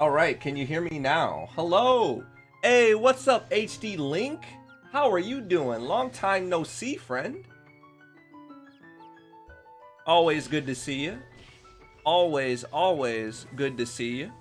All right, can you hear me now? Hello. Hey, what's up, HD Link? How are you doing? Long time no see, friend. Always good to see you. Always good to see you.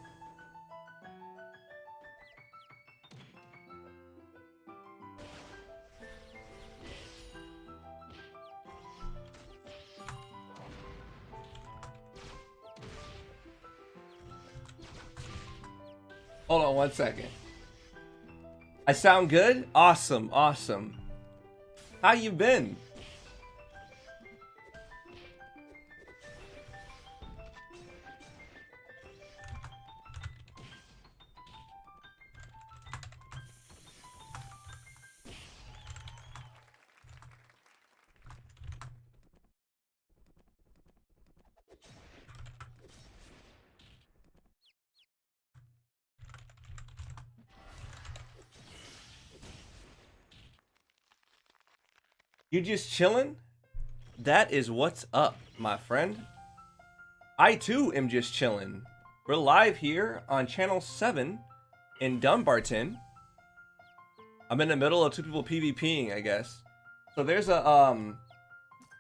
Hold on one second. I sound good? Awesome. How you been? You just chilling? That is what's up, my friend. I too am just chilling. We're live here on channel 7 in Dumbarton. I'm in the middle of two people PvPing, I guess. So there's a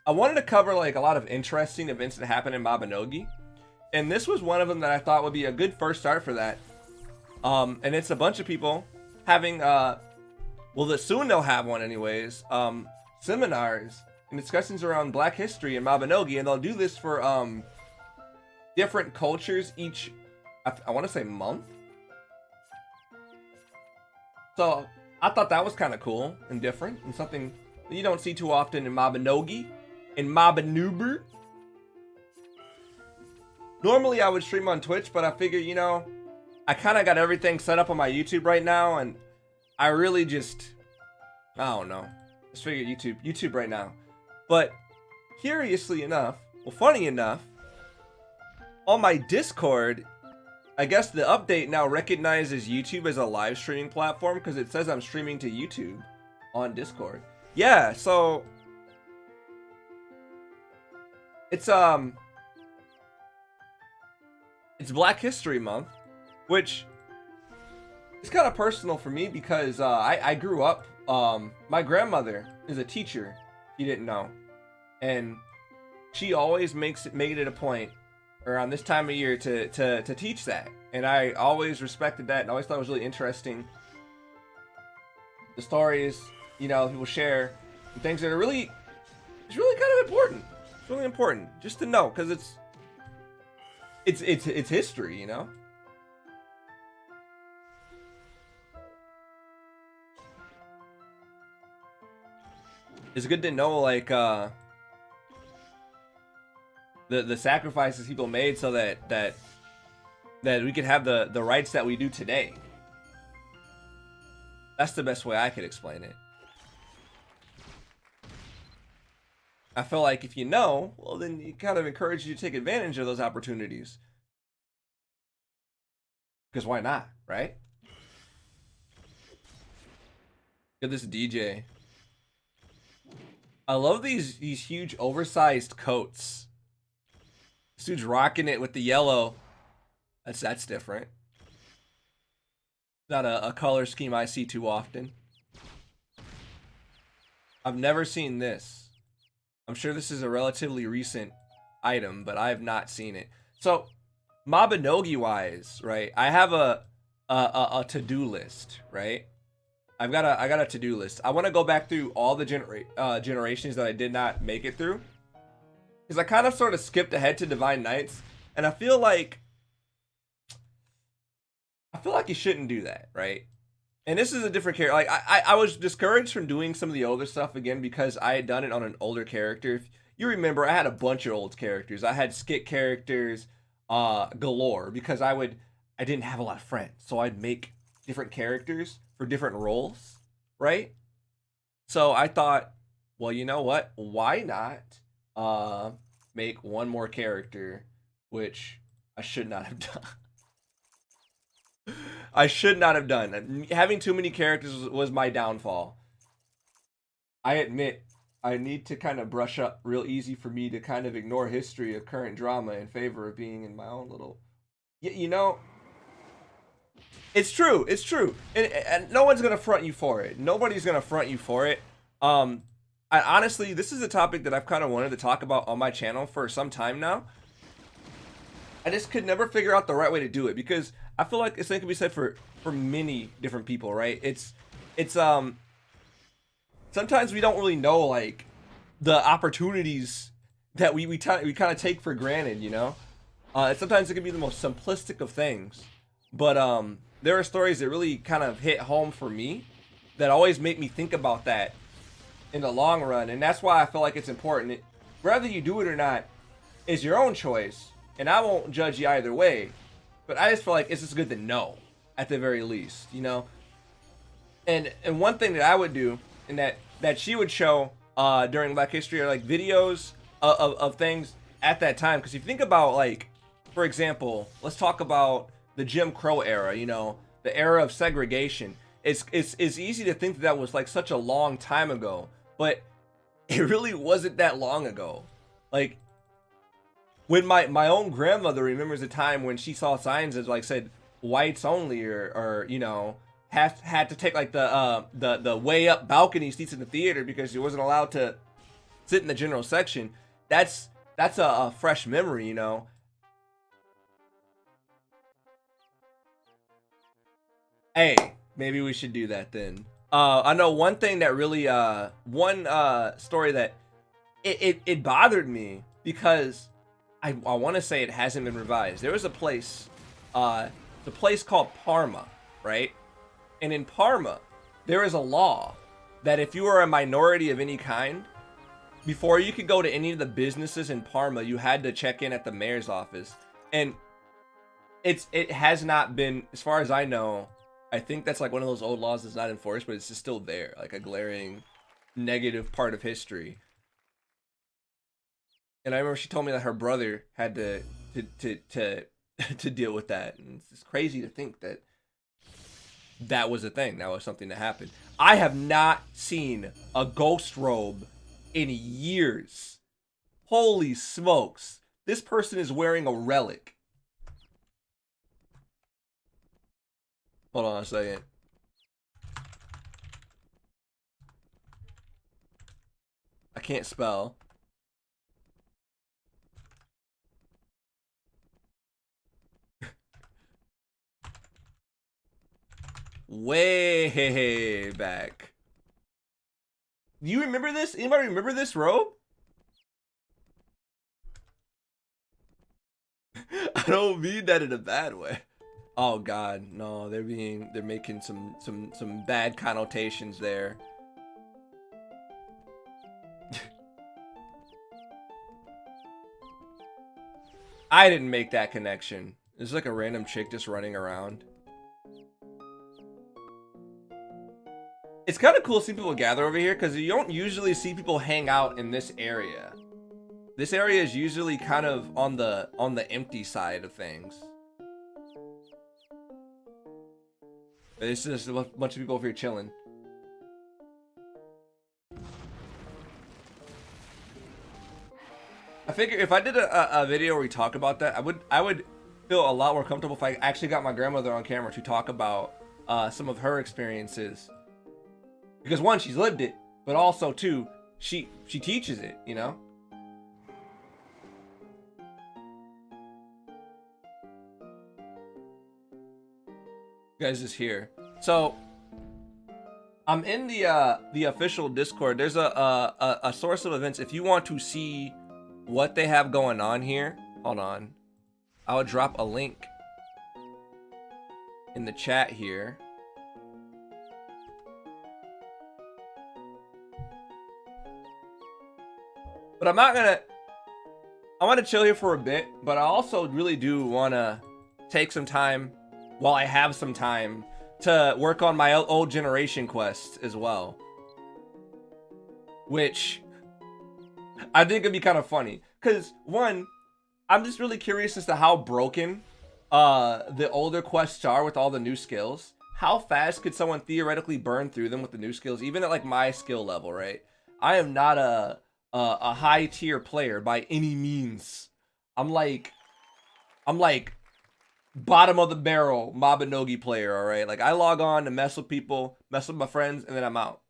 I wanted to cover like a lot of interesting events that happen in MABINOGI, and this was one of them that I thought would be a good first start for that. And it's a bunch of people having well, soon they'll have one anyways. Seminars and discussions around Black history in MABINOGI, and they'll do this for different cultures each, I want to say, month. So I thought that was kind of cool and different and something that you don't see too often in MABINOGI, in MABINUBER. Normally I would stream on Twitch, but I figured, you know, I kind of got everything set up on my YouTube right now, and I really just, I don't know. Just figure YouTube right now. But curiously enough, well, funny enough, on my Discord, I guess the update now recognizes YouTube as a live streaming platform because it says I'm streaming to YouTube on Discord. Yeah, so it's Black History Month, which is kind of personal for me because I grew up. My grandmother is a teacher, if you didn't know, and she always made it a point around this time of year to teach that, and I always respected that and always thought it was really interesting. The stories, you know, people share, and things that are really, it's really kind of important. It's really important just to know because it's history, you know. It's good to know, like, the sacrifices people made so that we could have the rights that we do today. That's the best way I could explain it. I feel like if you know, well, then it kind of encourages you to take advantage of those opportunities. Because why not, right? Look at this DJ. I love these huge oversized coats. This dude's rocking it with the yellow. That's different. Not a color scheme I see too often. I've never seen this. I'm sure this is a relatively recent item, but I have not seen it. So, MABINOGI wise, right? I have a to-do list, right? I got a to-do list. I want to go back through all the generations that I did not make it through, because I kind of sort of skipped ahead to Divine Knights, and I feel like you shouldn't do that, right? And this is a different character. Like I was discouraged from doing some of the older stuff again because I had done it on an older character. If you remember, I had a bunch of old characters. I had skit characters galore because I didn't have a lot of friends, so I'd make different characters for different roles, right? So I thought, well, you know what? Why not make one more character, which I should not have done. I should not have done. Having too many characters was my downfall. I admit I need to kind of brush up real easy for me to kind of ignore history of current drama in favor of being in my own little... You know, It's true. It's true. And no one's gonna front you for it. Nobody's gonna front you for it. I honestly, this is a topic that I've kind of wanted to talk about on my channel for some time now. I just could never figure out the right way to do it because I feel like it's something can be said for many different people, right? It's sometimes we don't really know like the opportunities that we kind of take for granted, you know. Sometimes it can be the most simplistic of things, but there are stories that really kind of hit home for me that always make me think about that in the long run, and that's why I feel like it's important. Whether you do it or not is your own choice, and I won't judge you either way. But I just feel like it's just good to know at the very least, you know. And one thing that I would do, and that she would show during Black History, are like videos of things at that time. Because if you think about, like, for example, let's talk about the Jim Crow era, you know, the era of segregation. It's easy to think that was like such a long time ago, but it really wasn't that long ago. Like, when my own grandmother remembers a time when she saw signs that like said whites only, or you know, had to take like the way up balcony seats in the theater because she wasn't allowed to sit in the general section. That's a fresh memory, you know. Hey, maybe we should do that then. I know one thing that really one story that it bothered me because I want to say it hasn't been revised. There was a place, the place called Parma, right? And in Parma, there is a law that if you are a minority of any kind, before you could go to any of the businesses in Parma, you had to check in at the mayor's office. And it has not been, as far as I know, I think that's like one of those old laws that's not enforced, but it's just still there, like a glaring negative part of history. And I remember she told me that her brother had to to deal with that, and it's crazy to think that that was a thing. That was something that happened. I have not seen a ghost robe in years. Holy smokes! This person is wearing a relic. Hold on a second. I can't spell. Way back. Do you remember this? Anybody remember this robe? I don't mean that in a bad way. Oh God, no, they're making some bad connotations there. I didn't make that connection. There's like a random chick just running around. It's kind of cool seeing people gather over here because you don't usually see people hang out in this area. This area is usually kind of on the empty side of things. It's just a bunch of people over here chilling. I figure if I did a video where we talk about that, I would feel a lot more comfortable if I actually got my grandmother on camera to talk about some of her experiences. Because one, she's lived it, but also two, she teaches it, you know? You guys just here. So I'm in the official Discord. There's a source of events. If you want to see what they have going on here, hold on. I would drop a link in the chat here. But I'm not gonna, I want to chill here for a bit, but I also really do want to take some time, while I have some time, to work on my old generation quest as well. Which I think would be kind of funny. Because, one, I'm just really curious as to how broken the older quests are with all the new skills. How fast could someone theoretically burn through them with the new skills, even at like my skill level, right? I am not a high tier player by any means. I'm like bottom of the barrel MABINOGI player, all right? Like, I log on to mess with people, mess with my friends, and then I'm out.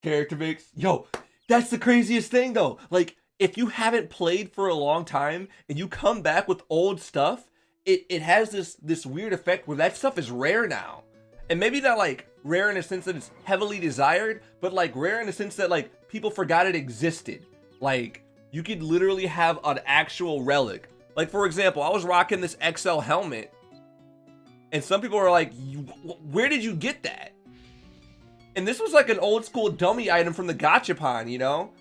Character mix. Yo, that's the craziest thing, though. Like, if you haven't played for a long time and you come back with old stuff, it has this weird effect where that stuff is rare now. And maybe not, like, rare in a sense that it's heavily desired, but, like, rare in the sense that, like, people forgot it existed. Like, you could literally have an actual relic. Like, for example, I was rocking this XL helmet, and some people were like, where did you get that? And this was like an old school dummy item from the Gachapon, you know?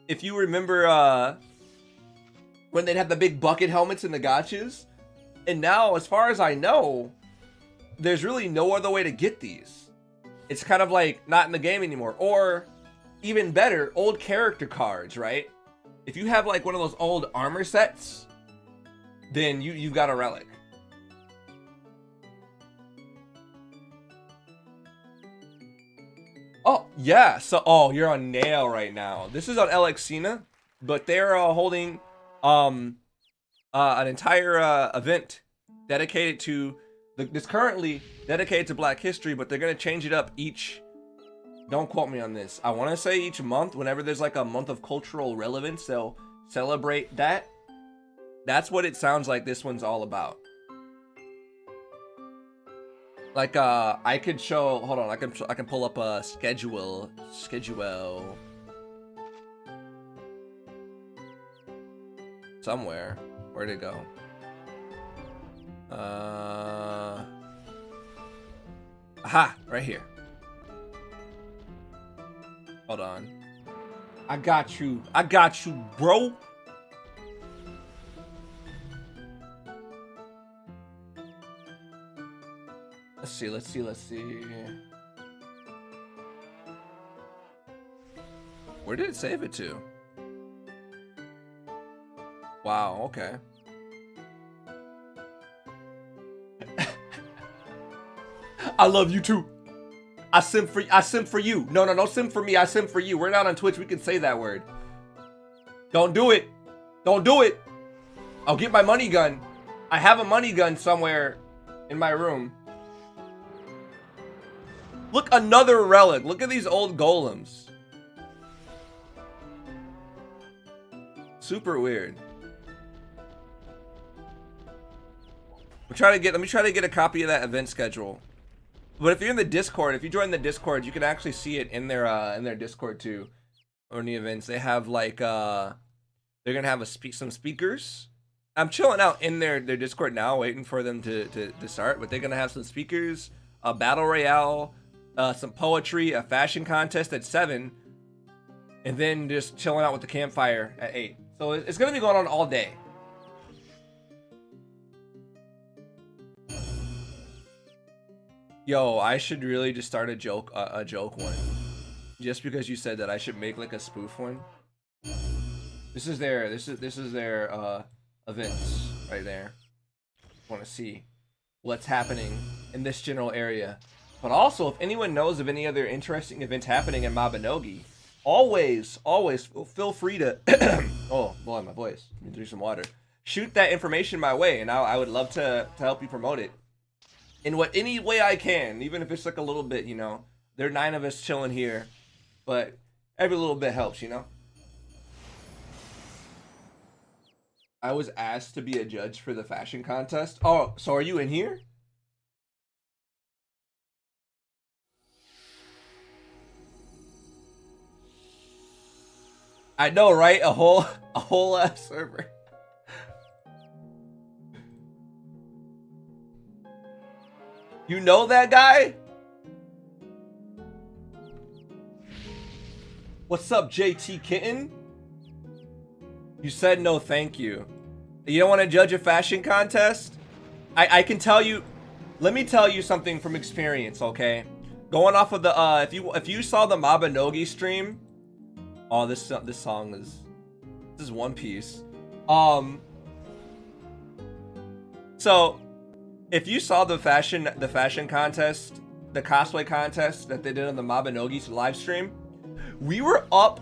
If you remember when they'd have the big bucket helmets in the gachas. And now, as far as I know, there's really no other way to get these. It's kind of like not in the game anymore. Or, even better, old character cards, right? If you have like one of those old armor sets, then you've got a relic. Oh, yeah. So, oh, you're on Nail right now. This is on Alexina, but they're holding an entire event dedicated to it's currently dedicated to Black History, but they're gonna change it up each. Don't quote me on this. I want to say each month, whenever there's like a month of cultural relevance, they'll celebrate that. That's what it sounds like this one's all about. Like, I could show, hold on, I can pull up a schedule. Somewhere. Where'd it go? Aha, right here. Hold on. I got you, bro. Let's see. Where did it save it to? Wow, okay. I love you too. I simp for you. No, don't simp for me. I simp for you. We're not on Twitch. We can say that word. Don't do it. Don't do it. I'll get my money gun. I have a money gun somewhere in my room. Look, another relic. Look at these old golems. Super weird. Let me try to get a copy of that event schedule. But if you're in the Discord, if you join the Discord, you can actually see it in their Discord too. Or in the events, they have like they're gonna have some speakers. I'm chilling out in their Discord now, waiting for them to start. But they're gonna have some speakers, a battle royale, some poetry, a fashion contest at 7, and then just chilling out with the campfire at 8. So it's gonna be going on all day. Yo, I should really just start a joke one. Just because you said that, I should make like a spoof one. This is their events right there. Want to see what's happening in this general area. But also, if anyone knows of any other interesting events happening in MABINOGI, always feel free to oh boy, my voice. Let me drink some water. Shoot that information my way, and I would love to help you promote it in any way I can, even if it's like a little bit, you know. There are 9 of us chilling here, but every little bit helps, you know. I was asked to be a judge for the fashion contest. Oh, so are you in here? I know, right? A whole ass server. You know that guy? What's up, JT Kitten? You said no thank you. You don't want to judge a fashion contest? I can tell you, let me tell you something from experience, okay? Going off of the if you saw the MABINOGI stream, oh, this song is One Piece. So if you saw the fashion contest, the cosplay contest that they did on the MABINOGI live stream, we were up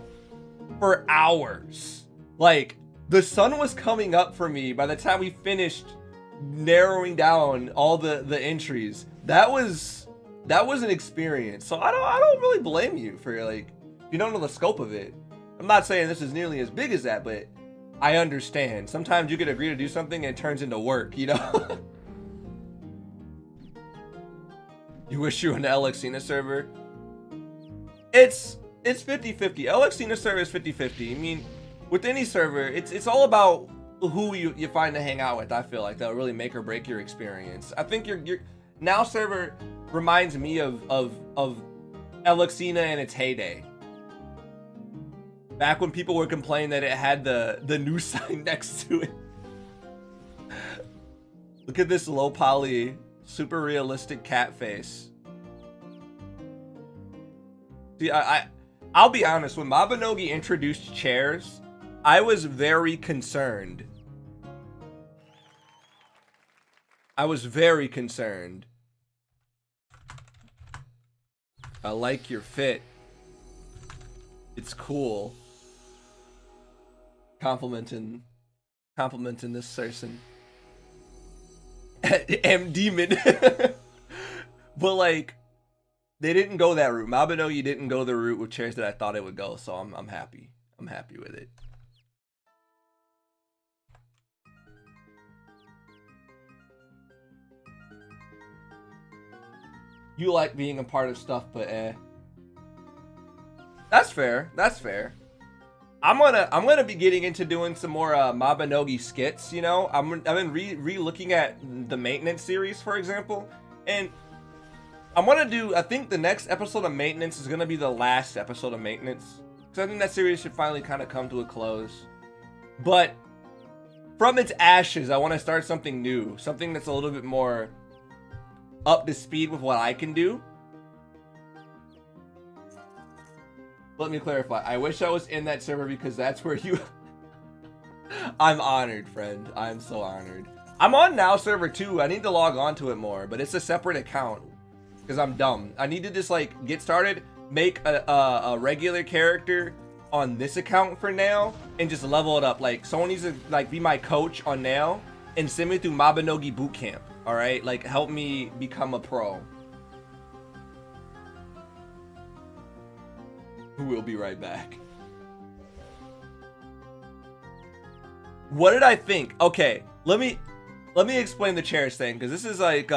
for hours. Like, The sun was coming up for me by the time we finished narrowing down all the entries. That was an experience. So I don't really blame you for, like, if you don't know the scope of it. I'm not saying this is nearly as big as that, but I understand. Sometimes you could agree to do something and it turns into work, you know? You wish you were in the Alexina server? It's 50-50. Alexina server is 50-50. I mean, with any server, it's all about who you find to hang out with. I feel like that'll really make or break your experience. I think your now server reminds me of Alexina in its heyday. Back when people were complaining that it had the new sign next to it. Look at this low poly, super realistic cat face. See, I'll be honest, when MABINOGI introduced chairs, I was very concerned. I like your fit. It's cool. Complimenting this person. M demon. But like, they didn't go that route. MABINOGI didn't go the route with chairs that I thought it would go, so I'm happy. I'm happy with it. You like being a part of stuff, but That's fair. That's fair. I'm gonna be getting into doing some more MABINOGI skits. You know, I've been re-looking at the maintenance series, for example, and I'm gonna do. I think the next episode of maintenance is gonna be the last episode of maintenance, because I think that series should finally kind of come to a close. But from its ashes, I want to start something new, something that's a little bit more up to speed with what I can do. Let me clarify. I wish I was in that server because that's where you... I'm honored, friend. I'm so honored. I'm on Now server too. I need to log on to it more, but it's a separate account because I'm dumb. I need to just like get started, make a regular character on this account for Now, and just level it up. Like someone needs to like be my coach on Now and send me through MABINOGI bootcamp. All right, like help me become a pro. We'll be right back. What did I think? Okay, let me explain the chairs thing, because this is like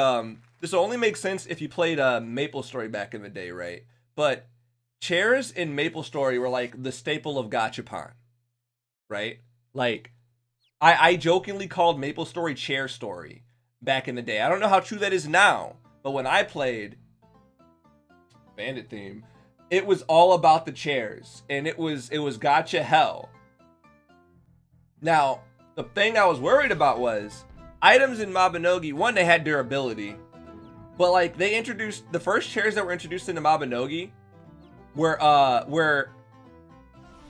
this will only make sense if you played MapleStory back in the day, right? But chairs in MapleStory were like the staple of gachapon, right? Like I jokingly called MapleStory Chair Story back in the day. I don't know how true that is now, but when I played Bandit theme, it was all about the chairs, and it was gacha hell. Now, the thing I was worried about was items in MABINOGI. One, they had durability, but like they introduced the first chairs that were introduced into MABINOGI were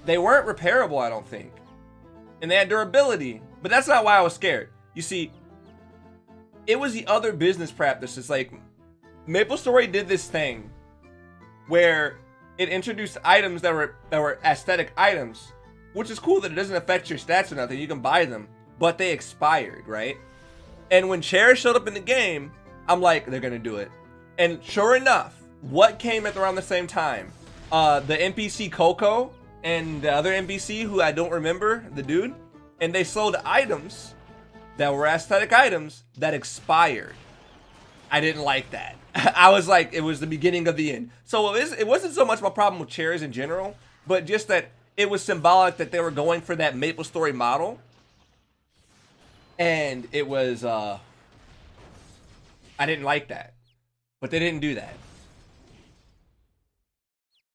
they weren't repairable, I don't think, and they had durability. But that's not why I was scared. You see, it was the other business practices. Like MapleStory did this thing where it introduced items that were aesthetic items, which is cool that it doesn't affect your stats or nothing. You can buy them, but they expired, right? And when chairs showed up in the game, I'm like, they're gonna do it. And sure enough, what came at around the same time? The NPC Coco and the other NPC who I don't remember, the dude, and they sold items that were aesthetic items that expired. I didn't like that. I was like, it was the beginning of the end. So it wasn't so much my problem with chairs in general, but just that it was symbolic that they were going for that MapleStory model. And it was, I didn't like that. But they didn't do that.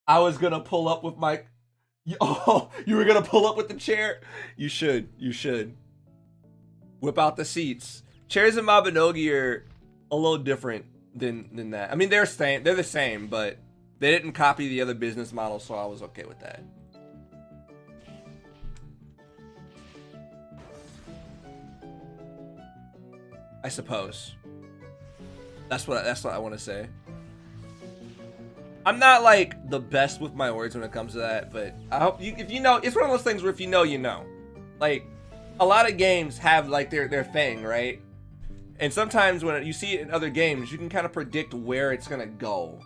I was gonna pull up with my... Oh, you were gonna pull up with the chair? You should. Whip out the seats. Chairs in MABINOGI are a little different than that. I mean, they're the same, but they didn't copy the other business model, so I was okay with that. I suppose. That's what I want to say. I'm not like the best with my words when it comes to that, but I hope you, if you know, it's one of those things where if you know, you know. Like, a lot of games have like their thing, right? And sometimes when you see it in other games, you can kind of predict where it's gonna go.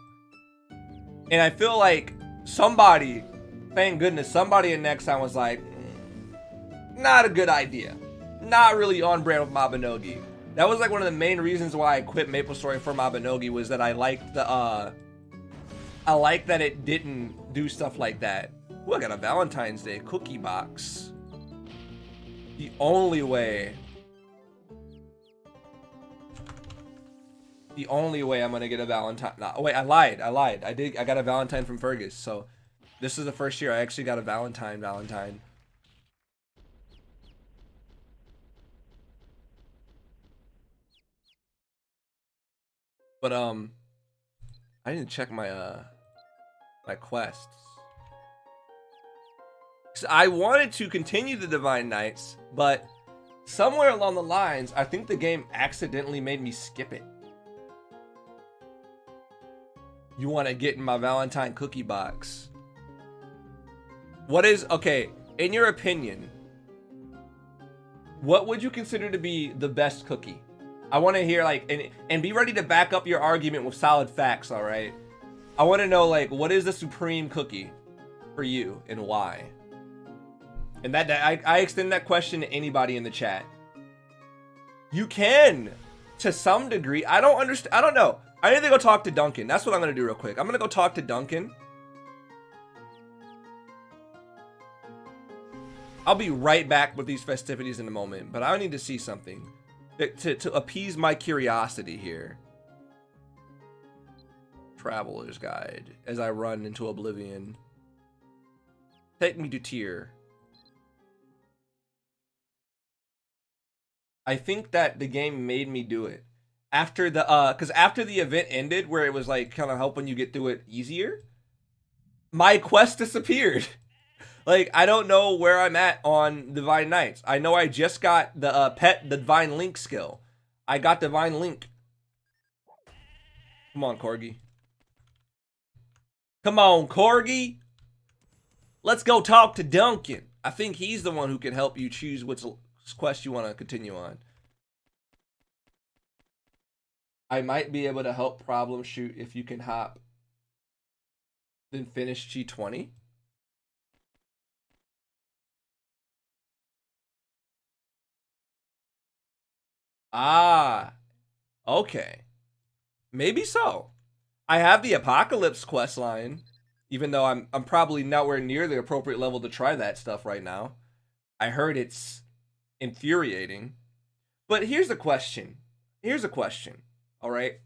And I feel like somebody, thank goodness, somebody in Nexon was like, not a good idea. Not really on brand with MABINOGI. That was like one of the main reasons why I quit MapleStory for MABINOGI, was that I liked the I like that it didn't do stuff like that. Ooh, I got a Valentine's Day cookie box. The only way I'm gonna get a Valentine. No, wait, I lied. I got a Valentine from Fergus. So this is the first year I actually got a Valentine. But I didn't check my my quests. 'Cause I wanted to continue the Divine Knights, but somewhere along the lines, I think the game accidentally made me skip it. You want to get in my Valentine cookie box. What is, okay, in your opinion, what would you consider to be the best cookie? I want to hear, like, and be ready to back up your argument with solid facts, all right? I want to know, like, what is the supreme cookie for you and why? And that I extend that question to anybody in the chat. You can, to some degree. I don't understand. I don't know. I need to go talk to Duncan. That's what I'm going to do real quick. I'm going to go talk to Duncan. I'll be right back with these festivities in a moment, but I need to see something to appease my curiosity here. Traveler's Guide as I run into oblivion. Take me to Tyr. I think that the game made me do it after the because after the event ended, where it was like kind of helping you get through it easier, my quest disappeared. Like, I don't know where I'm at on Divine Knights. I know I just got the the Divine Link skill. I got Divine Link. Come on, Corgi. Come on, Corgi. Let's go talk to Duncan. I think he's the one who can help you choose which quest you want to continue on. I might be able to help problem shoot if you can hop, then finish G20. Ah, okay. Maybe so. I have the Apocalypse quest line, even though I'm probably nowhere near the appropriate level to try that stuff right now. I heard it's infuriating. But here's a question. All right.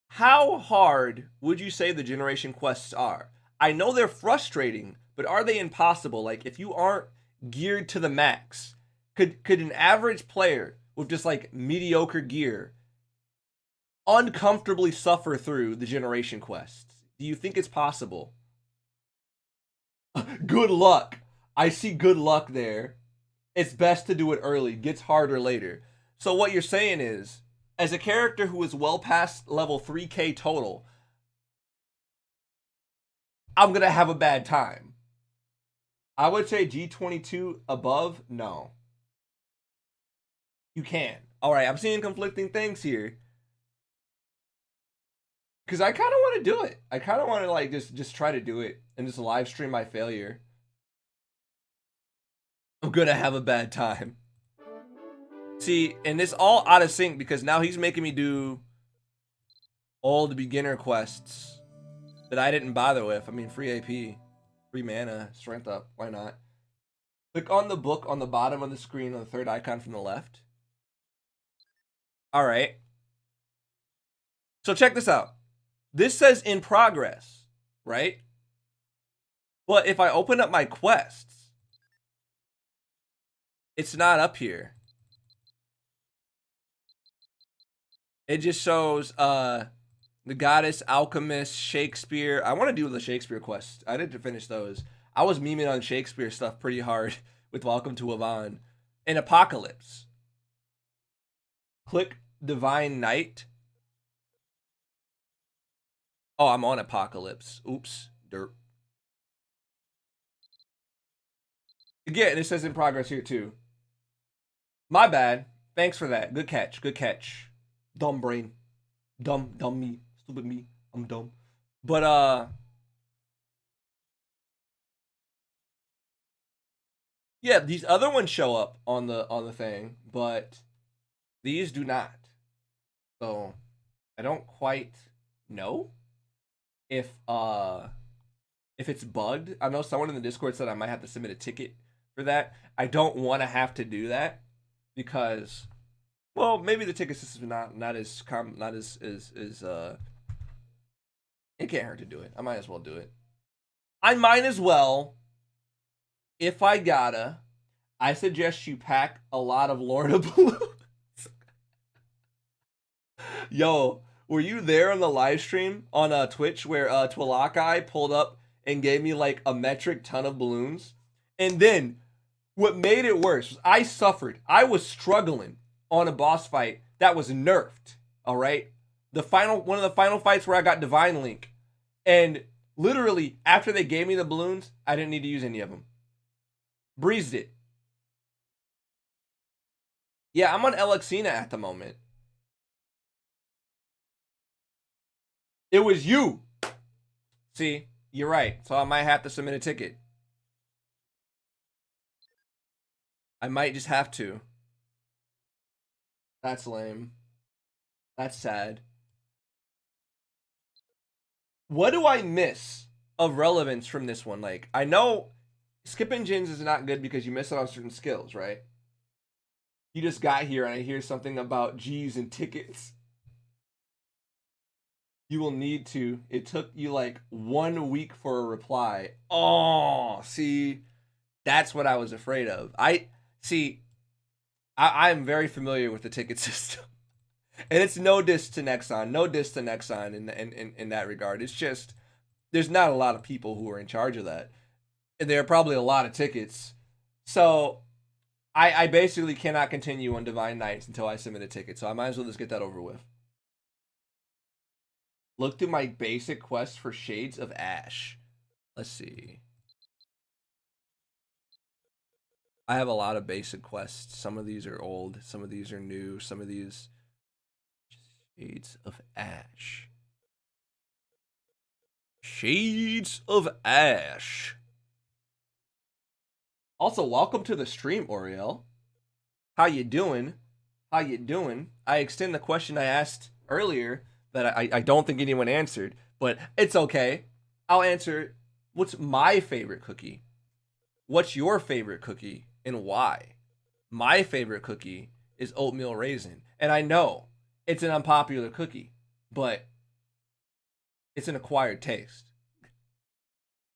How hard would you say the generation quests are? I know they're frustrating, but are they impossible? Like, if you aren't geared to the max, could an average player with just like mediocre gear uncomfortably suffer through the generation quests? Do you think it's possible? Good luck. I see good luck there. It's best to do it early. Gets harder later. So what you're saying is, as a character who is well past level 3k total, I'm gonna have a bad time. I would say G22 above, no. You can. All right, I'm seeing conflicting things here. Because I kind of want to do it. I kind of want to like just try to do it and just live stream my failure. I'm gonna have a bad time. See, and it's all out of sync because now he's making me do all the beginner quests that I didn't bother with. I mean, free AP, free mana, strength up. Why not? Click on the book on the bottom of the screen on the third icon from the left. All right. So check this out. This says in progress, right? But if I open up my quests, it's not up here. It just shows the Goddess, Alchemist, Shakespeare. I want to do the Shakespeare quests. I didn't finish those. I was memeing on Shakespeare stuff pretty hard with Welcome to Avon. And Apocalypse. Click Divine Knight. Oh, I'm on Apocalypse. Oops. Derp. Again, it says in progress here too. My bad. Thanks for that. Good catch. Good catch. Dumb brain. Dumb me. Stupid me. I'm dumb. But yeah, these other ones show up on the thing, but these do not. So I don't quite know if it's bugged. I know someone in the Discord said I might have to submit a ticket for that. I don't want to have to do that because, well, maybe the ticket system not as it can't hurt to do it. I might as well do it. I might as well. If I gotta, I suggest you pack a lot of Lorna balloons. Yo, were you there on the live stream on Twitch where Twalakai pulled up and gave me like a metric ton of balloons? And then what made it worse was I suffered. I was struggling on a boss fight that was nerfed. All right, one of the final fights where I got Divine Link, and literally after they gave me the balloons, I didn't need to use any of them. Breezed it. Yeah, I'm on Alexina at the moment. It was you. See, you're right. So I might have to submit a ticket. I might just have to. That's lame. That's sad. What do I miss of relevance from this one? Like, I know skipping gens is not good because you miss out on certain skills, right? You just got here and I hear something about G's and tickets. You will need to. It took you like 1 week for a reply. Oh, see, that's what I was afraid of. I'm very familiar with the ticket system. And it's no diss to Nexon. No diss to Nexon in that regard. It's just there's not a lot of people who are in charge of that. And there are probably a lot of tickets. So I basically cannot continue on Divine Knights until I submit a ticket. So I might as well just get that over with. Look through my basic quest for Shades of Ash. Let's see. I have a lot of basic quests. Some of these are old. Some of these are new. Some of these... Shades of Ash. Shades of Ash. Also, welcome to the stream, Oriel. How you doing? How you doing? I extend the question I asked earlier that I don't think anyone answered, but it's okay. I'll answer. What's my favorite cookie? What's your favorite cookie and why? My favorite cookie is oatmeal raisin. And I know it's an unpopular cookie, but it's an acquired taste.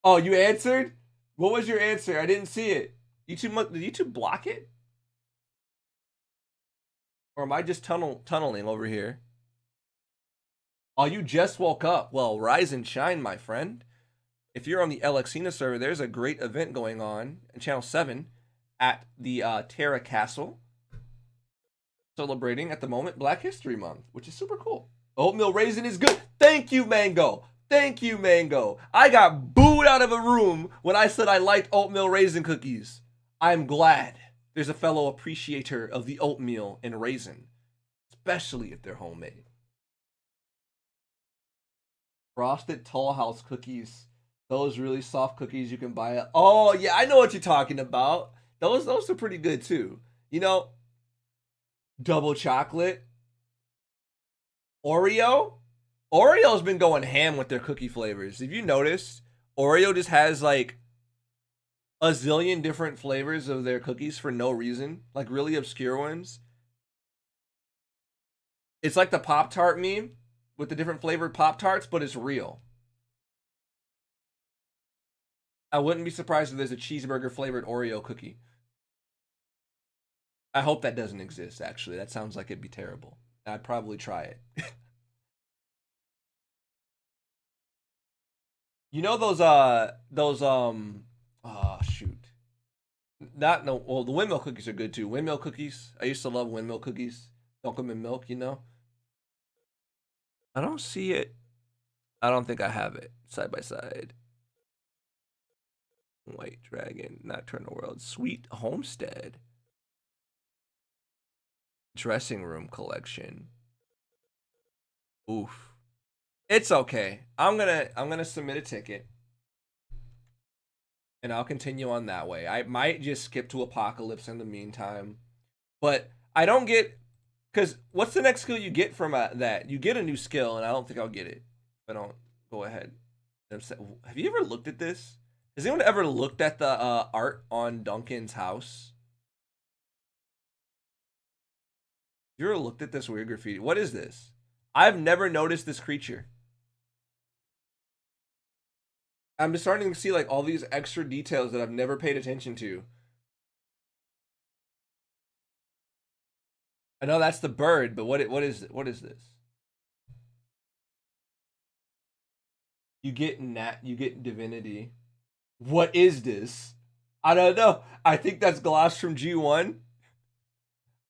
Oh, you answered? What was your answer? I didn't see it. Did YouTube block it? Or am I just tunneling over here? Oh, you just woke up. Well, rise and shine, my friend. If you're on the Alexina server, there's a great event going on in Channel 7 at the Terra Castle, celebrating at the moment Black History Month, which is super cool. Oatmeal raisin is good. Thank you, Mango. Thank you, Mango. I got booed out of a room when I said I liked oatmeal raisin cookies. I'm glad there's a fellow appreciator of the oatmeal and raisin, especially if they're homemade. Frosted Toll House cookies. Those really soft cookies you can buy at... Oh, yeah, I know what you're talking about. Those are pretty good, too. You know, double chocolate. Oreo? Oreo's been going ham with their cookie flavors. Have you noticed? Oreo just has, like, a zillion different flavors of their cookies for no reason. Like, really obscure ones. It's like the Pop-Tart meme with the different flavored Pop-Tarts, but it's real. I wouldn't be surprised if there's a cheeseburger flavored Oreo cookie. I hope that doesn't exist, actually. That sounds like it'd be terrible. I'd probably try it. You know shoot. Well, the windmill cookies are good too. Windmill cookies. I used to love windmill cookies. Dunk them in milk, you know? I don't see it. I don't think I have it side by side. White Dragon, Nocturnal World, Sweet Homestead, Dressing Room Collection. Oof. It's okay. I'm gonna submit a ticket. And I'll continue on that way. I might just skip to Apocalypse in the meantime. But I don't get, because what's the next skill you get from that? You get a new skill, and I don't think I'll get it if I don't go ahead. Have you ever looked at this? Has anyone ever looked at the art on Duncan's house? You ever looked at this weird graffiti? What is this? I've never noticed this creature. I'm just starting to see like all these extra details that I've never paid attention to. I know that's the bird, but what is this? You get divinity. What is this? I don't know. I think that's Gloss from G1.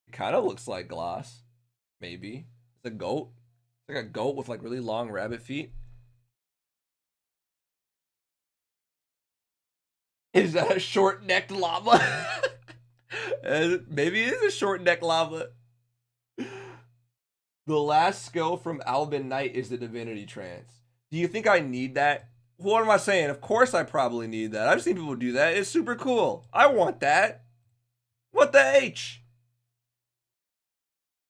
It kind of looks like Gloss. Maybe. It's a goat. It's like a goat with like really long rabbit feet. Is that a short-necked llama? Maybe it is a short-necked llama. The last skill from Albin Knight is the Divinity Trance. Do you think I need that? What am I saying? Of course I probably need that. I've seen people do that. It's super cool. I want that. What the H?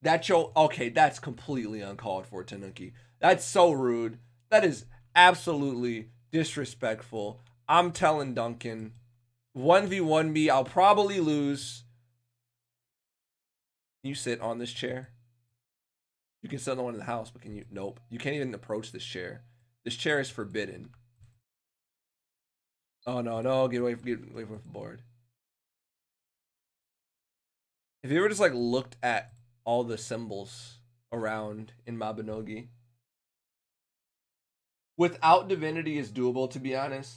Okay, that's completely uncalled for, Tanuki. That's so rude. That is absolutely disrespectful. I'm telling Duncan, 1v1 me, I'll probably lose. Can you sit on this chair? You can sit on the one in the house, but can you? Nope. You can't even approach this chair. This chair is forbidden. Oh no, get away from the board. Have you ever just like looked at all the symbols around in MABINOGI? Without divinity is doable, to be honest.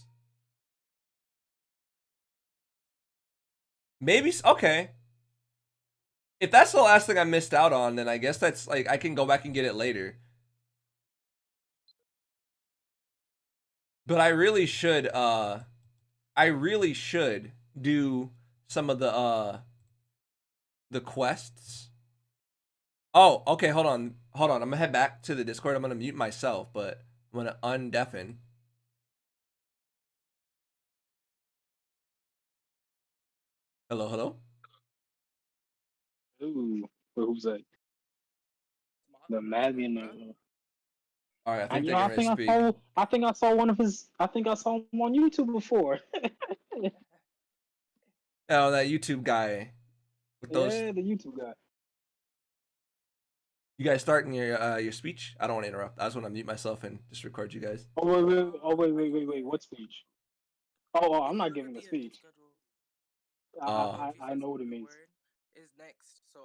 Maybe, okay. If that's the last thing I missed out on, then I guess that's like, I can go back and get it later. But I really should do some of the quests. Oh, okay, hold on. I'm gonna head back to the Discord. I'm gonna mute myself, but I'm gonna undeafen. Hello? Ooh, who's that? The MABINOGI. All right, I think they're gonna speak. I think I saw one of his. I think I saw him on YouTube before. Oh, that YouTube guy. With those... Yeah, the YouTube guy. You guys starting your speech? I don't want to interrupt. I just want to mute myself and just record you guys. Oh wait. What speech? Oh, I'm not giving a speech. I know what it means. Is next. So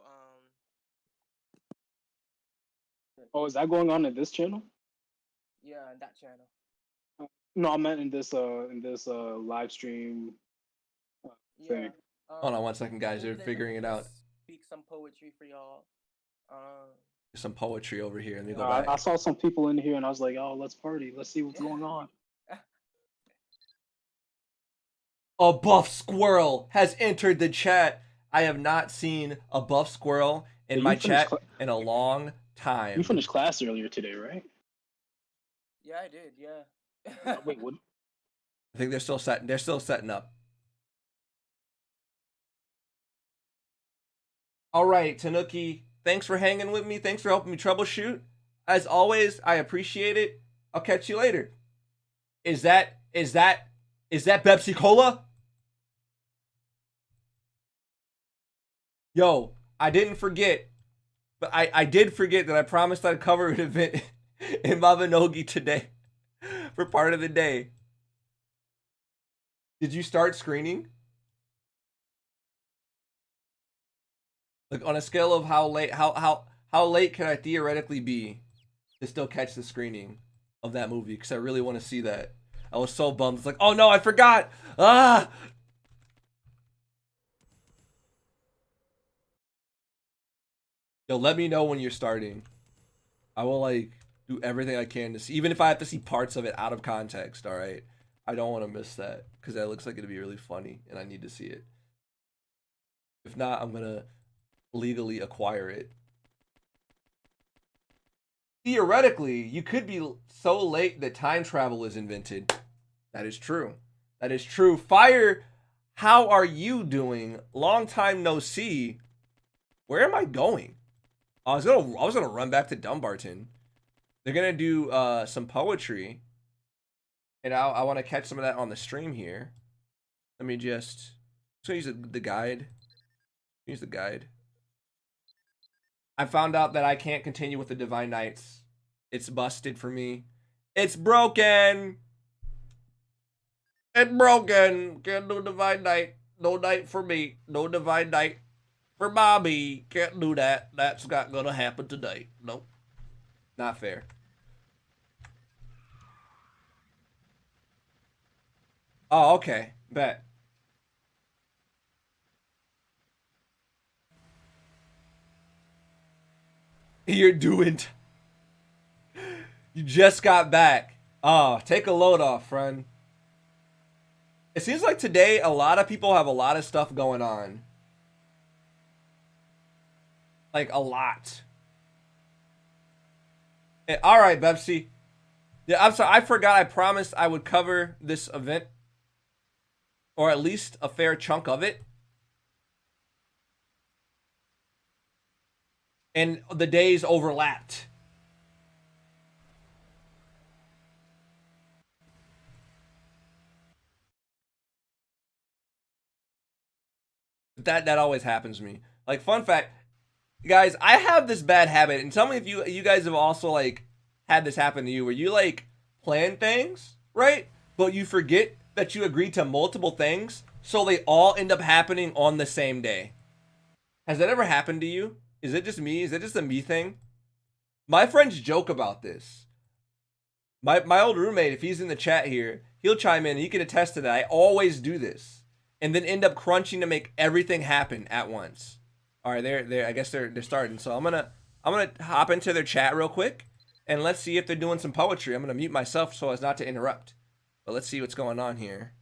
Oh, is that going on in this channel? Yeah, in that channel. No, I meant in this live stream thing. Hold on 1 second, guys. They're figuring it out. Speak some poetry for y'all. Some poetry over here, and they go back. I saw some people in here, and I was like, "Oh, let's party. Let's see what's going on." A buff squirrel has entered the chat. I have not seen a buff squirrel in my chat in a long time. You finished class earlier today, right? Yeah, I did. Yeah. Wait, what? I think they're still setting up. All right, Tanuki, thanks for hanging with me. Thanks for helping me troubleshoot. As always, I appreciate it. I'll catch you later. Is that Pepsi Cola? Yo, I didn't forget, but I did forget that I promised I'd cover an event in MABINOGI today for part of the day. Did you start screening? Like on a scale of how late can I theoretically be to still catch the screening of that movie? Because I really want to see that. I was so bummed. It's like, oh no, I forgot. Ah. Yo, let me know when you're starting. I will like do everything I can to see, even if I have to see parts of it out of context. All right. I don't want to miss that because that looks like it'd be really funny, and I need to see it. If not, I'm gonna legally acquire it. Theoretically, you could be so late that time travel is invented. That is true. That is true. Fire, how are you doing? Long time no see. Where am I going? I was gonna run back to Dumbarton. They're gonna do some poetry, and I want to catch some of that on the stream here. Let me just use the guide. Use the guide. I found out that I can't continue with the Divine Knights. It's busted for me. It's broken. It's broken. Can't do Divine Knight. No knight for me. No Divine Knight for Bobby. Can't do that. That's not gonna happen today. Nope. Not fair. Oh, okay. Bet. You're doing. You just got back. Oh, take a load off, friend. It seems like today a lot of people have a lot of stuff going on. Like a lot. All right, Bepsi. Yeah, I'm sorry. I forgot. I promised I would cover this event, or at least a fair chunk of it. And the days overlapped. That always happens to me. Like, fun fact, guys, I have this bad habit, and tell me if you guys have also like had this happen to you, where you like plan things, right? But you forget that you agreed to multiple things, so they all end up happening on the same day. Has that ever happened to you? Is it just me? Is it just a me thing? My friends joke about this. My old roommate, if he's in the chat here, he'll chime in and he can attest to that. I always do this, and then end up crunching to make everything happen at once. All right, I guess they're starting. So I'm gonna hop into their chat real quick, and let's see if they're doing some poetry. I'm gonna mute myself so as not to interrupt. But let's see what's going on here.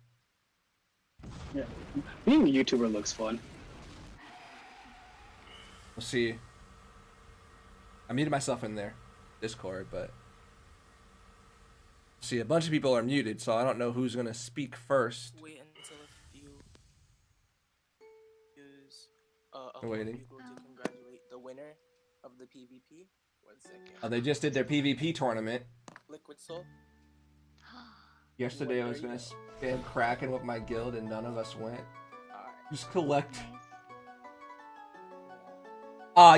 Yeah, being a YouTuber looks fun. We'll see. I muted myself in there, Discord, but see, a bunch of people are muted, so I don't know who's gonna speak first. Wait until a few use Waiting. people to congratulate the winner of the PvP. 1 second. Oh, they just did their PvP tournament. Liquid Soul. Yesterday I was gonna spam Kraken with my guild and none of us went. Alright. Just collect.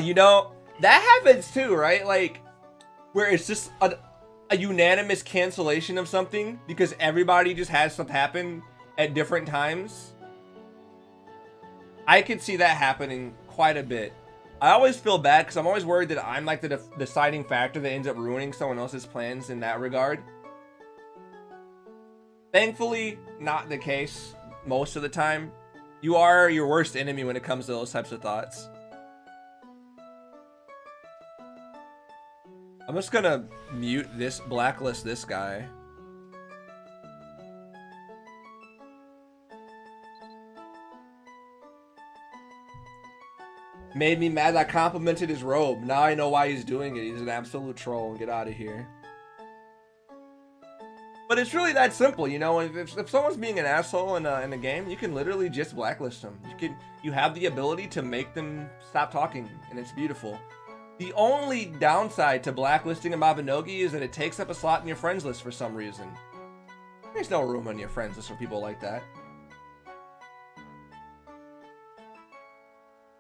You know, that happens too, right? Like, where it's just a unanimous cancellation of something because everybody just has stuff happen at different times. I could see that happening quite a bit. I always feel bad because I'm always worried that I'm like the deciding factor that ends up ruining someone else's plans in that regard. Thankfully, not the case most of the time. You are your worst enemy when it comes to those types of thoughts. I'm just gonna blacklist this guy. Made me mad. I complimented his robe. Now I know why he's doing it. He's an absolute troll. Get out of here. But it's really that simple, you know. If someone's being an asshole in a game, you can literally just blacklist them. You have the ability to make them stop talking, and it's beautiful. The only downside to blacklisting a MABINOGI is that it takes up a slot in your friends list for some reason. There's no room on your friends list for people like that.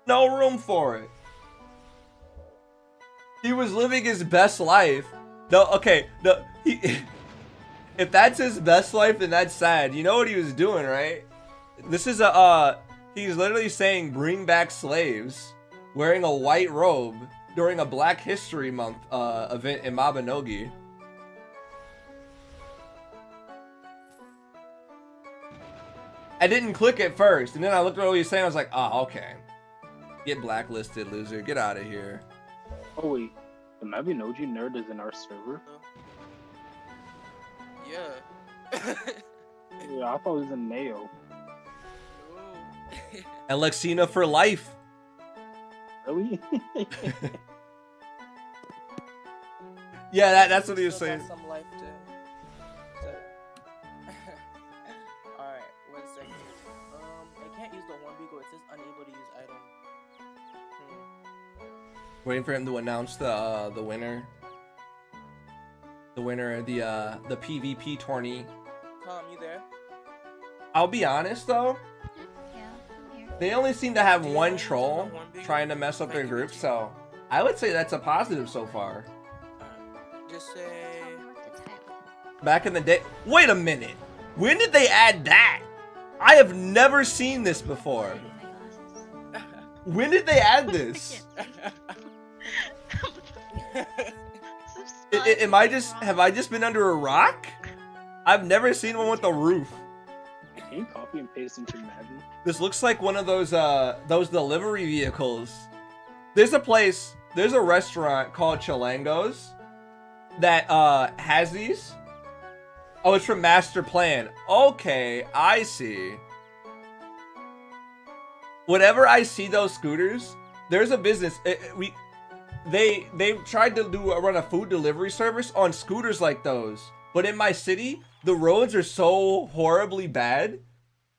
No room for it. He was living his best life. No, okay, no, if that's his best life, then that's sad. You know what he was doing, right? This is he's literally saying bring back slaves, wearing a white robe during a Black History Month event in MABINOGI. I didn't click at first, and then I looked at what he was saying, I was like, oh, okay. Get blacklisted, loser. Get out of here. Oh wait, the MABINOGI nerd is in our server? Yeah. Yeah, I thought it was a nail. Ooh. Alexina for life. Really? Yeah, that's what he was Still got saying. some life to... Alright, 1 second. I can't use the horn beagle. It says unable to use item. Waiting for him to announce the winner. The winner of the PvP tourney. Calm, you there? I'll be honest though, Yeah, I'm here. they only seem to have Do you one want to troll use the horn beagle? trying to mess up If I their give it group, to you. so I would say that's a positive so far. Just say... Tell me what to type. Back in the day, wait a minute, when did they add that? I have never seen this before. I need my glasses. When did they add this? Have I just been under a rock? I've never seen one with a roof. Can you copy and paste into Mabin? This looks like one of those delivery vehicles. There's a restaurant called Chilango's that has these. Oh, it's from Master Plan. Okay, I see. Whenever I see those scooters, there's a business. They tried to run a food delivery service on scooters like those, but in my city, the roads are so horribly bad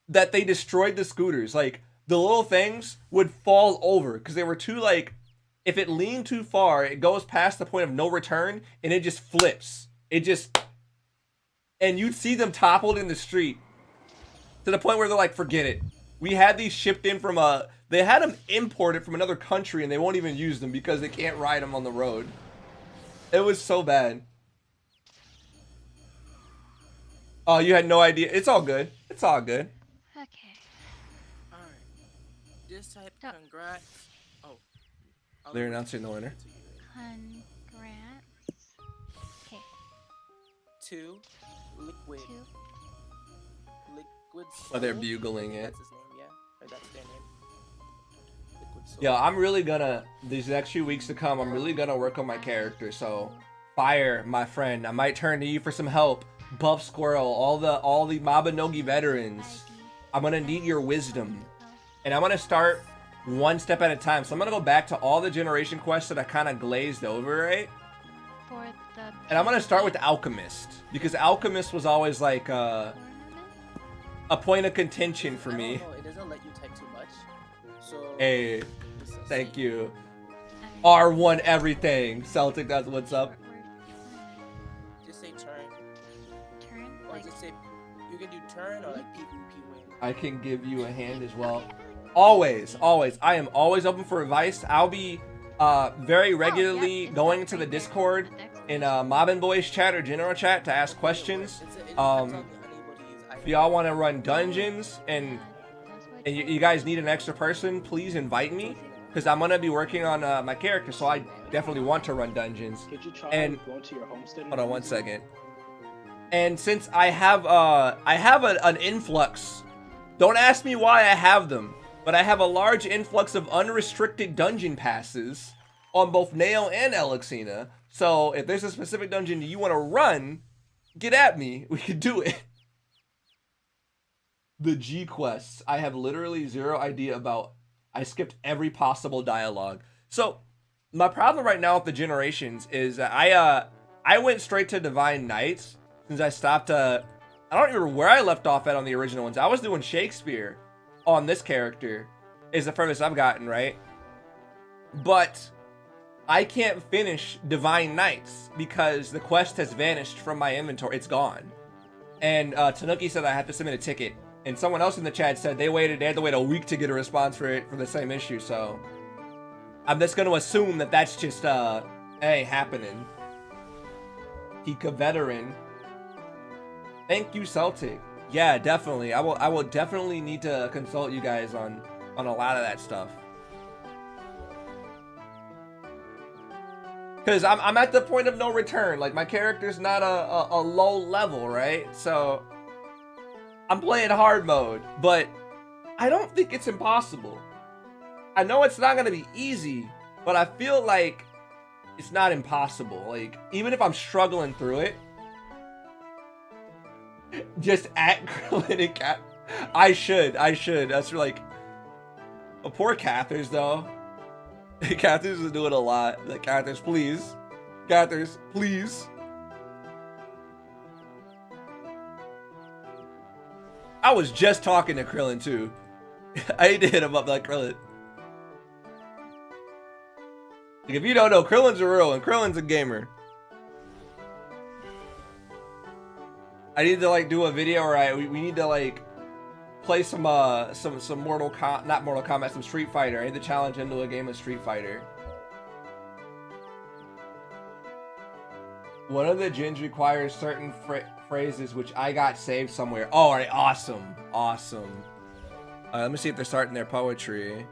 that they destroyed the scooters. Like, the little things would fall over because they were too, like, if it leaned too far, it goes past the point of no return and it just flips. And you'd see them toppled in the street to the point where they're like, forget it. We had these shipped in from they had them imported from another country and they won't even use them because they can't ride them on the road. It was so bad. Oh, you had no idea. It's all good. It's all good. Okay. Alright. Just type Oh. congrats. Oh. I'll They're leave it announcing the to winner. Congrats. Okay. 2. Liquid. 2. Liquid Oh, they're Soul? bugling it. That's his name, yeah? Or that's their name? Liquid Soul. Yeah, I'm really gonna, these next few weeks to come, I'm really gonna work on my character. So, Fire, my friend, I might turn to you for some help. Buff Squirrel, all the MABINOGI veterans. I'm gonna need your wisdom. And I'm gonna start one step at a time. So I'm gonna go back to all the generation quests that I kind of glazed over, right? For the And I'm gonna start with the Alchemist. Because Alchemist was always like tournament? a point of contention for I don't me. know, it doesn't let you type too much. So... Hey, just say thank you. Alright. R1 everything. Celtic, that's what's up. Just say turn. Turn? Or Like, just say... You can do turn or like PvP win. I can give you a hand as well. Always. I am always open for advice. I'll be very regularly going into the Discord in Mobbin Boys chat or general chat to ask questions. If y'all want to run dungeons and you guys need an extra person, please invite me because I'm gonna be working on my character, so I definitely want to run dungeons. Could you try And- going to your homestead? Hold on one second. And since I have an influx, don't ask me why I have them, but I have a large influx of unrestricted dungeon passes on both Nail and Alexina. So if there's a specific dungeon you want to run, get at me. We could do it. The G quests. I have literally zero idea about. I skipped every possible dialogue. So my problem right now with the generations is that I went straight to Divine Knights since I stopped. I don't remember where I left off at on the original ones. I was doing Shakespeare on this character. Is the furthest I've gotten, right? But I can't finish Divine Knights because the quest has vanished from my inventory. It's gone. And Tanuki said I have to submit a ticket. And someone else in the chat said they had to wait a week to get a response for the same issue. So I'm just going to assume that that's just ain't happening. Hika veteran. Thank you, Celtic. Yeah, definitely. I will definitely need to consult you guys on a lot of that stuff. Because I'm at the point of no return. Like, my character's not a low level, right? So I'm playing hard mode, but I don't think it's impossible. I know it's not going to be easy, but I feel like it's not impossible. Like, even if I'm struggling through it, Just at Krillin and Cat. I should. That's like a poor Cathers though. Cathers is doing a lot. Like Cathers, please. Cathers, please. I was just talking to Krillin too. I need to hit him up like Krillin. Like, if you don't know, Krillin's a real and Krillin's a gamer. I need to like do a video, right? We need to like play some not Mortal Kombat, some Street Fighter. I need to challenge him to a game of Street Fighter. One of the gens requires certain phrases which I got saved somewhere. Oh, all right, awesome. Let me see if they're starting their poetry.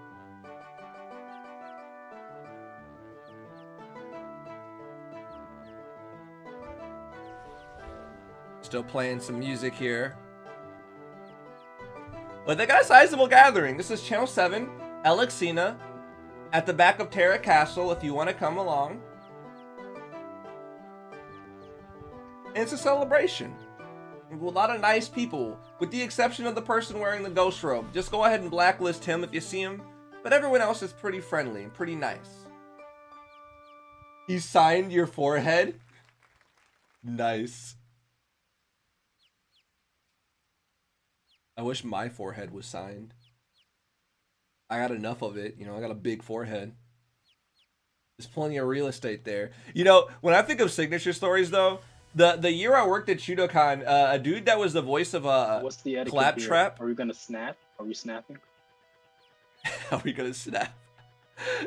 Still playing some music here. But they got a sizable gathering. This is Channel 7, Alexina, at the back of Terra Castle if you want to come along. And it's a celebration. With a lot of nice people, with the exception of the person wearing the ghost robe. Just go ahead and blacklist him if you see him. But everyone else is pretty friendly and pretty nice. He signed your forehead? Nice. I wish my forehead was signed. I got enough of it, you know, I got a big forehead. There's plenty of real estate there. You know, when I think of signature stories though, the year I worked at Shudokan, a dude that was the voice of What's the etiquette Claptrap. Are we gonna snap? Are we snapping? Are we gonna snap?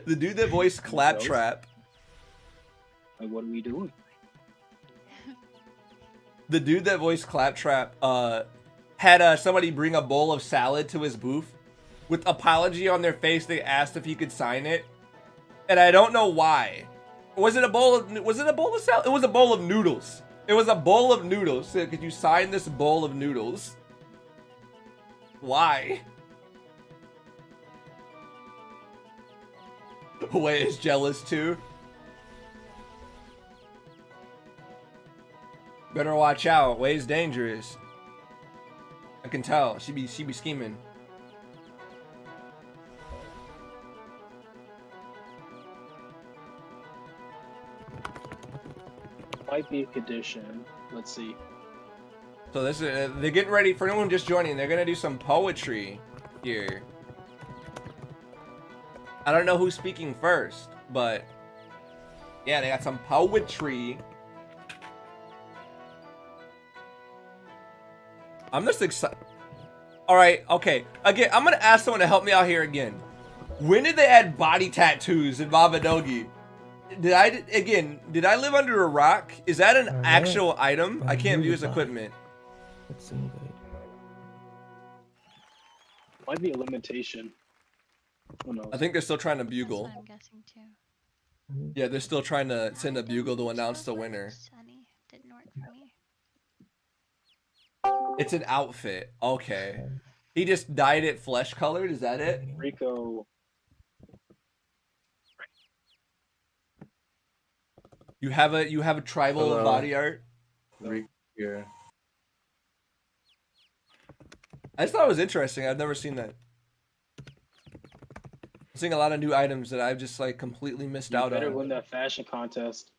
The dude that voiced Claptrap. Like, what are we doing? The dude that voiced Claptrap had somebody bring a bowl of salad to his booth. With apology on their face, they asked if he could sign it. And I don't know why. Was it a bowl of salad? It was a bowl of noodles. It was a bowl of noodles. So could you sign this bowl of noodles? Why? Wei is jealous too. Better watch out. Wei's dangerous. I can tell. She be scheming. Might be a condition. Let's see. So this is they're getting ready for anyone just joining. They're gonna do some poetry here. I don't know who's speaking first, but yeah, they got some poetry. I'm just excited. All right, okay. Again, I'm gonna ask someone to help me out here again. When did they add body tattoos in MABINOGI? Did I live under a rock? Is that an actual item? I can't view his equipment. Let's invite. Might be a limitation. Who knows? I think they're still trying to That's bugle. what I'm guessing too. Yeah, they're still trying to send a bugle to announce the winner. Sunny didn't work for me. It's an outfit. Okay. He just dyed it flesh colored. Is that it? Rico. You have a tribal Hello. body art. Rick here. I just thought it was interesting. I've never seen that. I'm seeing a lot of new items that I've just like completely missed You out better on. win that fashion contest.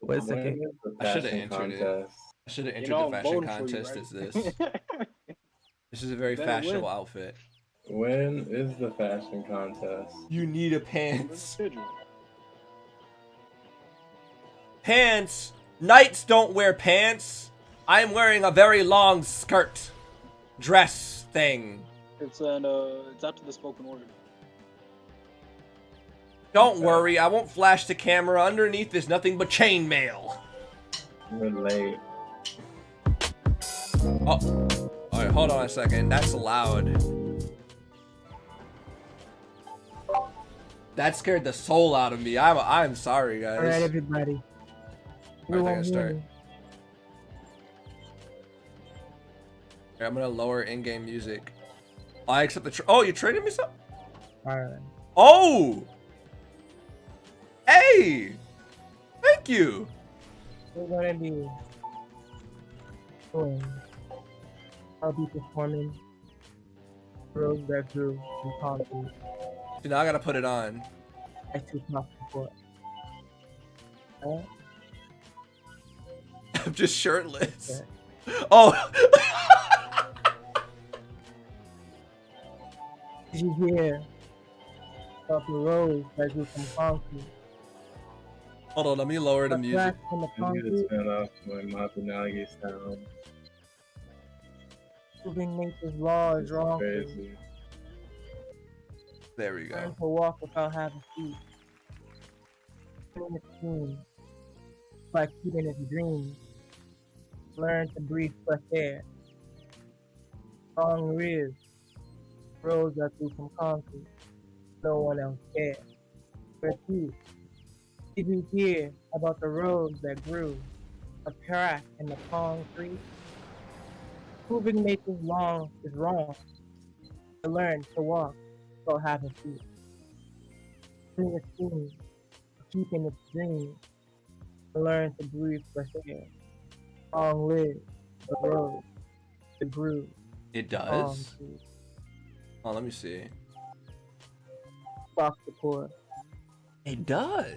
What's the When game? is the I shoulda fashion answered it. contest? I should have You entered know the I'm fashion voting for you, contest right? as this. This is a very Better fashionable win. outfit. When is the fashion contest? You need a What's the pants. schedule? Pants. Knights don't wear pants. I'm wearing a very long skirt. Dress thing. It's after the spoken word. Don't worry, I won't flash the camera. Underneath is nothing but chainmail. You're late. Oh, alright, hold on a second. That's loud. That scared the soul out of me. I'm sorry, guys. Alright, everybody. Alright, I gotta start. Alright, I'm gonna lower in-game music. I accept the oh, you traded me something? Alright. Oh! Hey! Thank you! We're gonna do. doing. I'll be performing Rose that grew in concrete. So now I gotta put it on. I took my support. Alright? I'm just shirtless. Okay. Oh. Did you hear about the rose that grew from concrete? Hold on, let me lower the The music. cracks in the I need to concrete, turn off my MABINOGI sound. proving nature's law is wrong. Crazy. There we Learn go. to walk without having feet. Feeling its dreams, like keeping its dreams. Learn to breathe fresh air. Strong ribs, rose that grew from concrete. No one else cares. But you, did you hear about the rose that grew? A crack in the concrete? Proving nature's law is wrong. To learn to walk without having feet. Feeling its dreams, keeping its dreams. To learn to breathe fresh air. Long live the rose, the grew. It does? Oh, let me see. Stop the core. It does.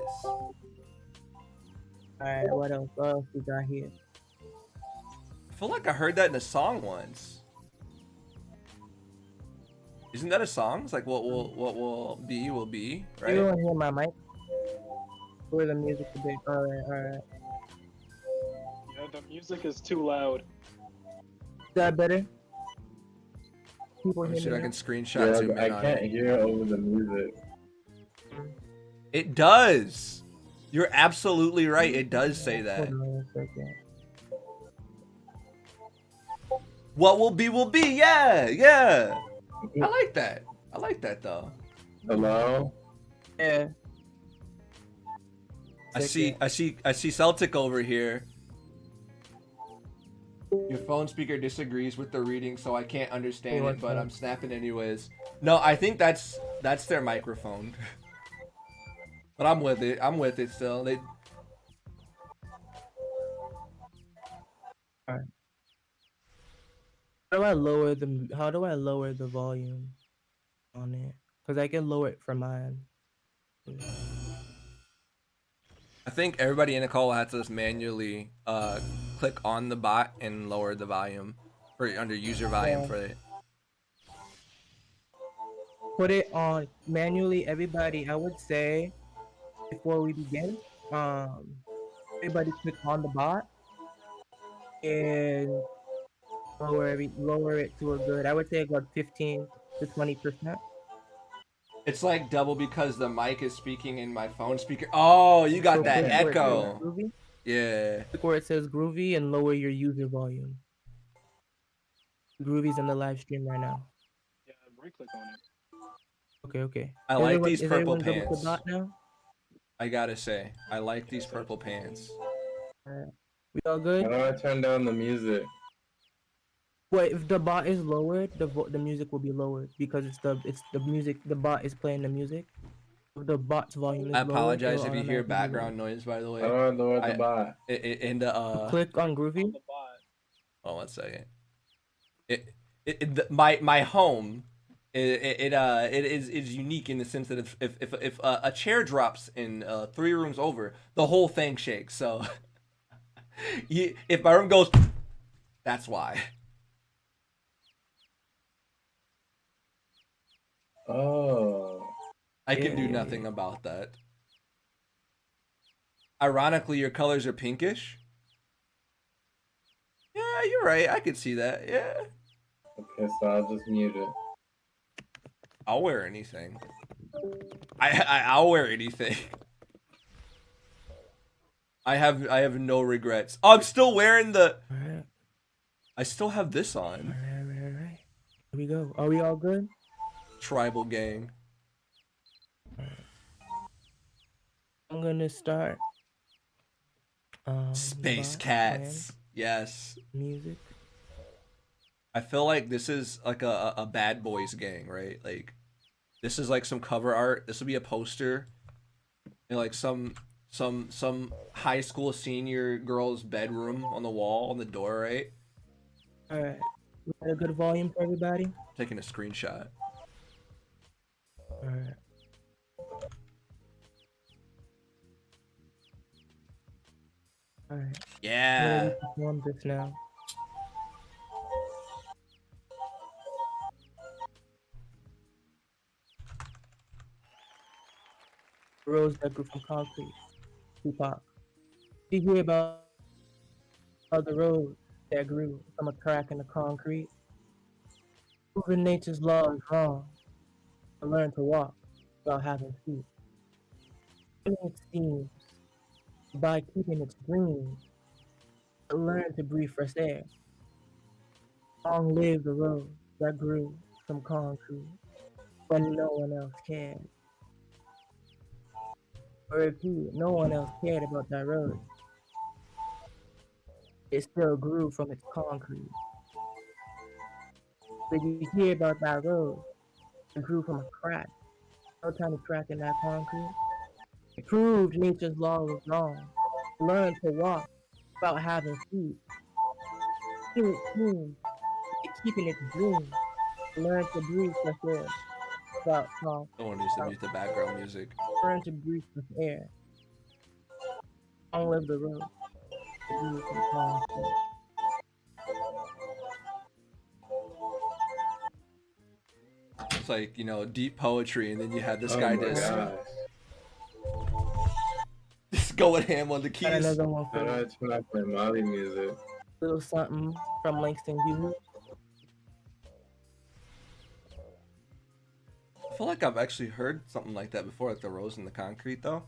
Alright, what else? What else we got here? I feel like I heard that in a song once. Isn't that a song? It's like what will be, right? Everyone hear my mic? Or the music a bit? Alright. Yeah, the music is too loud. Is that better? People Let me hear see me if I now? can screenshot zoom Yeah, I in on can't it. hear over the music. It does. You're absolutely right. It does say that. Hold on a second. What will be. Yeah, yeah. I like that. I like that though. Hello? Yeah. I see Celtic over here. Your phone speaker disagrees with the reading, so I can't understand it, but I'm snapping anyways. No, I think that's their microphone. But I'm with it. I'm with it still. They How do I lower the volume on it? Because I can lower it from mine. I think everybody in the call has to just manually click on the bot and lower the volume for under user volume Yeah. for it. Put it on manually, everybody. I would say before we begin, everybody click on the bot and lower it to a good. I would say about 15 to 20%. It's like double because the mic is speaking in my phone speaker. Oh, you got So that click where it says echo. groovy. Yeah. Click where it says groovy and lower your user volume. Groovy's in the live stream right now. Yeah, right click on it. Okay. I like these Is purple everyone good with pants. the bot now? I gotta say, I like these purple pants. Alright. We all How good? do I turn down the music? Wait, if the bot is lowered, the music will be lowered because it's the music. The bot is playing the music. If the bot's volume is I lowered, apologize it'll if you hear automatically be background noise, by the How way. do I lower the I- bot? In the lowered. Click on Groovy. On the bot. Oh, 1 second. My home, it is unique in the sense that if a chair drops in 3 rooms over, the whole thing shakes. So, if my room goes, that's why. Oh. I can do Yeah. nothing about that. Ironically, your colors are pinkish. Yeah, you're right. I could see that. Yeah. Okay, so I'll just mute it. I'll wear anything. I'll wear anything. I have no regrets. Oh, I'm still wearing the. Alright. I still have this on. Alright. Here we go. Are we all good? Tribal gang. I'm gonna start. Space bot cats. Yes. playing music. I feel like this is like a bad boys gang, right? Like, this is like some cover art. This would be a poster in like some high school senior girl's bedroom on the wall on the door, right? Alright. We got a good volume for everybody? Taking a screenshot. Alright. Alright. Yeah. Ready to perform this now. Rose that grew from concrete. Tupac. Did you hear about the rose that grew from a crack in the concrete? Proving nature's law is wrong. To learn to walk without having feet. Killing its schemes by keeping its dreams. To learn to breathe fresh air. Long live the rose that grew from concrete when no one else cared. I repeat, no one else cared about that rose. It still grew from its concrete. Did you hear about that rose? It grew from a crack. No tiny crack in that concrete. It proved nature's law was wrong. Learn to walk without having feet. Keeping its dreams, keeping its dreams. Learn to breathe fresh air without cough. Someone needs to mute the background music. Learn to breathe fresh air. Long live the road. Breathe from concrete. It's like, you know, deep poetry, and then you had this Oh guy my just, gosh. just going ham on the Got keys. another one How do I for turn off my Molly music? little something from Langston Hughes. I feel like I've actually heard something like that before, like the rose in the concrete, though.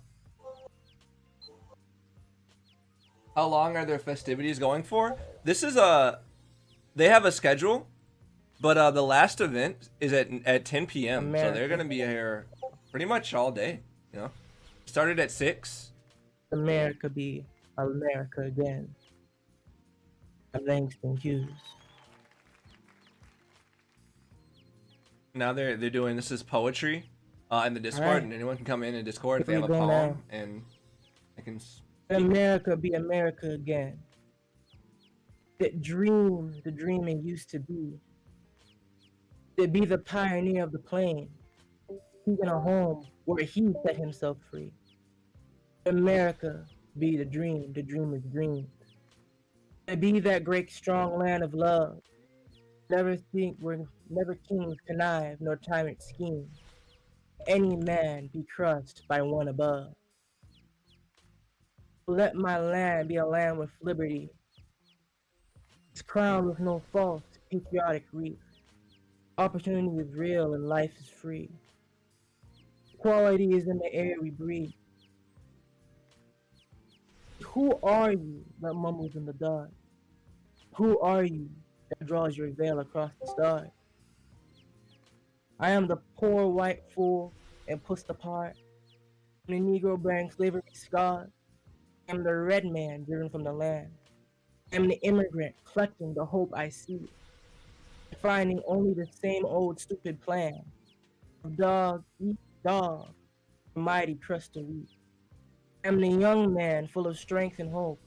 How long are their festivities going for? This is they have a schedule, but the last event is at 10 p.m. So they're gonna be here pretty much all day. You know, started at 6. America be America again. Langston Hughes. Now they're doing, this is poetry in the Discord, Alright. and anyone can come in Discord if they Here have we a go poem, now. and I can. America be America again. That dream, the dreaming used to be. To be the pioneer of the plain. Seeking a home where he set himself free. America be the dreamer's dream. To be that great strong land of love. Never think where never kings connive nor tyrant scheme. Any man be crushed by one above. Let my land be a land with liberty. It's crowned with no false patriotic wreath. Opportunity is real and life is free. Equality is in the air we breathe. Who are you that mumbles in the dark? Who are you that draws your veil across the stars? I am the poor white fool and pushed apart. The Negro bearing slavery scars. I am the red man driven from the land. I am the immigrant collecting the hope I see. Finding only the same old stupid plan. Dog eat dog, the mighty trust the weak. I am the young man full of strength and hope.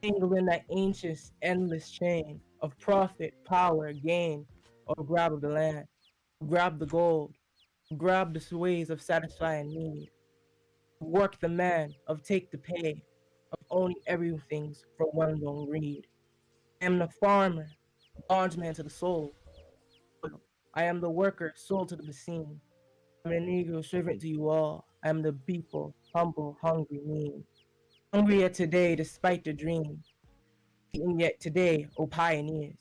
Tangled in that ancient endless chain of profit, power, gain, or grab of the land. Grab the gold. Grab the ways of satisfying need. Work the man, of take the pay, of owning everything's for one's own greed. I am the farmer, bondsman to the soul. I am the worker, soul to the machine. I am a Negro servant to you all. I am the people, humble, hungry, mean. Hungry yet today, despite the dream. Eating yet today, O pioneers.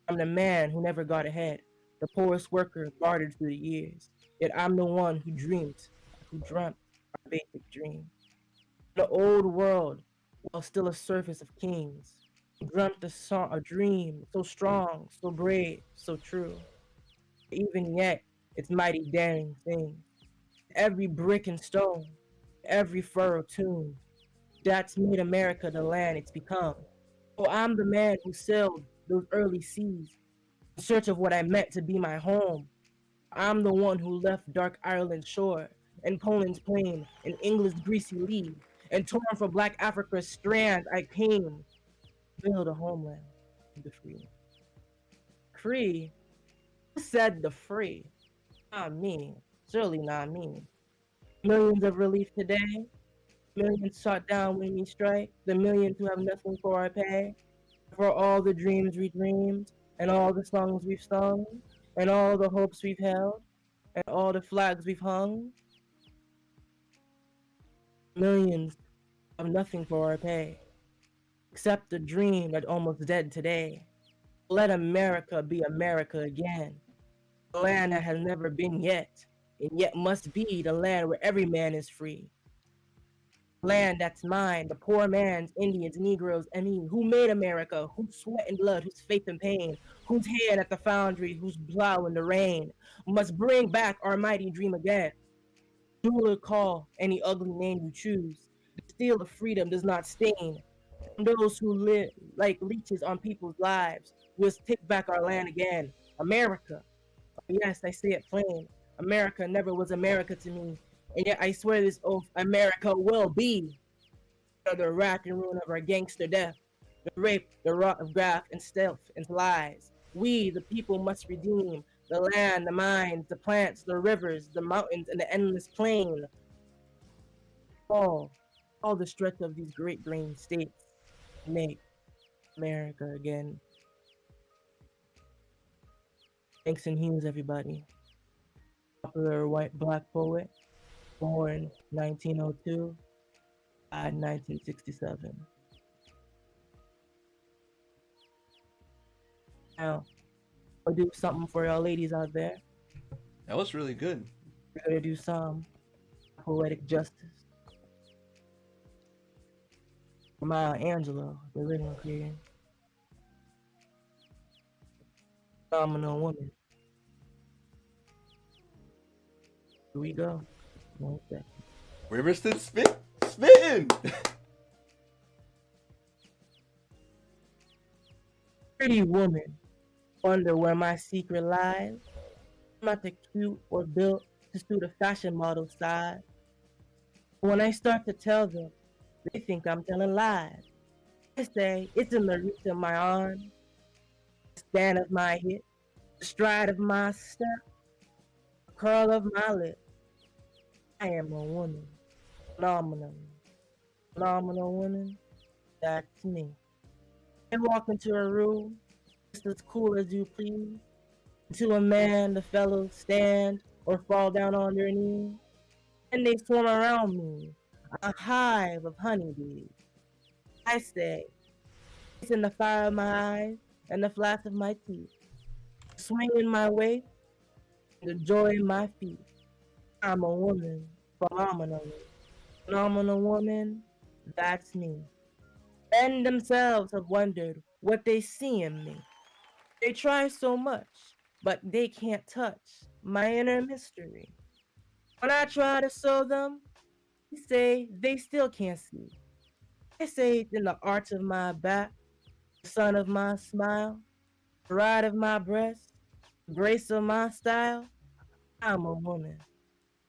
I'm the man who never got ahead, the poorest worker bartered through the years. Yet I'm the one who dreamt our basic dream. The old world, while still a surface of kings, dreamt a dream so strong, so brave, so true. Even yet, it's mighty daring thing. Every brick and stone, every furrow tomb, that's made America the land it's become. Oh, I'm the man who sailed those early seas in search of what I meant to be my home. I'm the one who left dark Ireland's shore and Poland's plain and England's greasy lee, and torn from black Africa's strand I came to build a homeland of the free. decree. Who said the free? Not me. Surely not me. Millions of relief today. Millions shot down when we strike. The millions who have nothing for our pay. For all the dreams we dreamed. And all the songs we've sung. And all the hopes we've held. And all the flags we've hung. Millions have nothing for our pay. Except the dream that's almost dead today. Let America be America again. The land that has never been yet, and yet must be the land where every man is free. Land that's mine, the poor man's, Indians, Negroes, and me. Who made America? Whose sweat and blood, whose faith and pain, whose hand at the foundry, whose plow in the rain, must bring back our mighty dream again. You will call any ugly name you choose. The steel of freedom does not stain. And those who live like leeches on people's lives will take back our land again. America. Yes, I say it plain. America never was America to me. And yet I swear this oath, America will be. The rack and ruin of our gangster death. The rape, the rot of graft and stealth and lies. We, the people, must redeem the land, the mines, the plants, the rivers, the mountains, and the endless plain. All the stretch of these great green states make America again. Thanks and Hughes, everybody. Popular white black poet, born 1902, died 1967. Now, I'll do something for y'all ladies out there. That was really good. We're gonna do some poetic justice. For Maya Angelou, the original creator. Phenomenal woman. Here we go. 1 second. Riverston spitting. Pretty woman, wonder where my secret lies. I'm not the cute or built to suit a fashion model size. When I start to tell them, they think I'm telling lies. I say it's in the reach of my arm, the stand of my hip, the stride of my step, the curl of my lip. I am a woman, phenomenal woman. That's me. I walk into a room, just as cool as you please. To a man, the fellows stand or fall down on their knees, and they swarm around me, a hive of honeybees. I say, it's in the fire of my eyes and the flash of my teeth, the swing in my waist, and the joy in my feet. I'm a woman, phenomenal woman. That's me. Men themselves have wondered what they see in me. They try so much, but they can't touch my inner mystery. When I try to show them, they say they still can't see. I say it's in the arch of my back, the sun of my smile, the ride of my breast, the grace of my style. I'm a woman,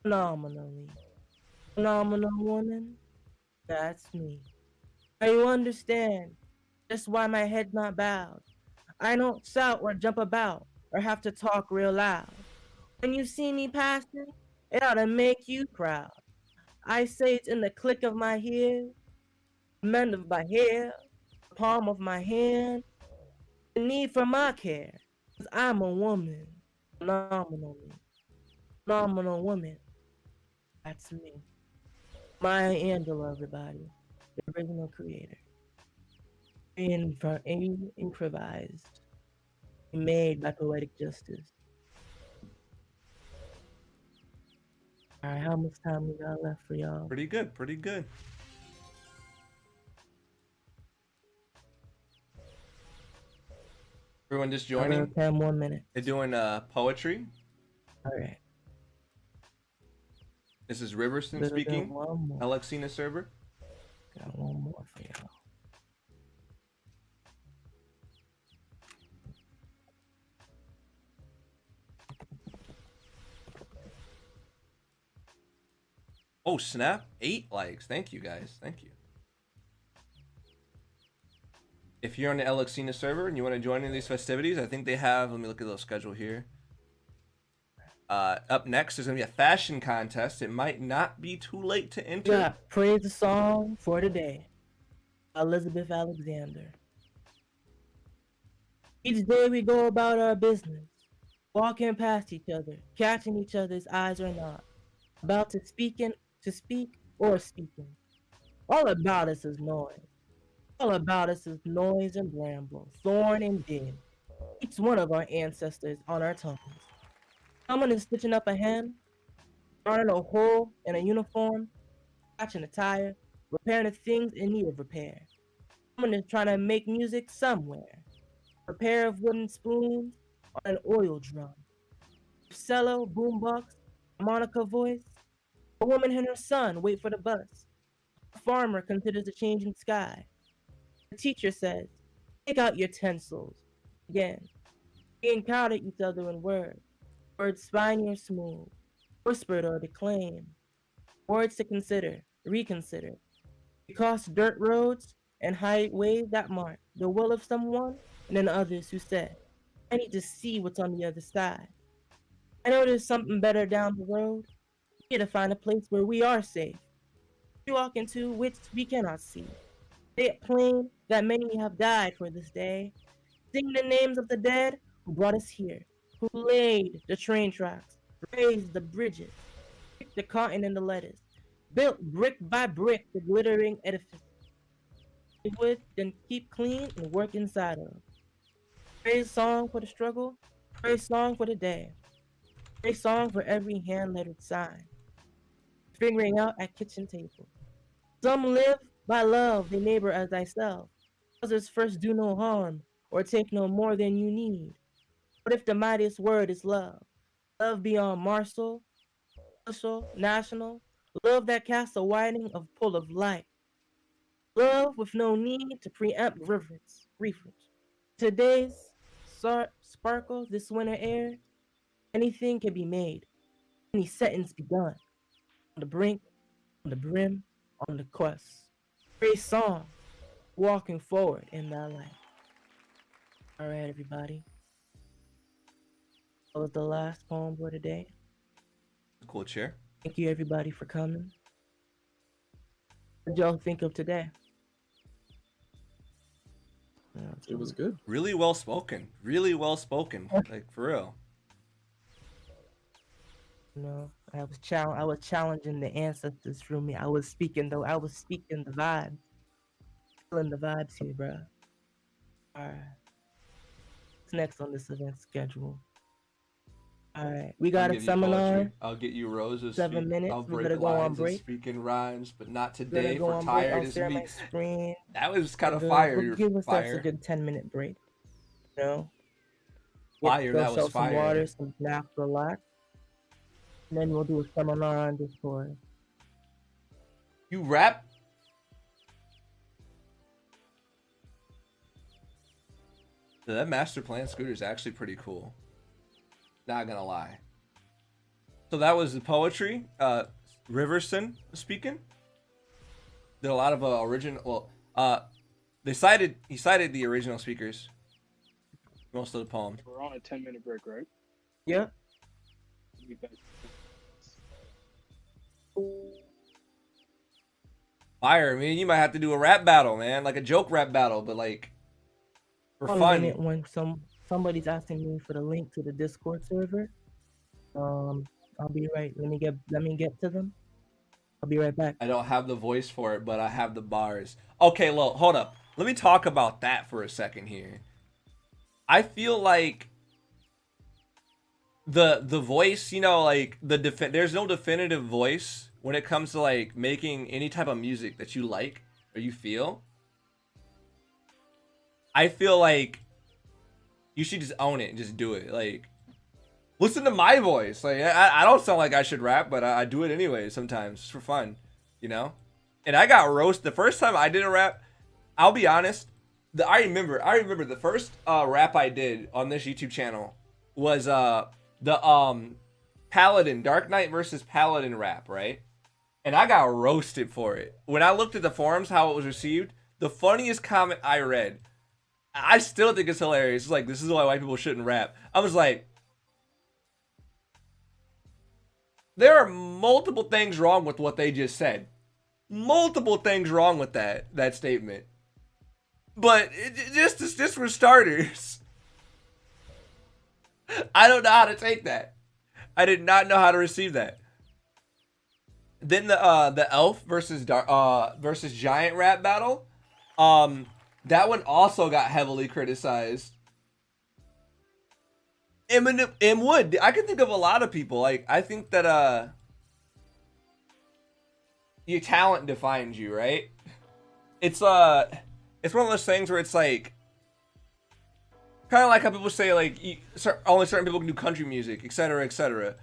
phenomenal woman. That's me. Now you understand just why my head's not bowed. I don't shout or jump about or have to talk real loud. When you see me passing, it ought to make you proud. I say it's in the click of my heel, the mend of my hair, the palm of my hand, the need for my care. 'Cause I'm a woman, phenomenal woman. That's me. Maya Angelou, everybody, the original creator. Improvised, made by poetic justice. Alright, how much time we got left for y'all? Pretty good, pretty good. Everyone just joining. 10 more minutes. They're doing poetry. Alright. This is Riverston speaking. Alexina server. Got one more for y'all. Oh snap! 8 likes. Thank you guys. Thank you. if you're on the Alexina server and you want to join in these festivities, I think they have. Let me look at the schedule here. Up next, there's gonna be a fashion contest. It might not be too late to enter. Yeah, praise the song for today. Elizabeth Alexander. Each day we go about our business, walking past each other, catching each other's eyes or not, about to speak or speaking. All about us is noise. All about us is noise and bramble, thorn and din. Each one of our ancestors on our tongues. Someone is stitching up a hem, darning a hole in a uniform, patching a tire, repairing the things in need of repair. Someone is trying to make music somewhere. A pair of wooden spoons on an oil drum. A cello, boombox, harmonica voice. A woman and her son wait for the bus. A farmer considers the changing sky. The teacher says, take out your utensils. Again, we encounter each other in words. Words spiny or smooth, whispered or declaimed. Words to consider, reconsider. We cross dirt roads and highways that mark the will of someone, and then others who said, I need to see what's on the other side. I know there's something better down the road. We need to find a place where we are safe. We walk into which we cannot see. Say it plain that many have died for this day. Sing the names of the dead who brought us here, who laid the train tracks, raised the bridges, picked the cotton and the lettuce, built brick by brick the glittering edifice. They would then keep clean and work inside of. Praise song for the struggle, praise song for the day, praise song for every hand-lettered sign, figuring out at kitchen table. Some live by love their neighbor as thyself. Others first do no harm or take no more than you need. What if the mightiest word is love? Love beyond martial, social, national, love that casts a widening of pull of light. Love with no need to preempt reverence. Today's sparkle, this winter air, anything can be made. Any sentence begun. On the brink, on the brim, on the quest. Great song, walking forward in that light. Alright, everybody. That was the last poem for today. Cool chair. Thank you, everybody, for coming. What did y'all think of today? It was good. Really well spoken. Really well spoken. Like, for real. You know, I was challenging the ancestors through me. I was speaking the vibe. Feeling the vibes here, bro. Alright. What's next on this event schedule? Alright. We got I'll a give you seminar. poetry. I'll get you roses. 7 minutes. I'll We're break gonna go on lines and break. speaking rhymes, but not We're today. gonna go For on break. I'll tired as share me. my screen. That was kind of We'll fire. We'll give ourselves Fire. a good 10-minute break. You know? Fire, Get that was ourselves some fire. water, some snacks, relax. And then we'll do a seminar on Discord. You rap? That master plan scooter is actually pretty cool. Not gonna lie. So that was the poetry. Riverson speaking. Did a lot of original. Well, he cited the original speakers. Most of the poem. We're on a 10-minute break, right? Yep. We'll be back. Fire, I mean, you might have to do a rap battle, man, like a joke rap battle, but like for Hold fun. a minute, when somebody's asking me for the link to the Discord server. I'll be right. Let me get to them. I'll be right back. I don't have the voice for it, but I have the bars. Okay, well, hold up. Let me talk about that for a second here. I feel like the voice, you know, like there's no definitive voice when it comes to like making any type of music that you like or you feel. I feel like you should just own it and just do it. Like, listen to my voice. Like, I don't sound like I should rap, but I do it anyway sometimes just for fun, you know? And I got roasted. The first time I did a rap, I'll be honest, I remember the first rap I did on this YouTube channel was the Paladin, Dark Knight versus Paladin rap, right? And I got roasted for it. When I looked at the forums, how it was received, the funniest comment I read I still think it's hilarious. It's like, this is why white people shouldn't rap. I was like, there are multiple things wrong with what they just said. Multiple things wrong with that statement. But just for starters, I don't know how to take that. I did not know how to receive that. Then the elf versus giant rap battle, that one also got heavily criticized. M would. I can think of a lot of people. Like, I think that your talent defines you, right? It's one of those things where it's like, kind of like how people say like only certain people can do country music, etc., etc.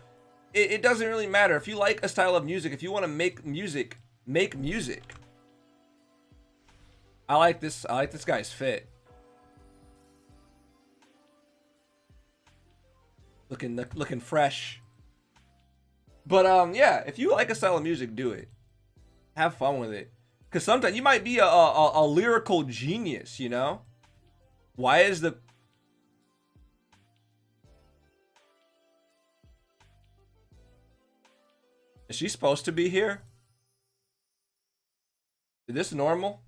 It doesn't really matter if you like a style of music. If you want to make music, make music. I like this guy's fit. Looking fresh. But yeah, if you like a style of music, do it. Have fun with it. Cause sometimes you might be a lyrical genius, you know? Why is the Is she supposed to be here? Is this normal?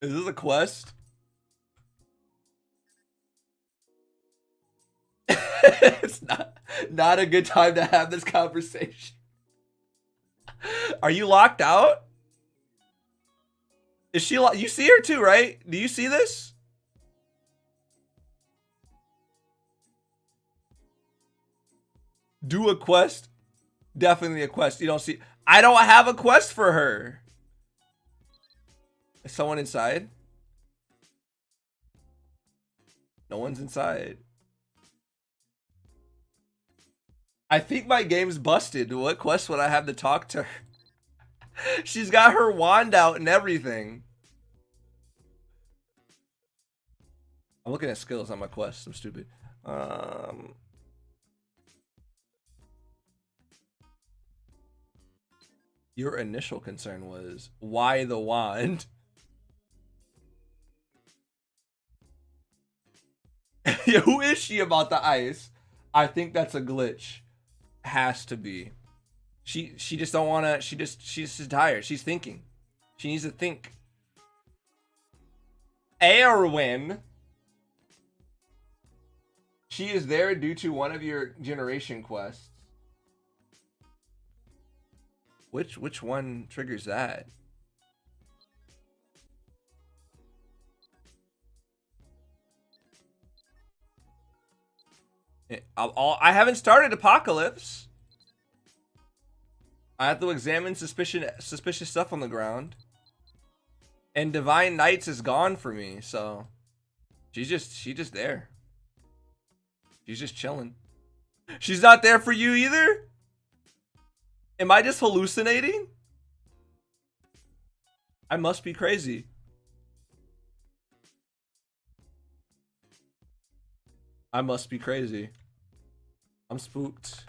Is this a quest? It's not a good time to have this conversation. Are you locked out? Is she you see her too, right? Do you see this? Do a quest. Definitely a quest. You don't see. I don't have a quest for her. Is someone inside? No one's inside. I think my game's busted. What quest would I have to talk to her? She's got her wand out and everything. I'm looking at skills on my quest. I'm stupid. Your initial concern was, why the wand? Yeah, who is she about the ice? I think that's a glitch. Has to be. She just don't wanna, she's just tired. She's thinking. She needs to think. Erwin. She is there due to one of your generation quests. Which one triggers that? I haven't started Apocalypse. I have to examine suspicious stuff on the ground. And Divine Knights is gone for me, so she's just there. She's just chilling. She's not there for you either? Am I just hallucinating? I must be crazy. I must be crazy. I'm spooked.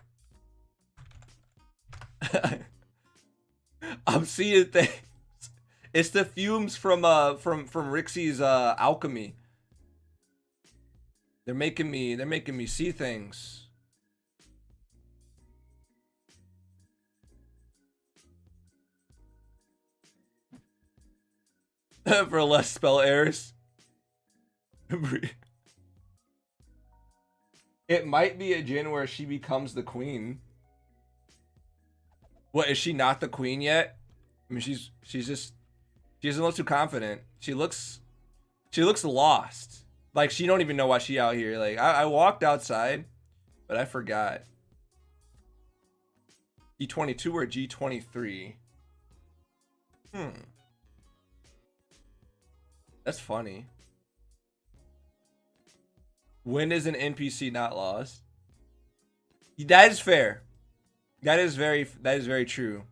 I'm seeing things. It's the fumes from Rixie's alchemy. They're making me see things. For less spell errors. It might be a Jin where she becomes the queen. What, is she not the queen yet? I mean, she doesn't look too confident. She looks lost. Like she don't even know why she out here. Like I walked outside, but I forgot. G22 or G23? That's funny. When is an NPC not lost? That is fair. That is very true.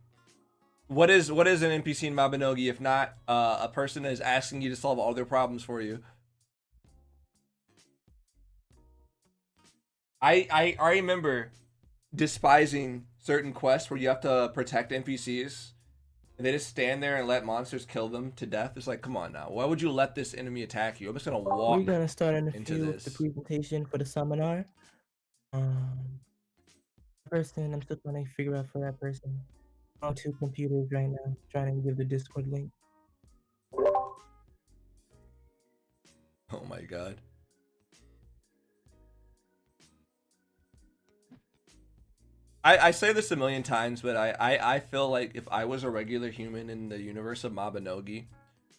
What is an NPC in MABINOGI if not a person that is asking you to solve all their problems for you? I remember despising certain quests where you have to protect NPCs And they just stand there and let monsters kill them to death. It's like, come on now. Why would you let this enemy attack you? I'm just gonna walk We're gonna start in a into few with the this. presentation for the seminar. Person, I'm still trying to figure out for that person. I'm on 2 computers right now, trying to give the Discord link. Oh my god. I say this a million times, but I feel like if I was a regular human in the universe of MABINOGI,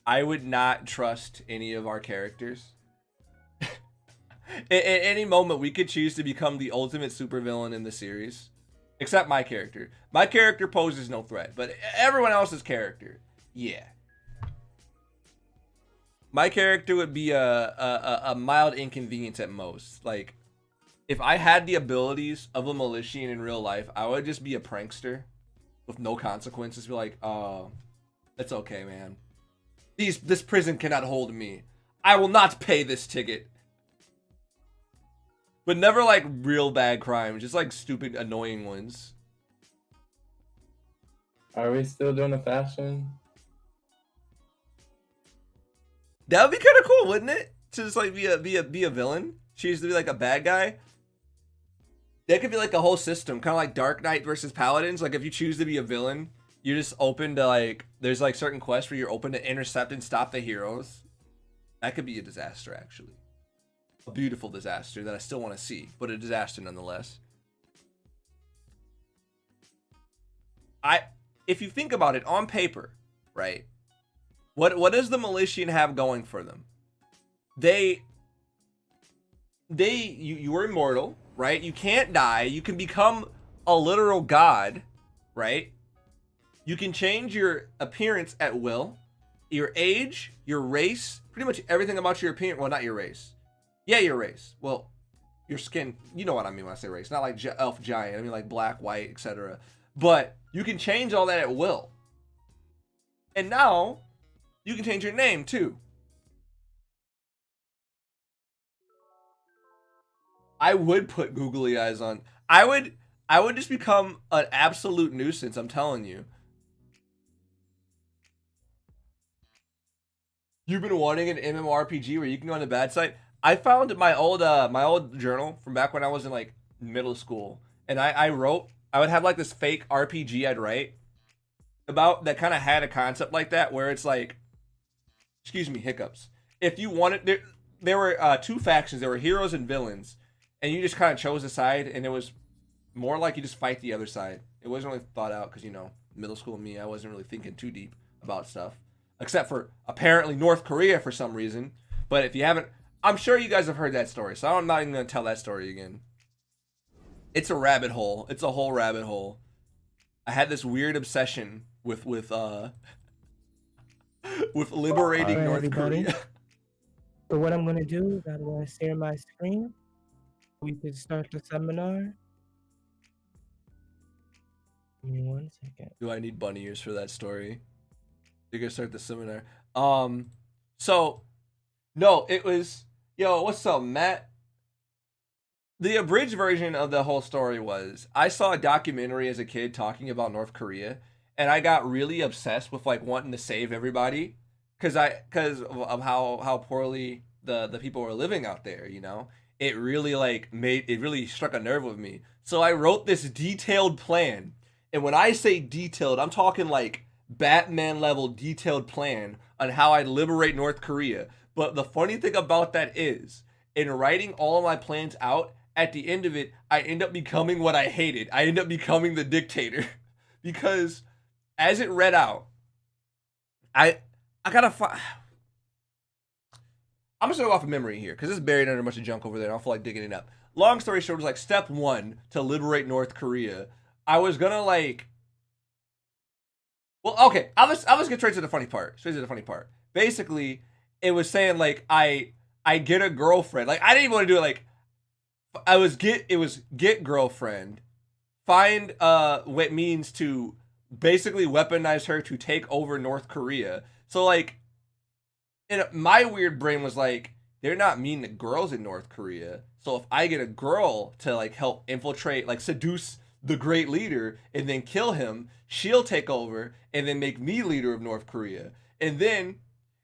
I would not trust any of our characters. At any moment, we could choose to become the ultimate supervillain in the series. Except my character. My character poses no threat, but everyone else's character, yeah. My character would be a mild inconvenience at most. Like, if I had the abilities of a Militian in real life, I would just be a prankster with no consequences. Be like, oh, it's okay, man. This prison cannot hold me. I will not pay this ticket. But never like real bad crimes, just like stupid, annoying ones. Are we still doing the fashion? That would be kind of cool, wouldn't it? To just like be a villain. Choose to be like a bad guy. That could be like a whole system, kind of like Dark Knight versus Paladins. Like if you choose to be a villain, you're just open to like, there's like certain quests where you're open to intercept and stop the heroes. That could be a disaster, actually. A beautiful disaster that I still want to see, but a disaster nonetheless. If you think about it on paper, right? What does the Militian have going for them? You are immortal, right? You can't die. You can become a literal god, right? You can change your appearance at will, your age, your race, pretty much everything about your appearance. Well, not your race. Yeah, your race. Well, your skin. You know what I mean when I say race. Not like elf, giant. I mean like black, white, etc. But you can change all that at will. And now you can change your name too. I would put googly eyes on. I would just become an absolute nuisance, I'm telling you. You've been wanting an MMORPG where you can go on the bad side? I found my old journal from back when I was in like middle school, and I would have like this fake RPG I'd write about that kind of had a concept like that where it's like, excuse me, hiccups. If you wanted, there were 2 factions. There were heroes and villains, and you just kind of chose a side, and it was more like you just fight the other side. It wasn't really thought out because, you know, middle school me, I wasn't really thinking too deep about stuff, except for apparently North Korea for some reason. But if you haven't, I'm sure you guys have heard that story, so I'm not even going to tell that story again. It's a rabbit hole. It's a whole rabbit hole. I had this weird obsession with liberating North everybody. Korea. So what I'm gonna do is I'm gonna share my screen. We can start the seminar. Give me 1 second. Do I need bunny ears for that story? You're gonna start the seminar. So no, it was, yo, what's up, Matt? The abridged version of the whole story was, I saw a documentary as a kid talking about North Korea, and I got really obsessed with like wanting to save everybody because of how poorly the people were living out there, you know? It really really struck a nerve with me. So I wrote this detailed plan. And when I say detailed, I'm talking like Batman level detailed plan on how I'd liberate North Korea. But the funny thing about that is, in writing all of my plans out, at the end of it, I end up becoming what I hated. I end up becoming the dictator. Because as it read out, I gotta find... I'm just gonna go off of memory here, because it's buried under a bunch of junk over there, and I don't feel like digging it up. Long story short, it was like step 1 to liberate North Korea. I was gonna like... Well, okay, I'll just get straight to the funny part. Basically, it was saying like I get a girlfriend. Like I didn't even want to do it like it was get girlfriend, find what means to basically weaponize her to take over North Korea. So like my weird brain was like, they're not mean to girls in North Korea. So if I get a girl to like help infiltrate, like seduce the great leader, and then kill him. She'll take over and then make me leader of North Korea. And then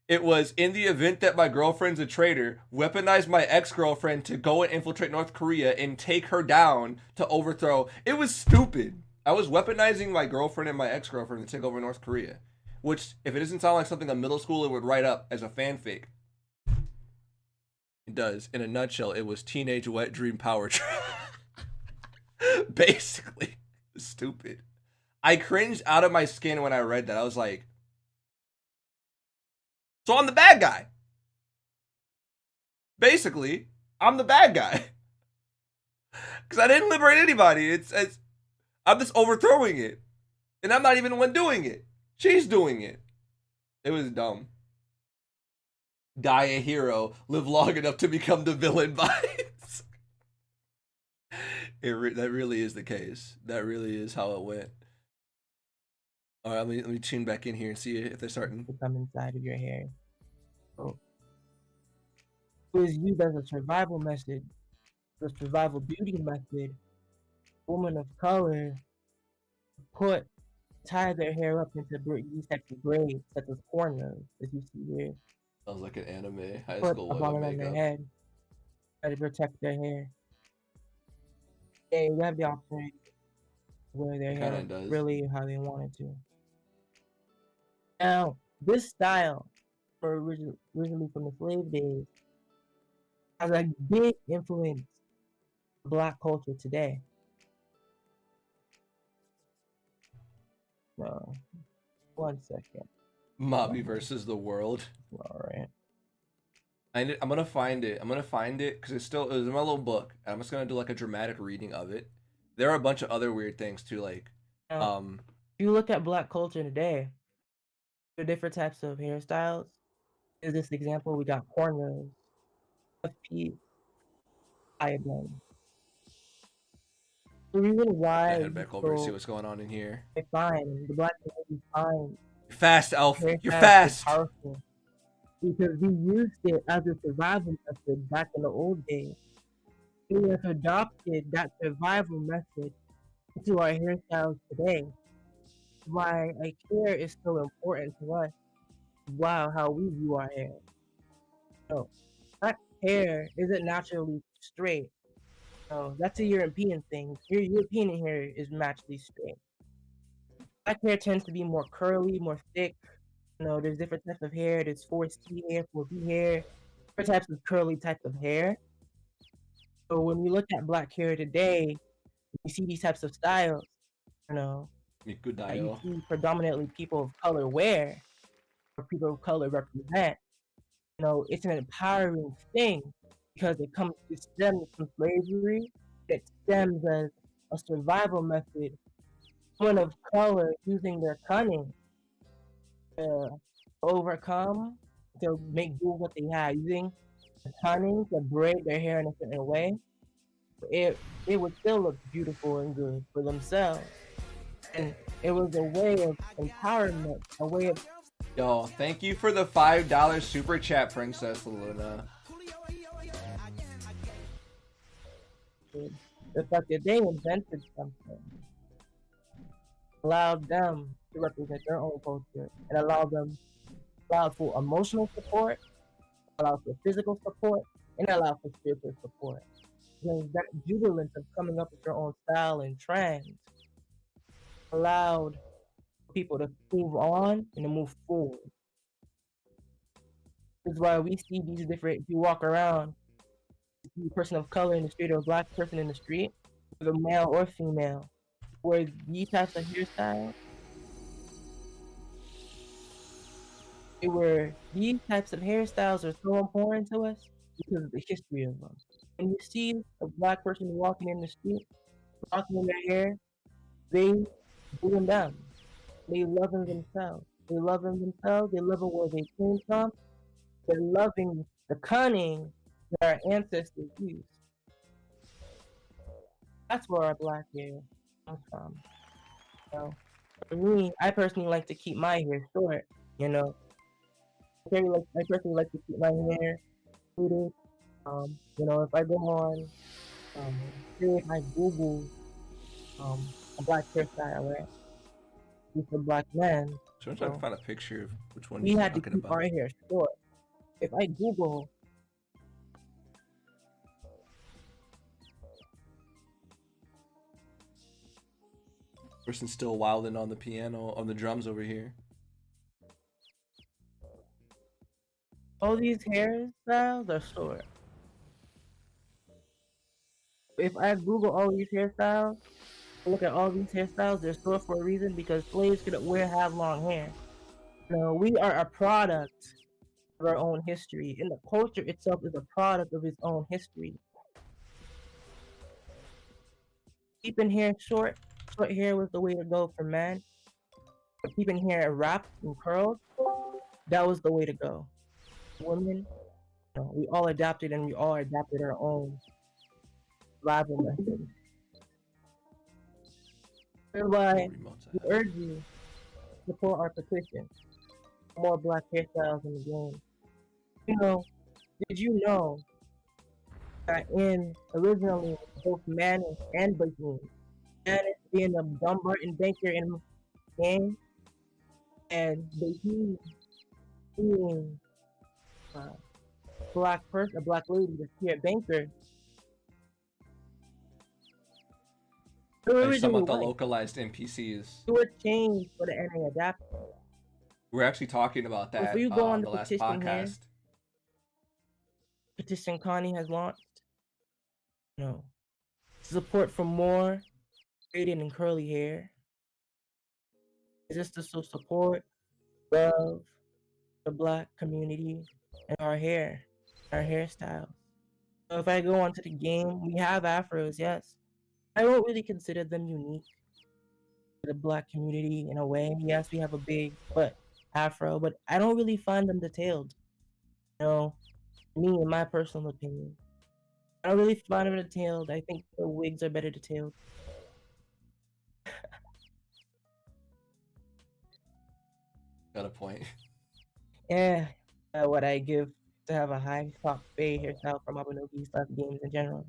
it was in the event that my girlfriend's a traitor, weaponize my ex-girlfriend to go and infiltrate North Korea and take her down to overthrow. It was stupid. I was weaponizing my girlfriend and my ex-girlfriend to take over North Korea. Which, if it doesn't sound like something a middle schooler would write up as a fanfic, it does. In a nutshell, it was teenage wet dream power trip. Basically. Stupid. I cringed out of my skin when I read that. I was like, so I'm the bad guy. Basically, I'm the bad guy. Because I didn't liberate anybody. It's I'm just overthrowing it. And I'm not even the one doing it. She's doing it. It was dumb. Die a hero, live long enough to become the villain vibes. That really is the case. That really is how it went. All right, let me tune back in here and see if they're starting To come inside of your hair. So, it was used as a survival method, the survival beauty method. Women of color tie their hair up into these types of braids, such as cornrows, as you see here. Sounds like an anime high Put school a bonnet women on their makeup. head, try to protect their hair. They have the opportunity to wear their hair Kinda does. really how they wanted to. Now, this style, originally from the slave days, has a big influence on Black culture today. No, 1 second. Mobby versus the world. All right. I'm gonna find it. I'm gonna find it because it was in my little book. I'm just gonna do like a dramatic reading of it. There are a bunch of other weird things too, like Now, if you look at Black culture today, the different types of hairstyles. In this example, we got cornrows, FP, iodine. The reason I why head back over and see what's going on in here. they find the Black community find You're fast, Elf. You're hairstyles fast. so powerful because we used it as a survival method back in the old days. We have adopted that survival method into our hairstyles today. Why hair is so important to us. Wow, how we view our hair. So, black hair isn't naturally straight. No, that's a European thing. Your European hair is naturally straight. Black hair tends to be more curly, more thick. There's different types of hair. There's 4C hair, 4B hair, different types of curly types of hair. So when we look at black hair today, we see these types of styles, that you see predominantly people of color wear, or people of color represent. It's an empowering thing because it stems from slavery. It stems as a survival method. Women of color using their cunning to overcome, to make do what they have, using the cunning to braid their hair in a certain way. It would still look beautiful and good for themselves. And it was a way of empowerment, a way of... Yo, thank you for the $5 super chat, Princess Luna. The fact that they invented something allowed them to represent their own culture and allowed for emotional support, allowed for physical support, and allowed for spiritual support. Because that jubilance of coming up with your own style and trends allowed people to move on and to move forward. This is why we see these different, if you walk around, you see a person of color in the street or a black person in the street, whether male or female, where these types of hairstyles, these types of hairstyles are so important to us because of the history of them. When you see a black person walking in the street, rocking in their hair, they doing them. They loving themselves. They loving themselves. They loving where they came from. They're loving the cunning that our ancestors used. That's where our black hair comes from. For me, I personally like to keep my hair short. I personally like to keep my hair rooted. If I go on, say if I Google a black hairstyle, right? He's a black man. So I'm trying to find a picture of which one We you're had to talking keep about. our hair short. If I Google Person's still wilding on the piano, on the drums over here. all these hairstyles are short. If I Google all these hairstyles, look at all these hairstyles, they're short for a reason because slaves couldn't have long hair. You know, we are a product of our own history, and the culture itself is a product of its own history. Keeping hair short hair was the way to go for men. But keeping hair wrapped and curled, that was the way to go. Women, you know, we all adapted and we all adapted our own survival methods. That's why we urge you to support our petition for more black hairstyles in the game. You know, did you know that in originally both Manus and Bazoon, Manus being a Dumbarton banker in the game, and Bazoon being a black person, a black lady, the spirit banker. And some of the localized NPCs. They were changed for the NA adapter. We're actually talking about that If you go on on the last petition here, podcast. petition Connie has launched. No. Support for more braided and curly hair. Is this to support, love the black community and our hair, our hairstyles. So if I go onto the game, we have afros, yes. I don't really consider them unique to the black community in a way. Yes, we have a big afro, but I don't really find them detailed. You know, me, in my personal opinion. I don't really find them detailed. I think the wigs are better detailed. Got a point. Yeah, what I give to have a high top fade hairstyle from MABINOGI stuff games in general.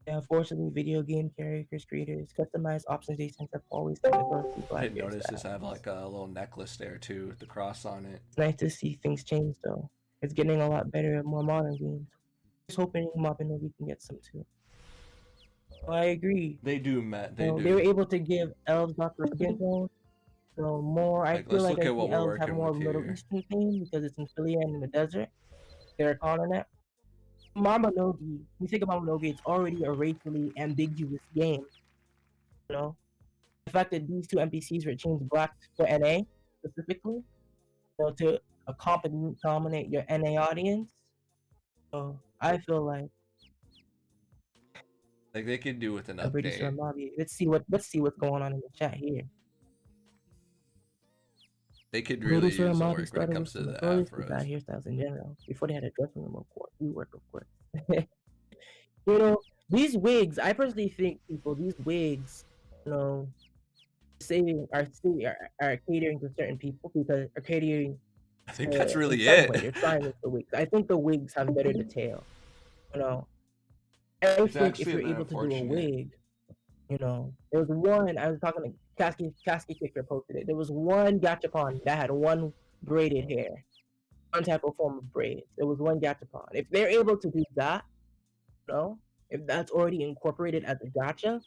Yeah, unfortunately, video game characters creators customized options they tend to always tend to go through I black didn't notice this. I hairstyles. have like a little necklace there too with the cross on it. It's nice to see things change though. It's getting a lot better at more modern games. Just hoping MABINOGI can get some too. So I agree. They do, Matt. They do. They were able to give elves darker skin tone. So more, I feel like I see elves have more Middle Eastern theme because it's in Philia and in the desert. They're calling it. MABINOGI, you think about MABINOGI, it's already a racially ambiguous game. You know? The fact that these two NPCs were changed black for NA, specifically, you know, to dominate your NA audience. So I feel like they could do with an pretty sure update. let's see what's going on in the chat here. They could really use some work when it comes to the afros. Hairstyles in general. Before they had a dressing room, of course. We work, of course. You know, these wigs, I personally think these wigs, you know, are catering to certain people because are catering. I think that's really it. They're trying with the wigs. I think the wigs have better detail. You know, I think if you're able to do a wig, you know, there was one I was talking to Casky Kicker posted it. There was one gachapon that had one braided hair, one type of form of braid. There was one gachapon. If they're able to do that, you know, if that's already incorporated as a gacha,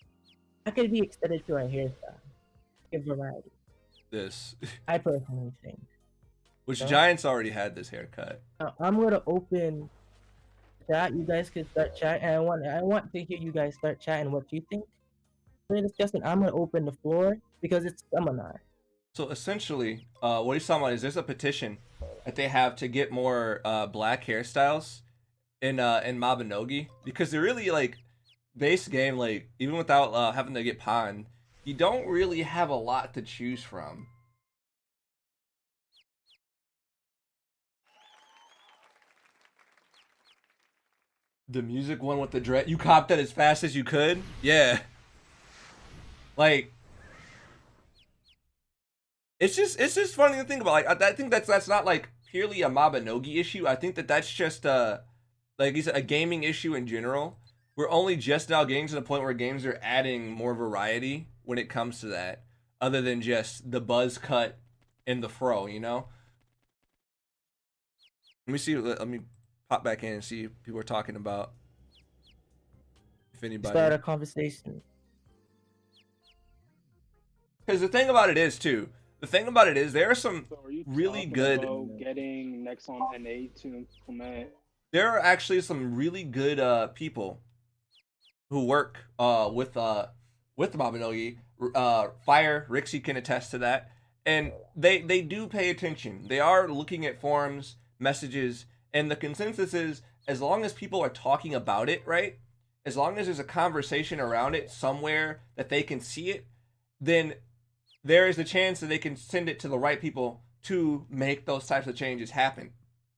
that could be extended to a hairstyle. Give variety. I personally think. Which Giants already had this haircut. I'm gonna open chat. You guys can start chat, and I want to hear you guys start chatting what you think. Discussing, I'm gonna open the floor because it's seminar. So essentially, what he's talking about is there's a petition that they have to get more black hairstyles in MABINOGI because they're really like base game, like even without having to get pawned, you don't really have a lot to choose from. The music one with the dread, you copped that as fast as you could? Yeah. Like, it's just funny to think about. Like, I think that's not like purely a MABINOGI issue. I think that's just like you said, a gaming issue in general. we're only just now getting to the point where games are adding more variety when it comes to that, other than just the buzz cut and the fro, you know? Let me see. Let me pop back in and see if people are talking about. If anybody. Start a conversation. Because the thing about it is, too, there are some So are you really talking good. about getting Nexon NA to implement? There are actually some really good people who work with MABINOGI. Fire, Rixie can attest to that. And they do pay attention. They are looking at forums, messages, and the consensus is, as long as people are talking about it, right? As long as there's a conversation around it somewhere that they can see it, then there is a chance that they can send it to the right people to make those types of changes happen.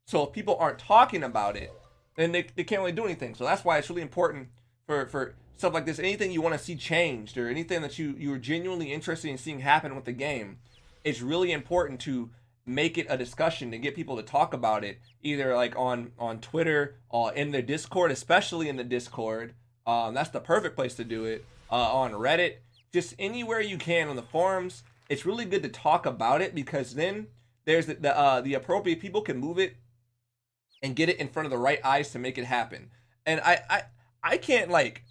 So if people aren't talking about it, then they can't really do anything. So that's why it's really important for stuff like this. Anything you want to see changed or anything that you're genuinely interested in seeing happen with the game, it's really important to make it a discussion and get people to talk about it, either like on Twitter or in the Discord, especially in the Discord. That's the perfect place to do it. On Reddit, just anywhere you can on the forums. It's really good to talk about it, because then there's the appropriate people can move it and get it in front of the right eyes to make it happen. And I can't like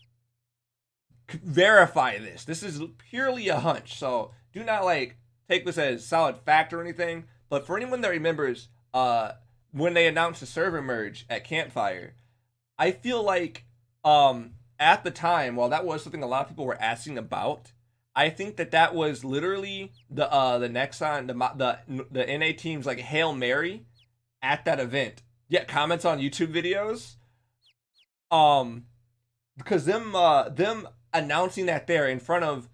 verify this. This is purely a hunch, so do not like take this as solid fact or anything. But for anyone that remembers, when they announced the server merge at Campfire, I feel like at the time, while that was something a lot of people were asking about, I think that was literally the Nexon, the NA team's like Hail Mary at that event. Yeah, comments on YouTube videos. Because them announcing that there in front of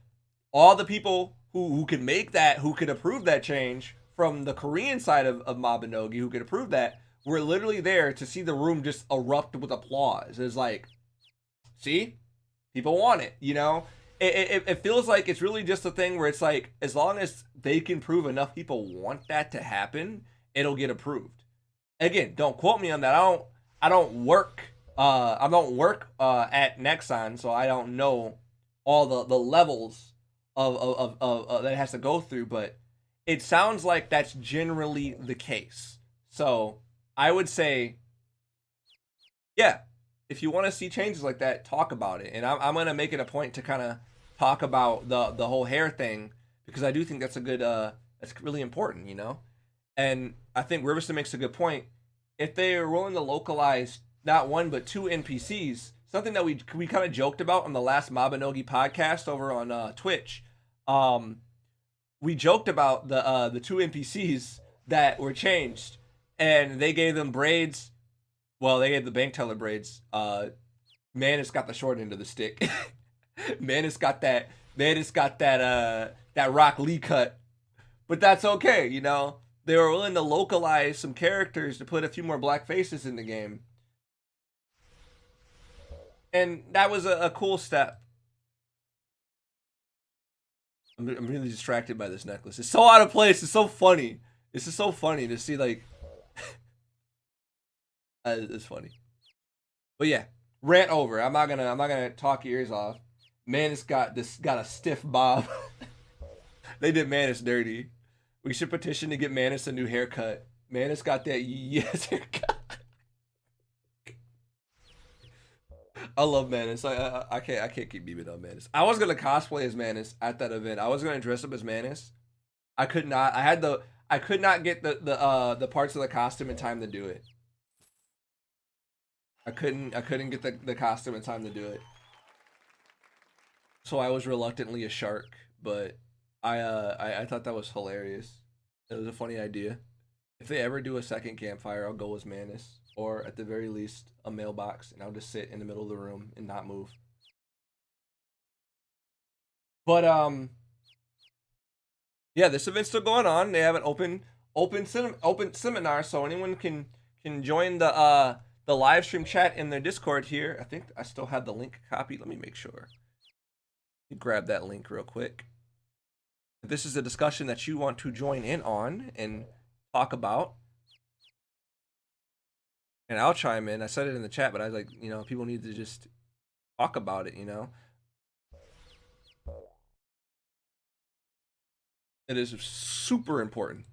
all the people who could make that, who could approve that change from the Korean side of MABINOGI, who could approve that, were literally there to see the room just erupt with applause. It's like, see, people want it, you know? It feels like it's really just a thing where it's like, as long as they can prove enough people want that to happen, it'll get approved. Again, don't quote me on that. I don't work at Nexon, so I don't know all the levels of that it has to go through, but it sounds like that's generally the case. So I would say, yeah, if you want to see changes like that, talk about it. And I'm gonna make it a point to kind of talk about the whole hair thing, because I do think that's a good that's really important, you know. And I think Riverson makes a good point. If they are willing to localize not one but two NPCs, something that we kind of joked about on the last MABINOGI podcast over on Twitch. We joked about the two NPCs that were changed, and they gave them braids. Well, they gave the bank teller braids. Manus got the short end of the stick. Manus got that Rock Lee cut, but that's okay, you know. They were willing to localize some characters to put a few more black faces in the game, and that was a cool step. I'm really distracted by this necklace. It's so out of place. It's so funny. It's just so funny to see, like. It's funny, but yeah, rant over. I'm not gonna talk your ears off. Manus got a stiff bob. They did Manus dirty. We should petition to get Manus a new haircut. Manus got that yes haircut. I love Manus. I can't keep beaming on Manus. I was gonna cosplay as Manus at that event. I was gonna dress up as Manus. I could not. I could not get the parts of the costume in time to do it. I couldn't get the costume in time to do it. So I was reluctantly a shark, but I thought that was hilarious. It was a funny idea. If they ever do a second Campfire, I'll go as Manus, or at the very least a mailbox, and I'll just sit in the middle of the room and not move. But yeah, this event's still going on. They have an open seminar, so anyone can join the live stream chat in their Discord here. I think I still have the link copied. Let me make sure. Grab that link real quick. If this is a discussion that you want to join in on and talk about, and I'll chime in. I said it in the chat, but I was like, you know, people need to just talk about it, you know? It is super important.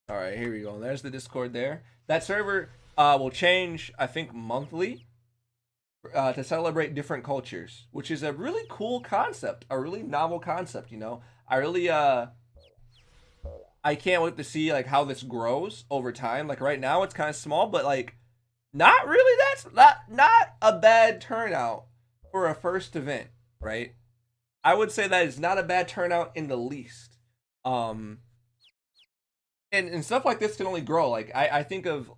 All right, here we go. There's the Discord there. That server will change, I think, monthly to celebrate different cultures, which is a really cool concept, a really novel concept, you know? I really, I can't wait to see, like, how this grows over time. Like, right now, it's kind of small, but, like, not really, that's not a bad turnout for a first event, right? I would say that is not a bad turnout in the least. And stuff like this can only grow. Like, I think of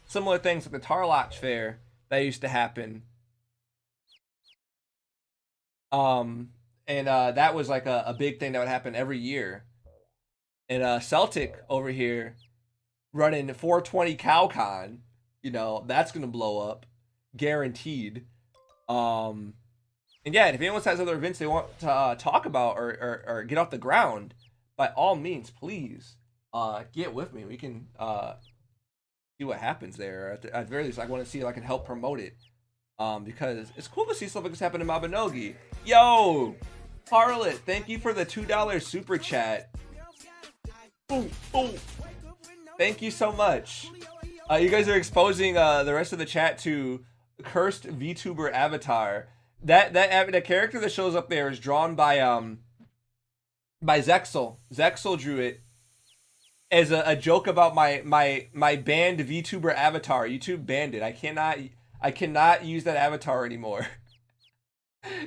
similar things like the Tarloch Fair that used to happen. That was like a big thing that would happen every year. And Celtic over here running 420 CowCon, you know, that's gonna blow up, guaranteed. And yeah, and if anyone has other events they want to talk about or get off the ground, by all means, please get with me. We can see what happens there. At the very least, I want to see if I can help promote it. Because it's cool to see stuff like this happen in MABINOGI. Yo, Harlot, thank you for the $2 super chat. Ooh, ooh. Thank you so much. You guys are exposing the rest of the chat to cursed VTuber avatar. The character that shows up there is drawn by Zexel. Zexel drew it as a joke about my banned VTuber avatar. YouTube banned it. I cannot use that avatar anymore.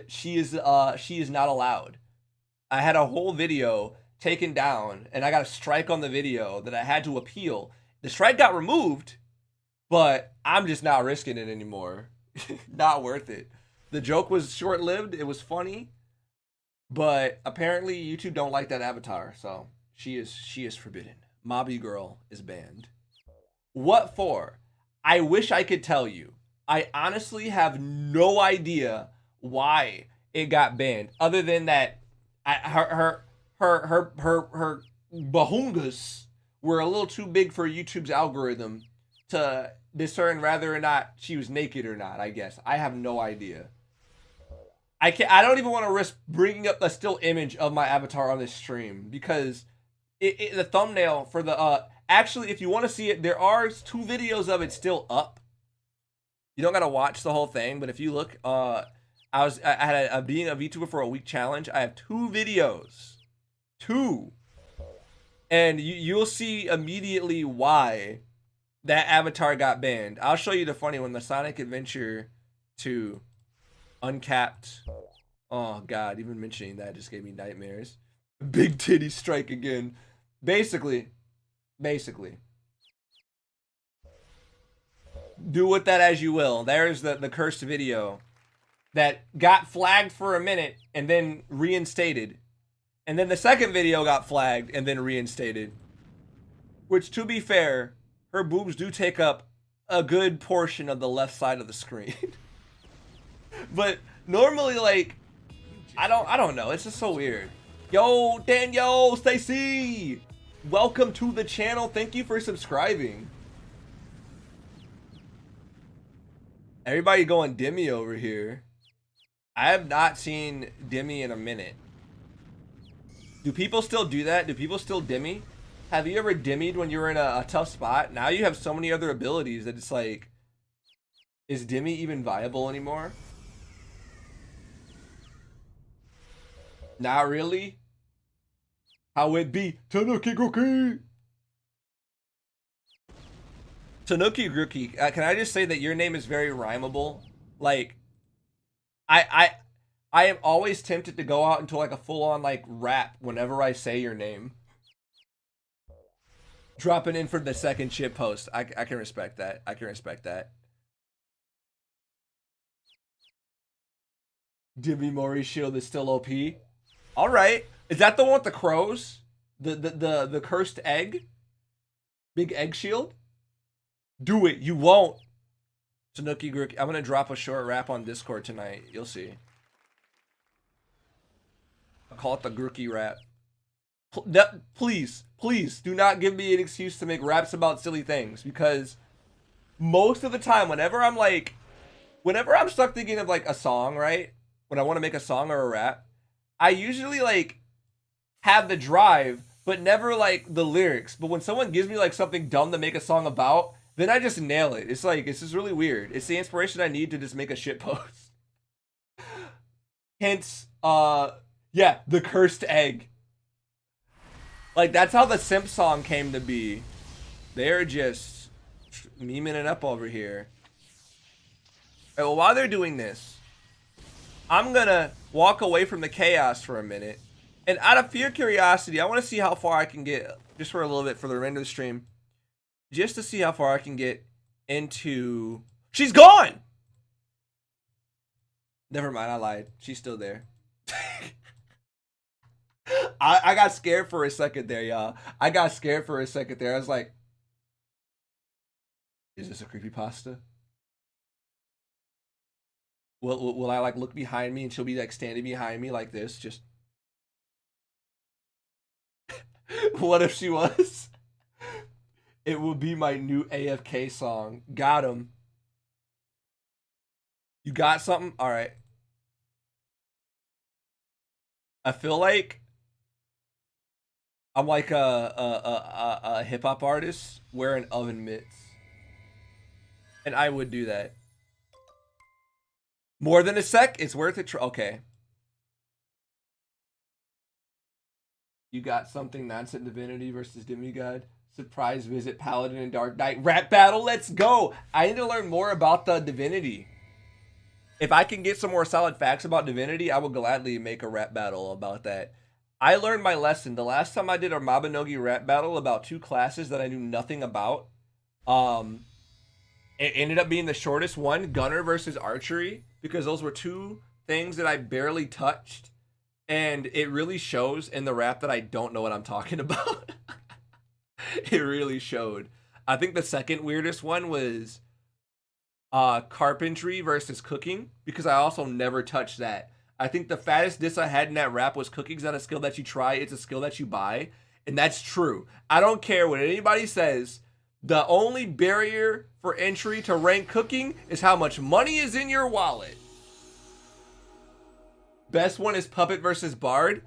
She is not allowed. I had a whole video taken down and I got a strike on the video that I had to appeal. The strike got removed, but I'm just not risking it anymore. Not worth it. The joke was short-lived. It was funny, but apparently YouTube don't like that avatar, so she is forbidden. Mobby girl is banned. What for? I wish I could tell you. I honestly have no idea why it got banned, other than that her bahungas were a little too big for YouTube's algorithm to discern whether or not she was naked or not. I guess I have no idea. I don't even want to risk bringing up a still image of my avatar on this stream because the thumbnail for the actually, if you want to see it, there are 2 videos of it still up. You don't gotta watch the whole thing, but if you look, I had a being a VTuber for a week challenge. I have 2 videos, 2, and you'll see immediately why that avatar got banned. I'll show you the funny one, the Sonic Adventure 2 Uncapped. Oh god, even mentioning that just gave me nightmares. Big titty strike again. Basically. Do with that as you will. There's the cursed video that got flagged for a minute and then reinstated. And then the second video got flagged and then reinstated. Which, to be fair, her boobs do take up a good portion of the left side of the screen. But normally, like, I don't know. It's just so weird. Yo, Daniel, Stacy, welcome to the channel. Thank you for subscribing. Everybody going Demi over here. I have not seen Demi in a minute. Do people still do that? Do people still Demi? Have you ever Demied when you were in a tough spot? Now you have so many other abilities that it's like, is Demi even viable anymore? Not really. How it be? Tanuki Gruki! Tanuki Gruki, can I just say that your name is very rhymable? Like, I am always tempted to go out into like a full-on like rap whenever I say your name. Dropping in for the second shit post. I can respect that. I can respect that. Demi Mori shield is still OP. All right. Is that the one with the crows? The cursed egg? Big egg shield? Do it. You won't. Tanuki Gruki. I'm going to drop a short rap on Discord tonight. You'll see. I'll call it the Gruki rap. Please do not give me an excuse to make raps about silly things, because most of the time, whenever I'm like whenever I'm stuck thinking of like a song, right? When I want to make a song or a rap, I usually like have the drive, but never like the lyrics. But when someone gives me like something dumb to make a song about, then I just nail it. It's like, it's just really weird. It's the inspiration I need to just make a shit post. Hence, yeah, the cursed egg. Like, that's how the Simp song came to be. They're just memeing it up over here. All right, well, while they're doing this, I'm gonna walk away from the chaos for a minute. And out of pure curiosity, I want to see how far I can get, just for a little bit for the remainder of the stream. Just to see how far I can get into... She's gone! Never mind, I lied. She's still there. I got scared for a second there, y'all. I got scared for a second there. I was like, is this a creepypasta? Will I like look behind me and she'll be like standing behind me like this? Just... What if she was? It will be my new AFK song. Got him. You got something? All right. I feel like I'm like a hip hop artist wearing oven mitts, and I would do that. More than a sec? It's worth it. Okay. You got something? Nonsense Divinity versus Demigod. Surprise visit Paladin and Dark Knight. Rap battle. Let's go. I need to learn more about the Divinity. If I can get some more solid facts about Divinity, I will gladly make a rap battle about that. I learned my lesson. The last time I did a MABINOGI rap battle about two classes that I knew nothing about, it ended up being the shortest one, Gunner versus Archery, because those were two things that I barely touched. And it really shows in the rap that I don't know what I'm talking about. It really showed. I think the second weirdest one was carpentry versus cooking, because I also never touched that. I think the fattest diss I had in that rap was cooking's not a skill that you try, it's a skill that you buy. And that's true. I don't care what anybody says. The only barrier for entry to rank cooking is how much money is in your wallet. Best one is Puppet versus Bard.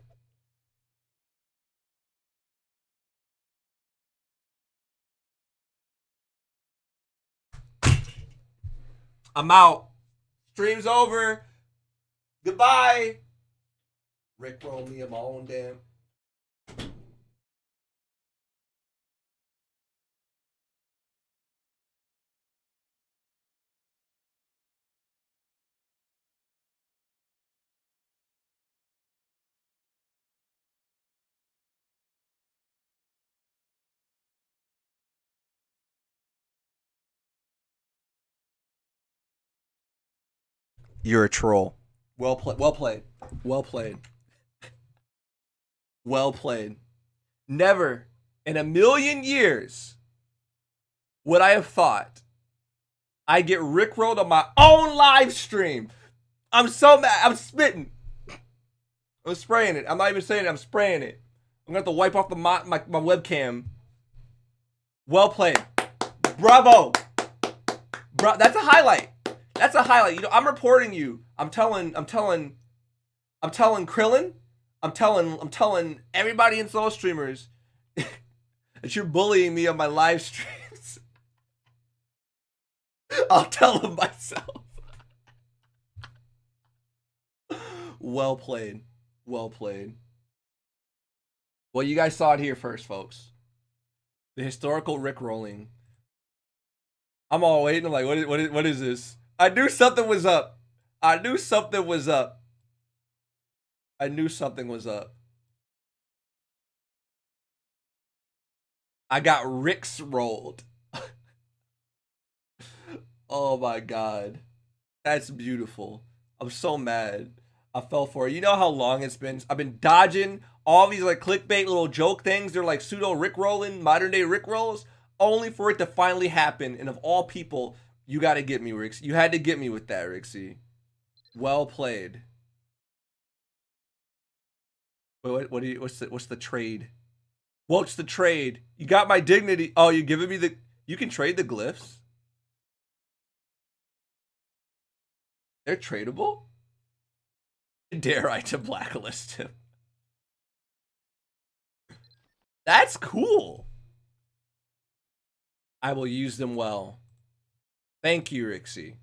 I'm out. Stream's over. Goodbye. Rickroll me, I'm on damn. You're a troll. Well played. Well played. Well played. Well played. Never in a million years would I have thought I'd get rickrolled on my own live stream. I'm so mad. I'm spitting. I'm spraying it. I'm not even saying it. I'm spraying it. I'm going to have to wipe off my webcam. Well played. Bravo. Bro, that's a highlight. That's a highlight. You know, I'm reporting you. I'm telling Krillin. I'm telling everybody in Soul Streamers that you're bullying me on my live streams. I'll tell them myself. Well played. Well played. Well, you guys saw it here first, folks. The historical rickrolling. I'm all waiting. I'm like, what is this? I knew something was up. I knew something was up. I knew something was up. I got Ricks rolled. Oh my god. That's beautiful. I'm so mad. I fell for it. You know how long it's been? I've been dodging all these like clickbait little joke things. They're like pseudo rickrolling, modern day rickrolls, only for it to finally happen. And of all people, you got to get me, Rix. You had to get me with that, Rixie. Well played. Wait, what's the trade? What's the trade? You got my dignity. Oh, you giving me the... You can trade the glyphs? They're tradable? Dare I to blacklist him? That's cool. I will use them well. Thank you, Rixie.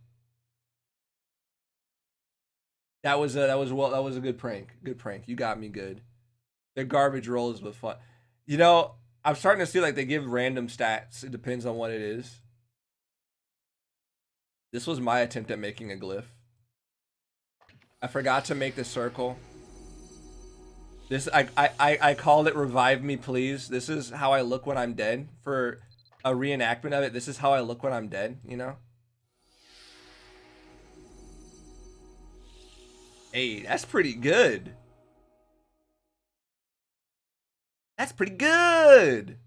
That was a good prank. Good prank. You got me good. They're garbage rolls but fun. You know, I'm starting to see like they give random stats. It depends on what it is. This was my attempt at making a glyph. I forgot to make the circle. This I called it revive me please. This is how I look when I'm dead. For a reenactment of it, this is how I look when I'm dead, you know? Hey, that's pretty good. That's pretty good.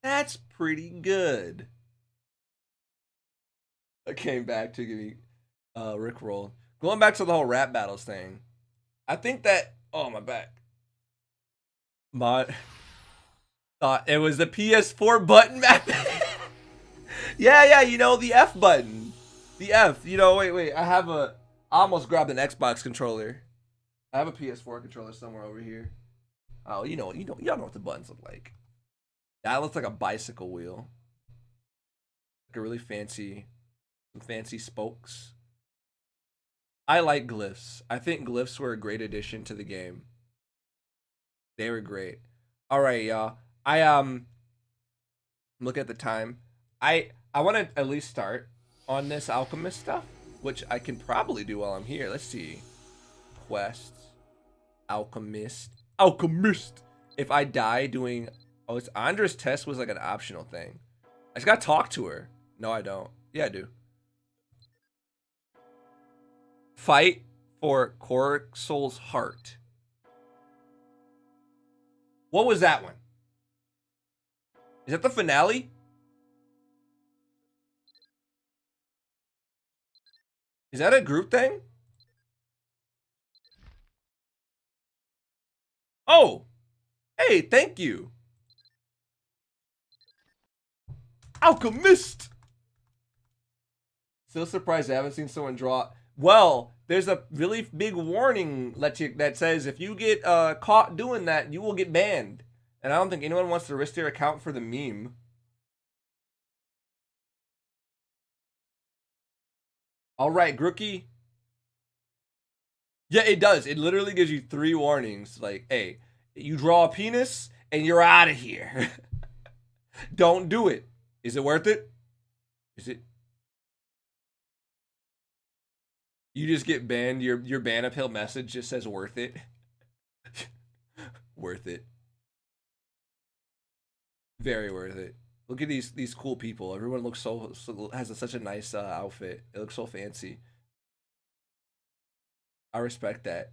That's pretty good. I came back to give me Rickroll. Going back to the whole rap battles thing. I think that my back. Thought it was the PS4 button map. yeah, you know, the F button. The F. You know, wait. I almost grabbed an Xbox controller. I have a PS4 controller somewhere over here. Oh, y'all know what the buttons look like. That looks like a bicycle wheel. Like a really fancy spokes. I like glyphs. I think glyphs were a great addition to the game. They were great. All right, y'all. Look at the time. I want to at least start on this alchemist stuff, which I can probably do while I'm here. Let's see. Quests. Alchemist. If I die doing... Oh, it's Andra's test was like an optional thing. I just got to talk to her. No, I don't. Yeah, I do. Fight for Corsoul's heart. What was that one? Is that the finale? Is that a group thing? Oh! Hey, thank you. Alchemist! Still surprised I haven't seen someone draw... Well, there's a really big warning that says if you get caught doing that, you will get banned. And I don't think anyone wants to risk their account for the meme. All right, Grookie. Yeah, it does. It literally gives you 3 warnings. Like, hey, you draw a penis and you're out of here. Don't do it. Is it worth it? Is it? You just get banned. Your ban appeal message just says worth it. Worth it. Very worth it. Look at these cool people. Everyone looks so has such a nice outfit. It looks so fancy. I respect that.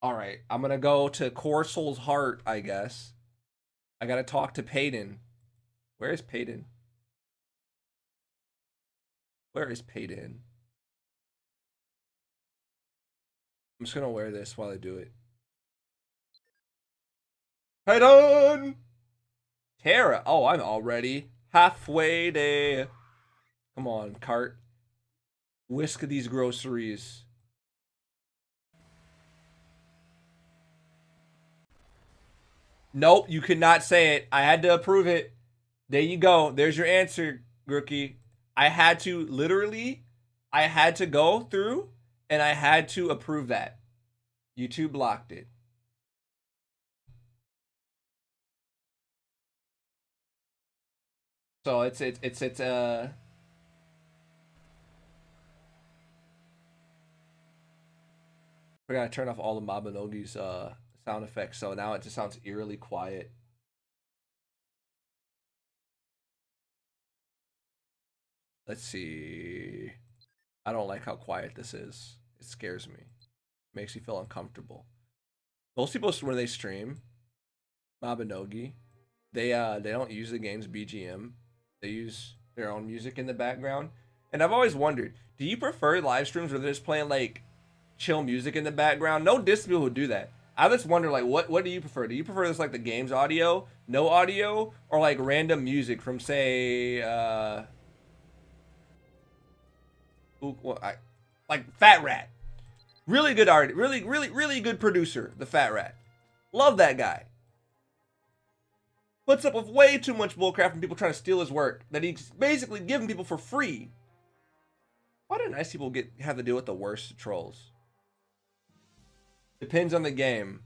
All right, I'm gonna go to Corsoul's heart, I guess. I gotta talk to Payton. Where is Payton? Where is Payton? I'm just gonna wear this while I do it. Payton! Tara. Oh, I'm already halfway there. Come on, cart. Whisk these groceries. Nope, you could not say it. I had to approve it. There you go. There's your answer, Rookie. I had to go through and I had to approve that. YouTube blocked it. So it's we gotta turn off all the MABINOGI's sound effects, so now it just sounds eerily quiet. Let's see. I don't like how quiet this is. It scares me. Makes me feel uncomfortable. Most people, when they stream MABINOGI, they don't use the game's BGM. They use their own music in the background. And I've always wondered, do you prefer live streams where they're just playing like chill music in the background? No diss people who do that. I just wonder, like, what do you prefer? Do you prefer this like the game's audio, no audio, or like random music from say Like Fat Rat. Really good art. Really good producer, the Fat Rat. Love that guy. Puts up with way too much bullcrap from people trying to steal his work that he's basically giving people for free. Why do nice people have to deal with the worst trolls? Depends on the game.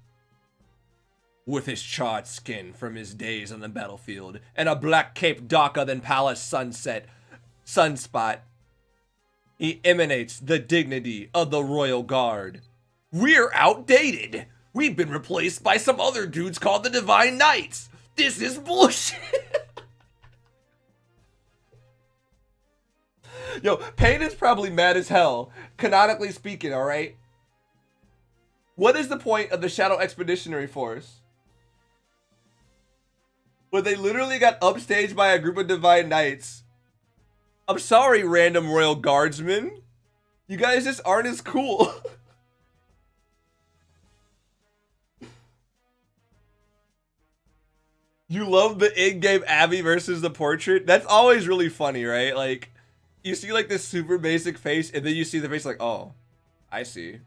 With his charred skin from his days on the battlefield and a black cape darker than Palace sunspot, he emanates the dignity of the Royal Guard. We're outdated. We've been replaced by some other dudes called the Divine Knights. This is bullshit. Yo, Payne is probably mad as hell, canonically speaking, alright? What is the point of the Shadow Expeditionary Force? Where they literally got upstaged by a group of Divine Knights. I'm sorry, random Royal Guardsmen. You guys just aren't as cool. You love the in-game Abby versus the portrait? That's always really funny, right? Like, you see like this super basic face, and then you see the face like, oh, I see.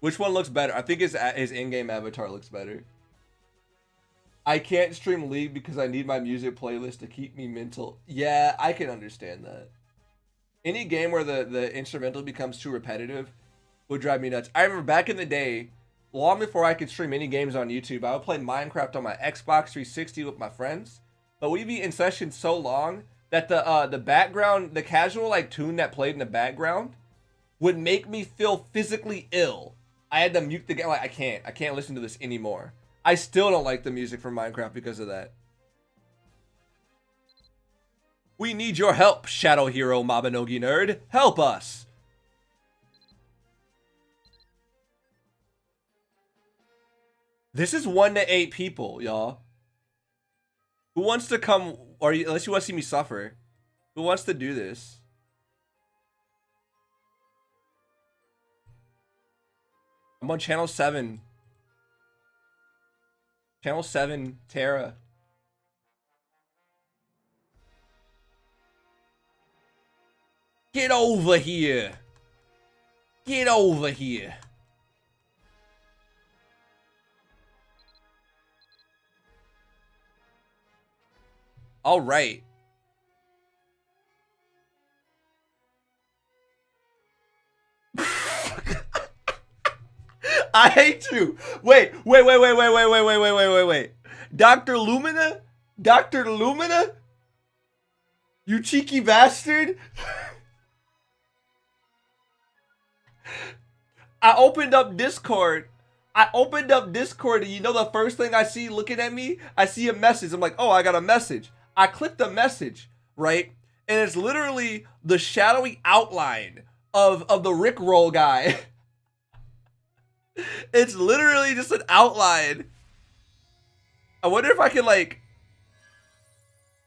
Which one looks better? I think his in-game avatar looks better. I can't stream League because I need my music playlist to keep me mental. Yeah, I can understand that. Any game where the instrumental becomes too repetitive would drive me nuts. I remember back in the day, long before I could stream any games on YouTube, I would play Minecraft on my Xbox 360 with my friends. But we'd be in session so long that the background, the casual like tune that played in the background would make me feel physically ill. I had to mute the game. Like, I can't listen to this anymore. I still don't like the music from Minecraft because of that. We need your help, Shadow Hero Mabinogi Nerd. Help us. This is 1 to 8 people, y'all. Who wants to come, or unless you want to see me suffer, who wants to do this? I'm on channel 7. Channel 7, Terra. Get over here. Get over here. All right. I hate you. Wait. Dr. Lumina? Dr. Lumina? You cheeky bastard. I opened up Discord. And you know the first thing I see looking at me? I see a message. I'm like, oh, I got a message. I clicked the message, right? And it's literally the shadowy outline of the Rickroll guy. It's literally just an outline. I wonder if I can like...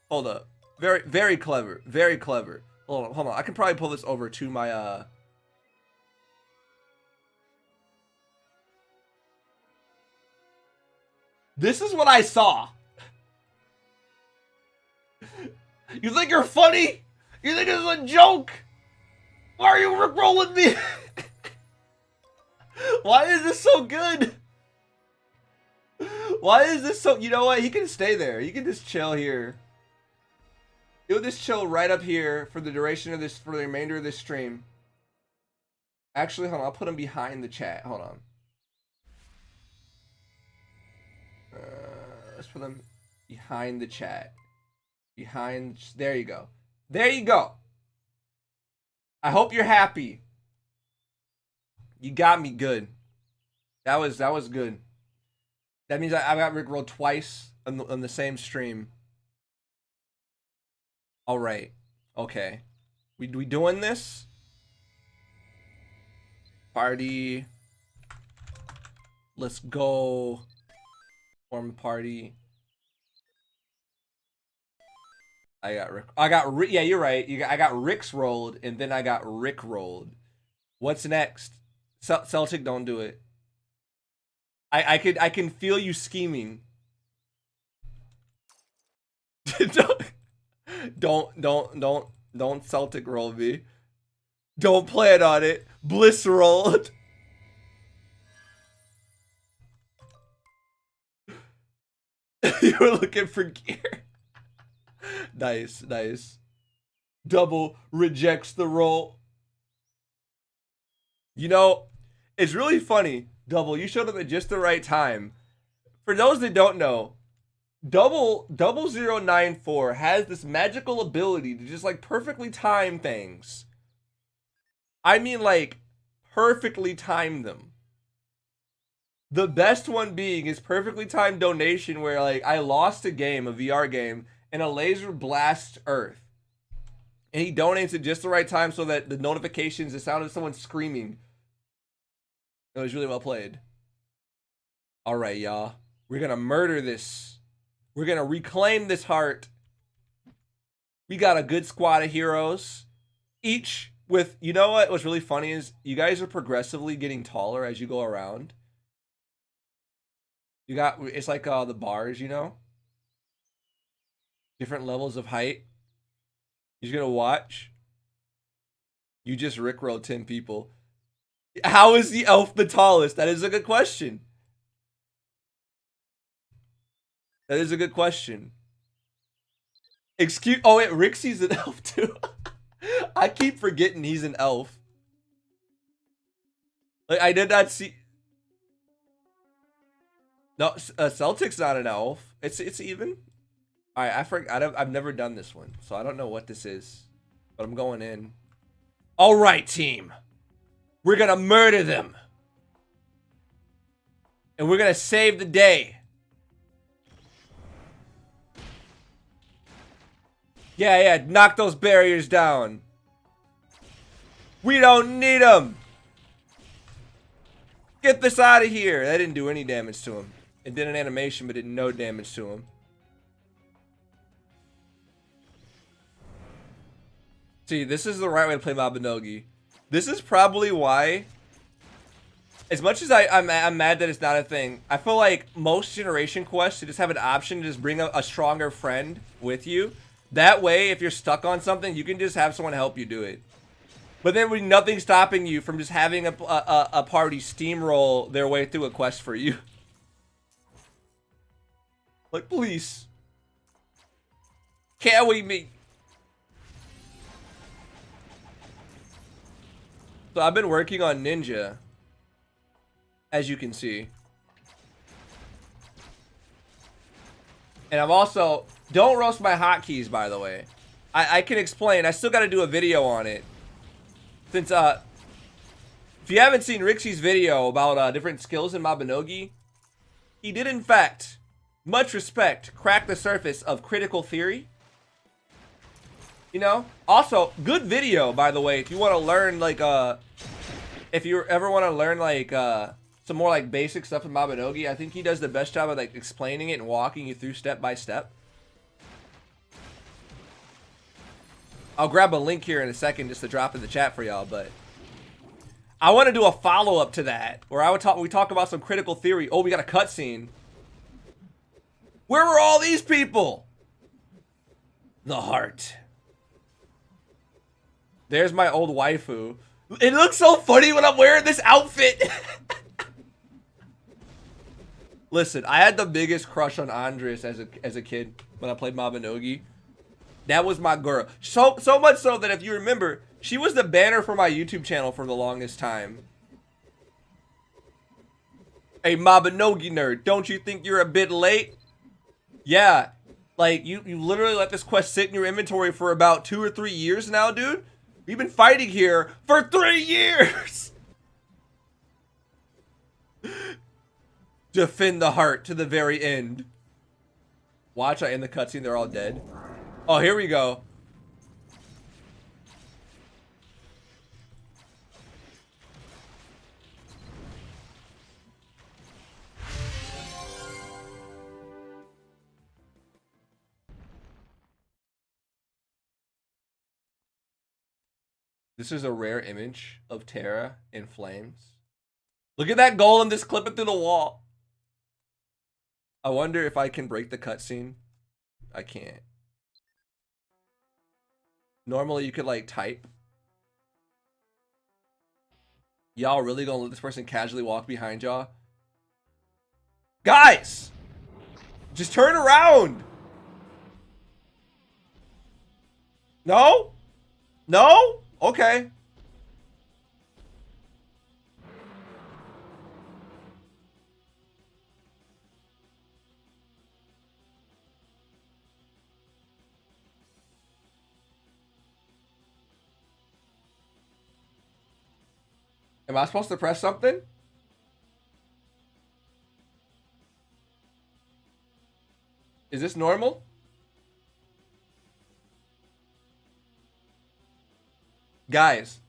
Hold up. Very clever. Very clever. Hold on. I can probably pull this over to my... This is what I saw. You think you're funny? You think this is a joke? Why are you rickrolling me? Why is this so good? Why is this so... You know what? He can stay there. He can just chill here. He'll just chill right up here for the duration of this... For the remainder of this stream. Actually, hold on. I'll put him behind the chat. Hold on. Let's put them behind the chat. There you go. There you go. I hope you're happy. You got me good. That was good. That means I got rickrolled twice on the same stream. All right. Okay. We doing this? Party. Let's go. Form a party. Yeah, you're right. I got Rick's rolled, and then I got Rick rolled. What's next? Celtic, don't do it. I can feel you scheming. don't Celtic roll me. Don't plan on it. Bliss rolled. You were looking for gear. Nice, nice. Double rejects the roll. You know, it's really funny. Double, you showed up at just the right time. For those that don't know, Double 094 has this magical ability to just like perfectly time things. I mean, like, perfectly time them. The best one being his perfectly timed donation where, like, I lost a game, a VR game, and a laser blasts Earth. And he donates at just the right time so that the notifications, the sound of someone screaming. It was really well played. All right, y'all. We're going to murder this. We're going to reclaim this heart. We got a good squad of heroes. Each with, you know what? What's really funny is you guys are progressively getting taller as you go around. You got, it's like the bars, you know? Different levels of height. You're going to watch. You just rickrolled 10 people. How is the elf the tallest? That is a good question. That is a good question. Oh wait, Rixie's an elf too. I keep forgetting he's an elf. Like, I did not see. No, Celtic's not an elf. It's even. All right, I forgot. I've never done this one, so I don't know what this is. But I'm going in. All right, team. We're gonna murder them, and we're gonna save the day. Yeah, knock those barriers down. We don't need them. Get this out of here. That didn't do any damage to him. It did an animation, but did no damage to him. See, this is the right way to play MABINOGI. This is probably why, as much as I'm mad that it's not a thing, I feel like most generation quests should just have an option to just bring a stronger friend with you. That way, if you're stuck on something, you can just have someone help you do it. But there would be nothing stopping you from just having a party steamroll their way through a quest for you. Like, please. Carry me. So I've been working on Ninja, as you can see. And I'm also, don't roast my hotkeys, by the way. I can explain. I still got to do a video on it. Since, if you haven't seen Rixie's video about different skills in MABINOGI, he did, in fact, much respect, crack the surface of critical theory. You know? Also, good video, by the way, if you want to learn, like, if you ever want to learn, like, some more, like, basic stuff in MABINOGI, I think he does the best job of, like, explaining it and walking you through step by step. I'll grab a link here in a second just to drop in the chat for y'all, but I want to do a follow-up to that where we talk about some critical theory. Oh, we got a cutscene. Where were all these people? The heart. There's my old waifu. It looks so funny when I'm wearing this outfit. Listen, I had the biggest crush on Andres as a kid when I played MABINOGI. That was my girl. So much so that if you remember, she was the banner for my YouTube channel for the longest time. Hey, MABINOGI nerd, don't you think you're a bit late? Yeah, like you literally let this quest sit in your inventory for about 2 or 3 years now, dude. We've been fighting here for 3 years. Defend the heart to the very end. Watch, I end the cutscene, they're all dead. Oh, here we go. This is a rare image of Terra in flames. Look at that golem just clipping through the wall. I wonder if I can break the cutscene. I can't. Normally you could like type. Y'all really gonna let this person casually walk behind y'all? Guys! Just turn around! No? No? Okay. Am I supposed to press something? Is this normal? Guys.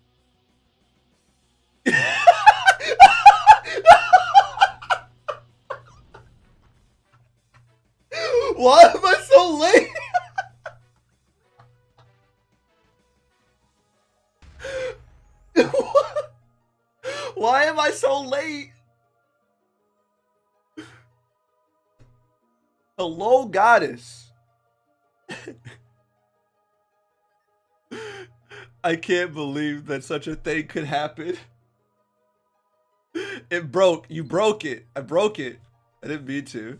Why am I so late? Why am I so late? Hello, goddess. I can't believe that such a thing could happen. It broke. You broke it. I broke it. I didn't mean to.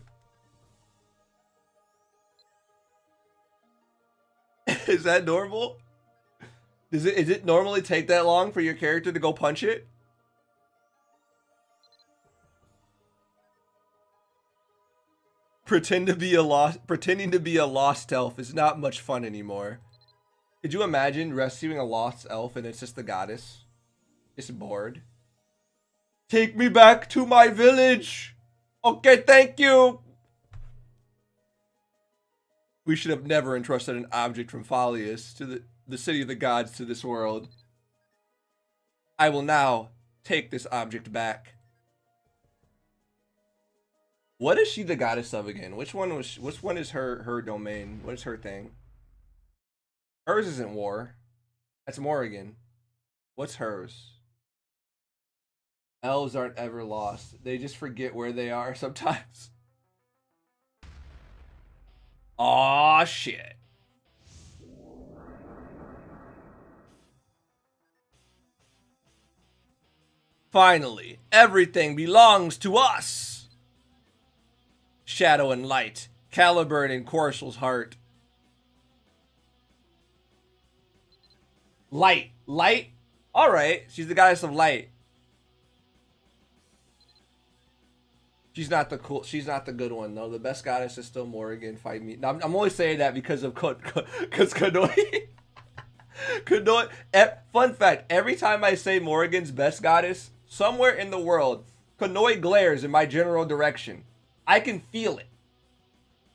Is that normal? Is it normally take that long for your character to go punch it? Pretending to be a lost elf is not much fun anymore. Could you imagine rescuing a lost elf and it's just the goddess? Just bored. Take me back to my village. Okay, thank you. We should have never entrusted an object from Falius to the city of the gods to this world. I will now take this object back. What is she the goddess of again? Which one is her domain? What is her thing? Hers isn't war. That's Morrigan. What's hers? Elves aren't ever lost. They just forget where they are sometimes. Aw, shit. Finally, everything belongs to us. Shadow and light, Caliburn and Corsel's heart. Light. Light? Alright, she's the goddess of light. She's not the good one though. The best goddess is still Morrigan. Fight me. Now, I'm only saying that because of Kanoi. Kanoi. Fun fact: every time I say Morrigan's best goddess, somewhere in the world, Kanoi glares in my general direction. I can feel it.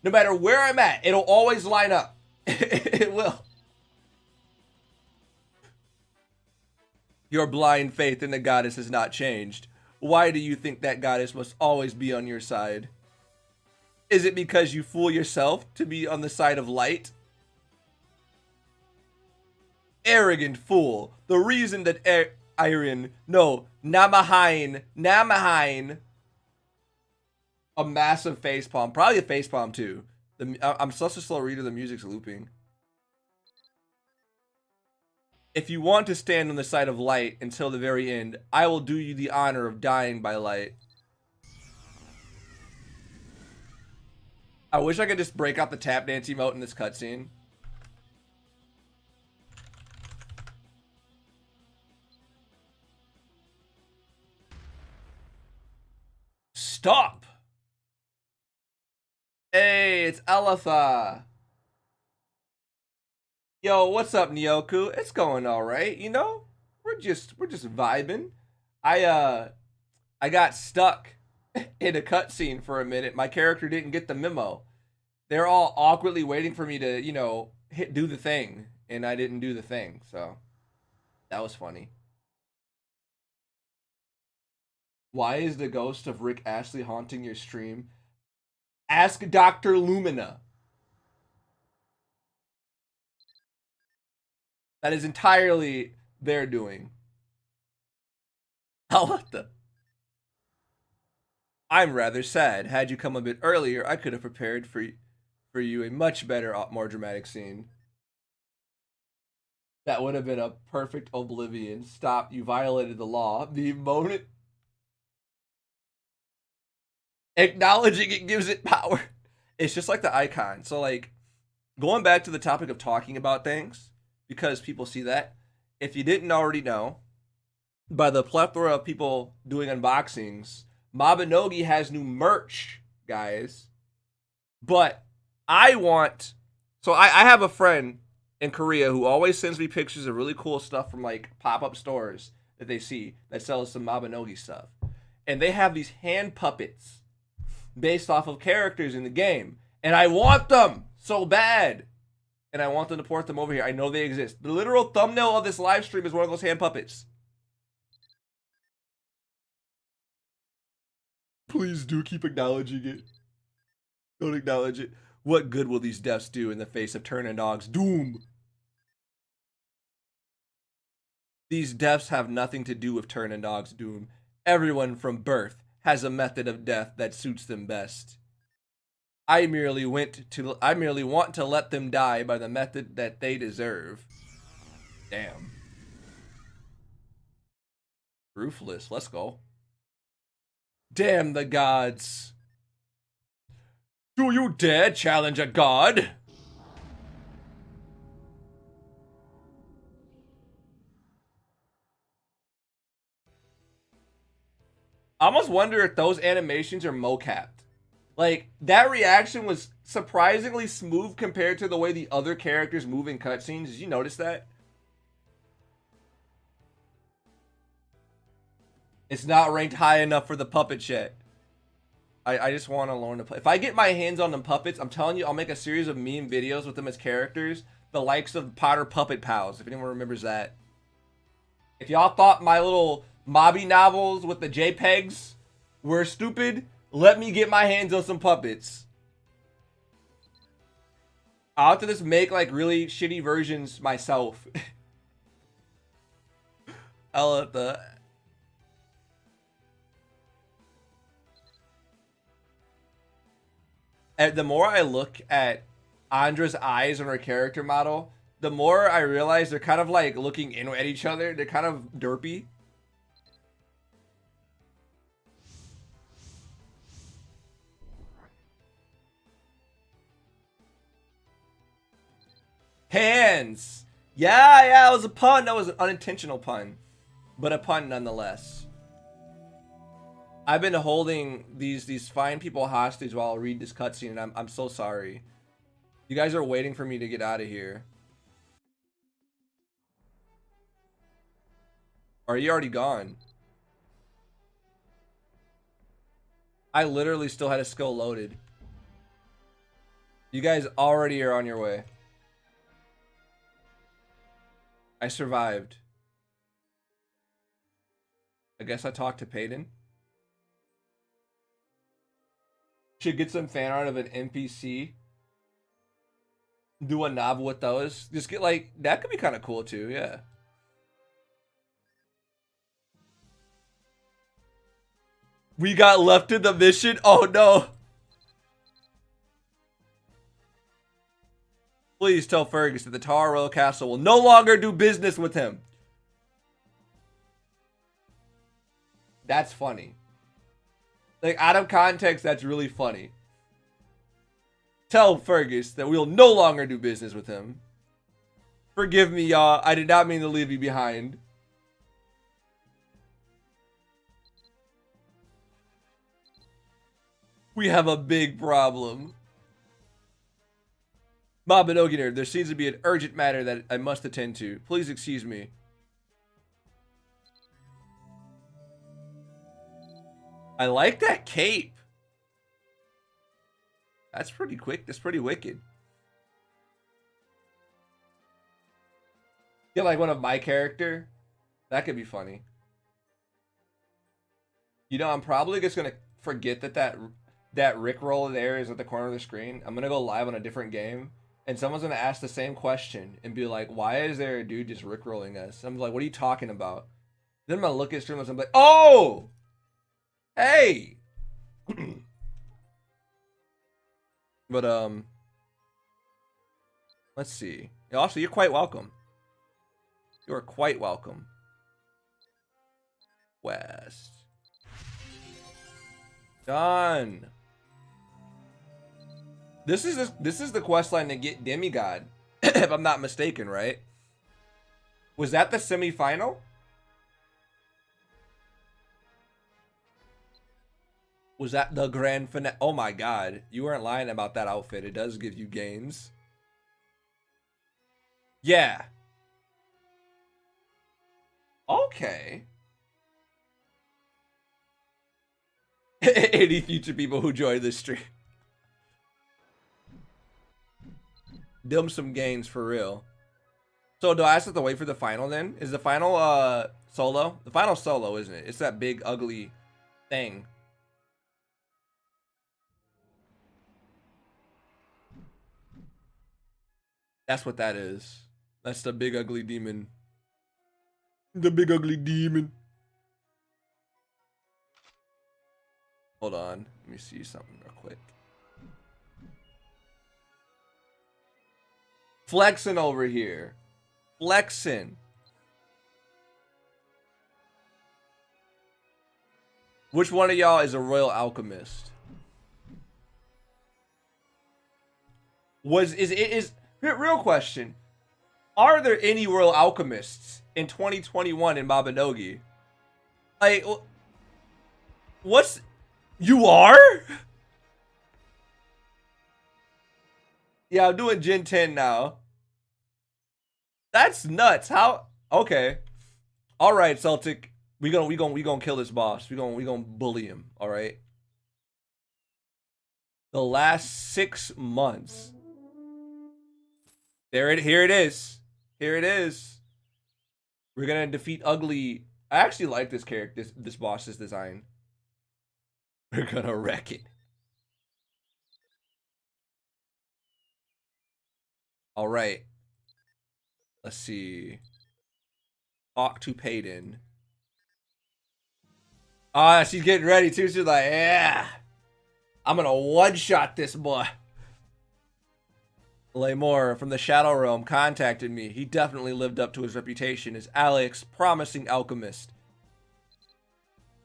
No matter where I'm at, it'll always line up. It will. Your blind faith in the goddess has not changed. Why do you think that goddess must always be on your side? Is it because you fool yourself to be on the side of light? Arrogant fool. The reason that Namahain, a massive facepalm, probably a facepalm too. I'm such a slow reader, the music's looping. If you want to stand on the side of light until the very end, I will do you the honor of dying by light. I wish I could just break out the tap dance emote in this cutscene. Stop! Hey, it's Elatha. Yo, what's up, Nyoku? It's going all right, you know? We're just vibing. I got stuck in a cutscene for a minute. My character didn't get the memo. They're all awkwardly waiting for me to, you know, do the thing, and I didn't do the thing. So that was funny. Why is the ghost of Rick Astley haunting your stream? Ask Dr. Lumina. That is entirely their doing. What the? I'm rather sad. Had you come a bit earlier, I could have prepared for you a much better, more dramatic scene. That would have been a perfect oblivion. Stop, you violated the law. The moment acknowledging it gives it power. It's just like the icon. So like going back to the topic of talking about things, because people see that. If you didn't already know, by the plethora of people doing unboxings, MABINOGI has new merch, guys. But I have a friend in Korea who always sends me pictures of really cool stuff from like pop-up stores that they see that sells some MABINOGI stuff. And they have these hand puppets based off of characters in the game. And I want them so bad. And I want them to port them over here. I know they exist. The literal thumbnail of this live stream is one of those hand puppets. Please do keep acknowledging it. Don't acknowledge it. What good will these deaths do in the face of Turn and Dog's doom? These deaths have nothing to do with Turn and Dog's doom. Everyone from birth has a method of death that suits them best. I merely want to let them die by the method that they deserve. Damn. Ruthless. Let's go. Damn the gods. Do you dare challenge a god? I almost wonder if those animations are mocapped. Like, that reaction was surprisingly smooth compared to the way the other characters move in cutscenes. Did you notice that? It's not ranked high enough for the puppet yet. I just want to learn to play. If I get my hands on them puppets, I'm telling you, I'll make a series of meme videos with them as characters. The likes of Potter Puppet Pals, if anyone remembers that. If y'all thought my little Mobby novels with the JPEGs were stupid, let me get my hands on some puppets. I'll have to just make like really shitty versions myself. I'll have to... And the more I look at Andra's eyes on her character model, the more I realize they're kind of like looking in at each other. They're kind of derpy. Hands. Yeah, it was a pun. That was an unintentional pun, but a pun nonetheless. I've been holding these fine people hostage while I read this cutscene, and I'm so sorry. You guys are waiting for me to get out of here. Or are you already gone? I literally still had a skill loaded. You guys already are on your way. I survived. I guess I talked to Peyton. Should get some fan art of an NPC. Do a novel with those. Just get like, that could be kind of cool too, yeah. We got left in the mission? Oh no. Please tell Fergus that the Tower Royal Castle will no longer do business with him. That's funny. Like, out of context, that's really funny. Tell Fergus that we'll no longer do business with him. Forgive me, y'all. I did not mean to leave you behind. We have a big problem. MABINOGI nerd, there seems to be an urgent matter that I must attend to. Please excuse me. I like that cape. That's pretty quick. That's pretty wicked. Get like one of my character. That could be funny. You know, I'm probably just gonna forget that Rickroll there is at the corner of the screen. I'm gonna go live on a different game, and someone's gonna ask the same question and be like, "Why is there a dude just Rickrolling us?" I'm like, "What are you talking about?" Then I'm gonna look at stream and I'm like, "Oh, hey." But let's see. Also, you're quite welcome. You are quite welcome. West. Done. This is the quest line to get Demigod, if I'm not mistaken, right? Was that the semifinal? Was that the grand finale? Oh my god, you weren't lying about that outfit. It does give you gains. Yeah. Okay. Any future people who join this stream. Them some gains for real. So do I have to wait for the final then? Is the final solo? The final solo, isn't it? It's that big ugly thing. That's what that is. That's the big ugly demon. The big ugly demon. Hold on. Let me see something real quick. Flexing over here. Flexing. Which one of y'all is a royal alchemist? Real question. Are there any royal alchemists in 2021 in MABINOGI? Like, what's... You are? Yeah, I'm doing Gen 10 now. That's nuts. How? Okay. All right, Celtic. We gonna kill this boss. We gonna bully him. All right. The last 6 months. Here it is. Here it is. We're gonna defeat Ugly. I actually like this character, this boss's design. We're gonna wreck it. All right. Let's see. Talk to Payton. Ah, she's getting ready too. She's like, yeah, I'm gonna one-shot this boy. Laymore from the Shadow Realm contacted me. He definitely lived up to his reputation as Alex, promising alchemist.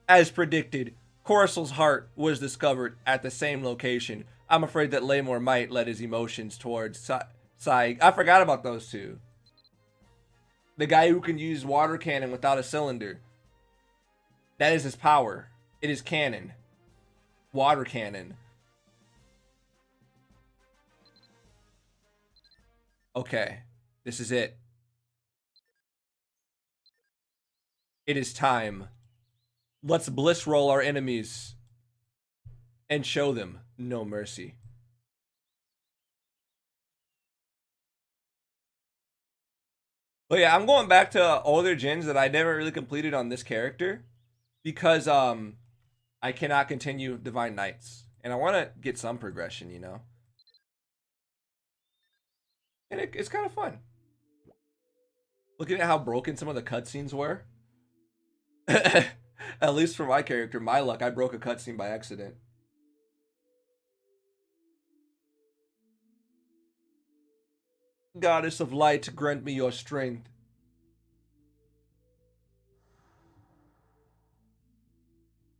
As predicted, Corsel's heart was discovered at the same location. I'm afraid that Laymore might let his emotions towards Sai. I forgot about those two. The guy who can use water cannon without a cylinder. That is his power. It is cannon. Water cannon. Okay. This is it. It is time. Let's bliss roll our enemies and show them no mercy. But yeah, I'm going back to older gens that I never really completed on this character because I cannot continue Divine Knights. And I want to get some progression, you know? And it's kind of fun. Looking at how broken some of the cutscenes were. At least for my character, my luck, I broke a cutscene by accident. Goddess of light, grant me your strength.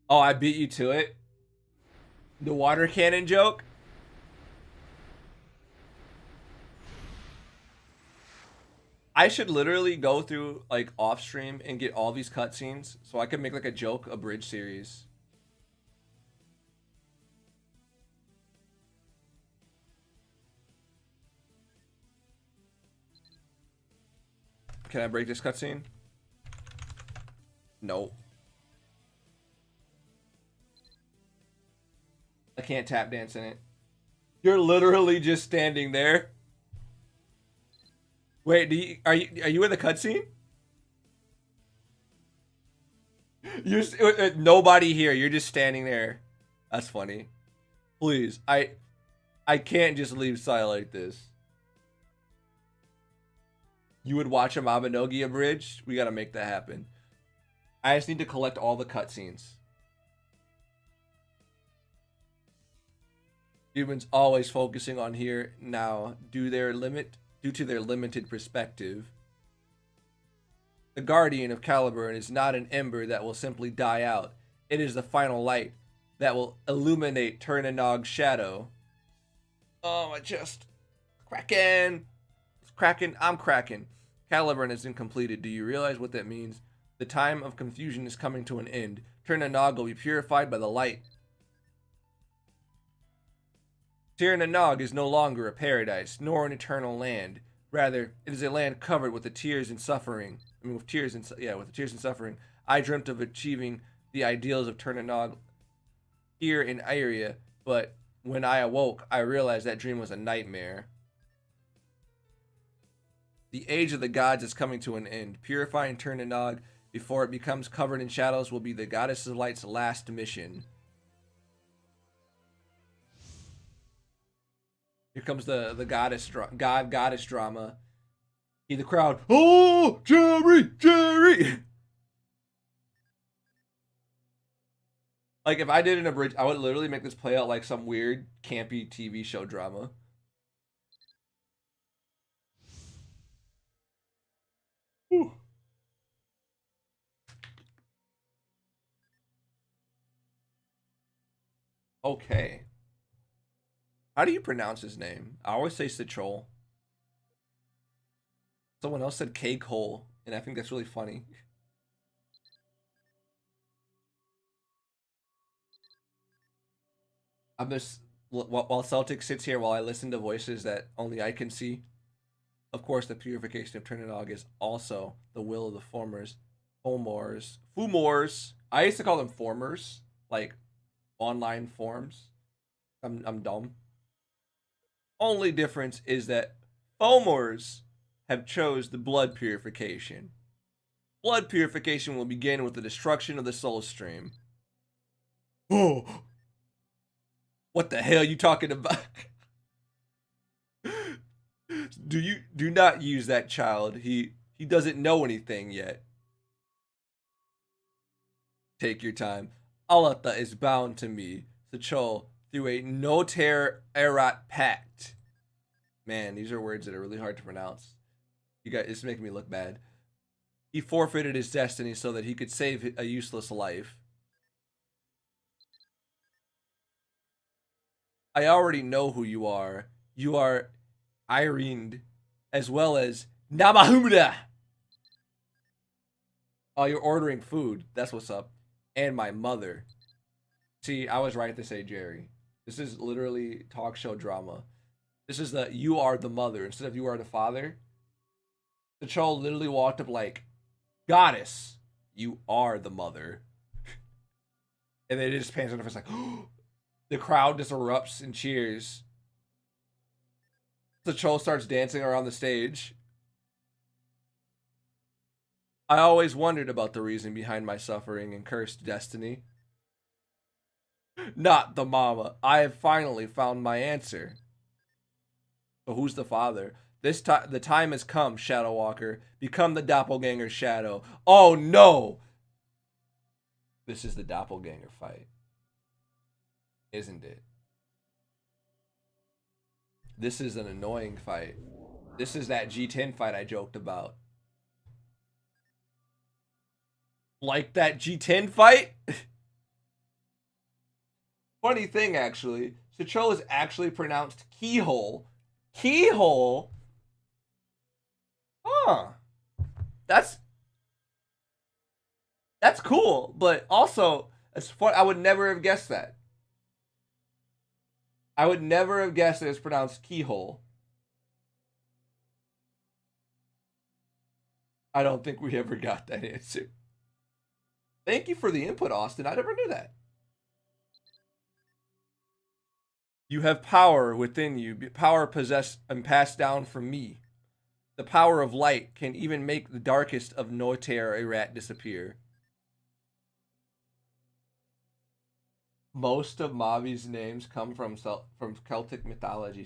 Oh, I beat you to it? The water cannon joke? I should literally go through, like, off stream and get all these cutscenes so I can make, like, a joke, a bridge series. Can I break this cutscene? No. I can't tap dance in it. You're literally just standing there. Wait, are you in the cutscene? You're nobody here. You're just standing there. That's funny. Please, I can't just leave Sai like this. You would watch a MABINOGI abridged? We gotta make that happen. I just need to collect all the cutscenes. Humans always focusing on here now due to their limited perspective. The guardian of Caliburn is not an ember that will simply die out. It is the final light that will illuminate Turnanog's shadow. Oh, my chest. Cracking. It's cracking. I'm cracking. Caliburn has been completed. Do you realize what that means? The time of confusion is coming to an end. Turnanog will be purified by the light. Tir-na-Nog is no longer a paradise, nor an eternal land. Rather, it is a land covered with the tears and suffering. With the tears and suffering. I dreamt of achieving the ideals of Tir-na-Nog here in Iria, but when I awoke, I realized that dream was a nightmare. The age of the gods is coming to an end. Purifying Tir-na-Nog before it becomes covered in shadows will be the Goddess of Light's last mission. Here comes the goddess drama. See the crowd. Oh, Jerry! Like, if I did an abridged, I would literally make this play out like some weird, campy TV show drama. Whew. Okay. How do you pronounce his name? I always say Citrol. Someone else said K-Cole, and I think that's really funny. I'm just, while Celtic sits here while I listen to voices that only I can see. Of course, the purification of Tir-na-Nog is also the will of the Fomors. I used to call them Formers, like online forms. I'm dumb. Only difference is that Fomors have chose the blood purification. Blood purification will begin with the destruction of the soul stream. Oh, what the hell are you talking about? Do not use that child. He doesn't know anything yet. Take your time. Alata is bound to me, Sachol, through a noter erat pact. Man, these are words that are really hard to pronounce. You guys, it's making me look bad. He forfeited his destiny so that he could save a useless life. I already know who you are. You are Irene, as well as Namahumda. Oh, you're ordering food. That's what's up. And my mother. See, I was right to say Jerry. This is literally talk show drama. This is the you are the mother instead of you are the father. The child literally walked up like, Goddess, you are the mother. And then it just pans on her face like, the crowd just erupts and cheers. The child starts dancing around the stage. I always wondered about the reason behind my suffering and cursed destiny. Not the mama. I have finally found my answer. So who's the father? This time, the time has come, Shadow Walker. Become the doppelganger Shadow. Oh no! This is the doppelganger fight. Isn't it? This is an annoying fight. This is that G10 fight I joked about. Like that G10 fight? Funny thing, actually. Citrol is actually pronounced keyhole. Keyhole? Huh. That's cool, but also, it's fun. I would never have guessed that. I would never have guessed that it's pronounced keyhole. I don't think we ever got that answer. Thank you for the input, Austin. I never knew that. You have power within you, power possessed and passed down from me. The power of light can even make the darkest of Noter Erat disappear. Most of Mavi's names come from Celtic mythology.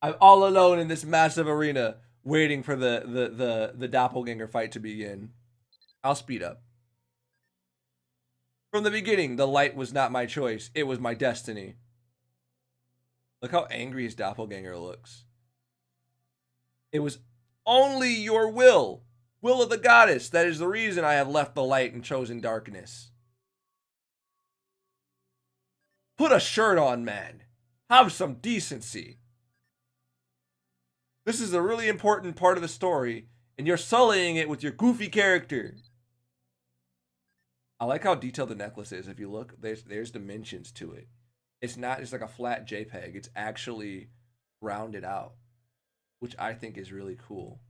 I'm all alone in this massive arena, waiting for the doppelganger fight to begin. I'll speed up. From the beginning, the light was not my choice. It was my destiny. Look how angry his doppelganger looks. It was only your will. Will of the goddess, that is the reason I have left the light and chosen darkness. Put a shirt on, man. Have some decency. This is a really important part of the story, and you're sullying it with your goofy character. I like how detailed the necklace is. If you look, there's dimensions to it. It's not just like a flat JPEG. It's actually rounded out, which I think is really cool.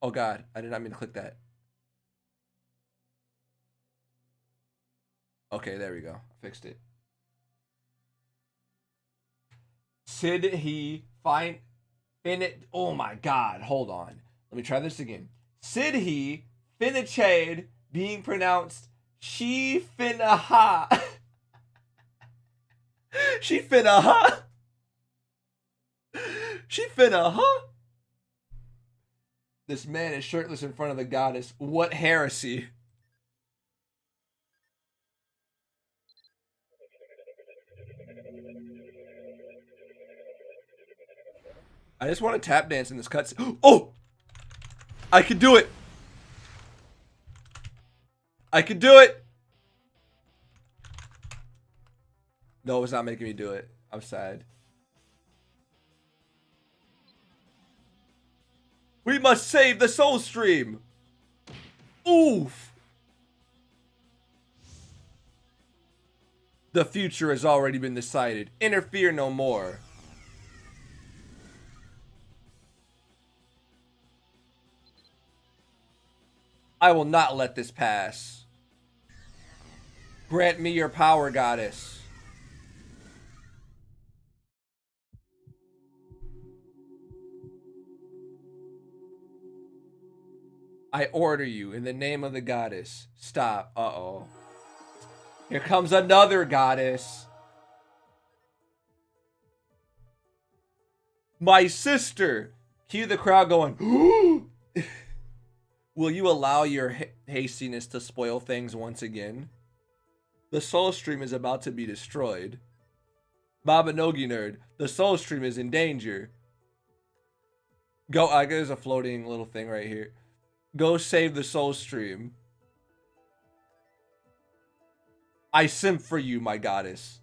Oh God, I did not mean to click that. Okay, there we go. I fixed it. Sid he find in it. Oh my God, hold on. Let me try this again. Sid he Finachade being pronounced she finna ha. She finna ha. She finna ha. This man is shirtless in front of the goddess. What heresy. I just want to tap dance in this cutscene. Oh! I can do it! I can do it! No, it's not making me do it. I'm sad. We must save the soul stream! Oof! The future has already been decided. Interfere no more. I will not let this pass. Grant me your power, goddess. I order you in the name of the goddess. Stop. Uh-oh. Here comes another goddess. My sister. Cue the crowd going, will you allow your hastiness to spoil things once again? The soul stream is about to be destroyed. MABINOGI nerd, the soul stream is in danger. Go, there's a floating little thing right here. Go save the soul stream. I simp for you, my goddess.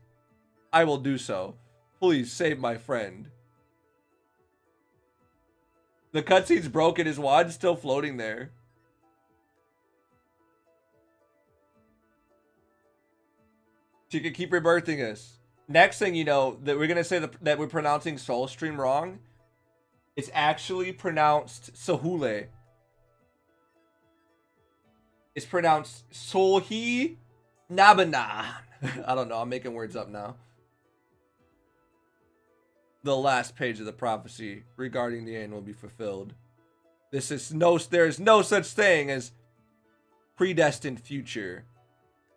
I will do so. Please save my friend. The cutscene's broken. His wad's still floating there. She could keep rebirthing us. Next thing you know, that we're gonna say that we're pronouncing Soulstream wrong. It's actually pronounced Sahule. It's pronounced Solhi Nabana. I don't know. I'm making words up now. The last page of the prophecy regarding the end will be fulfilled. There is no such thing as predestined future.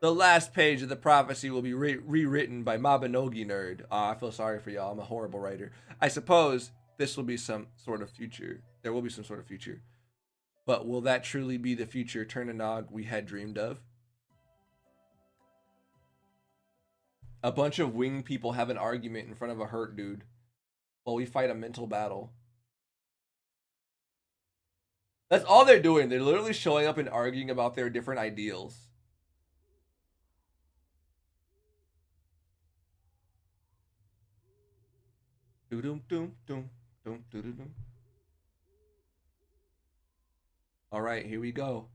The last page of the prophecy will be rewritten by MABINOGI nerd. I feel sorry for y'all. I'm a horrible writer. I suppose this will be some sort of future. There will be some sort of future. But will that truly be the future Turnanog we had dreamed of? A bunch of winged people have an argument in front of a hurt dude while we fight a mental battle. That's all they're doing. They're literally showing up and arguing about their different ideals. All right, here we go.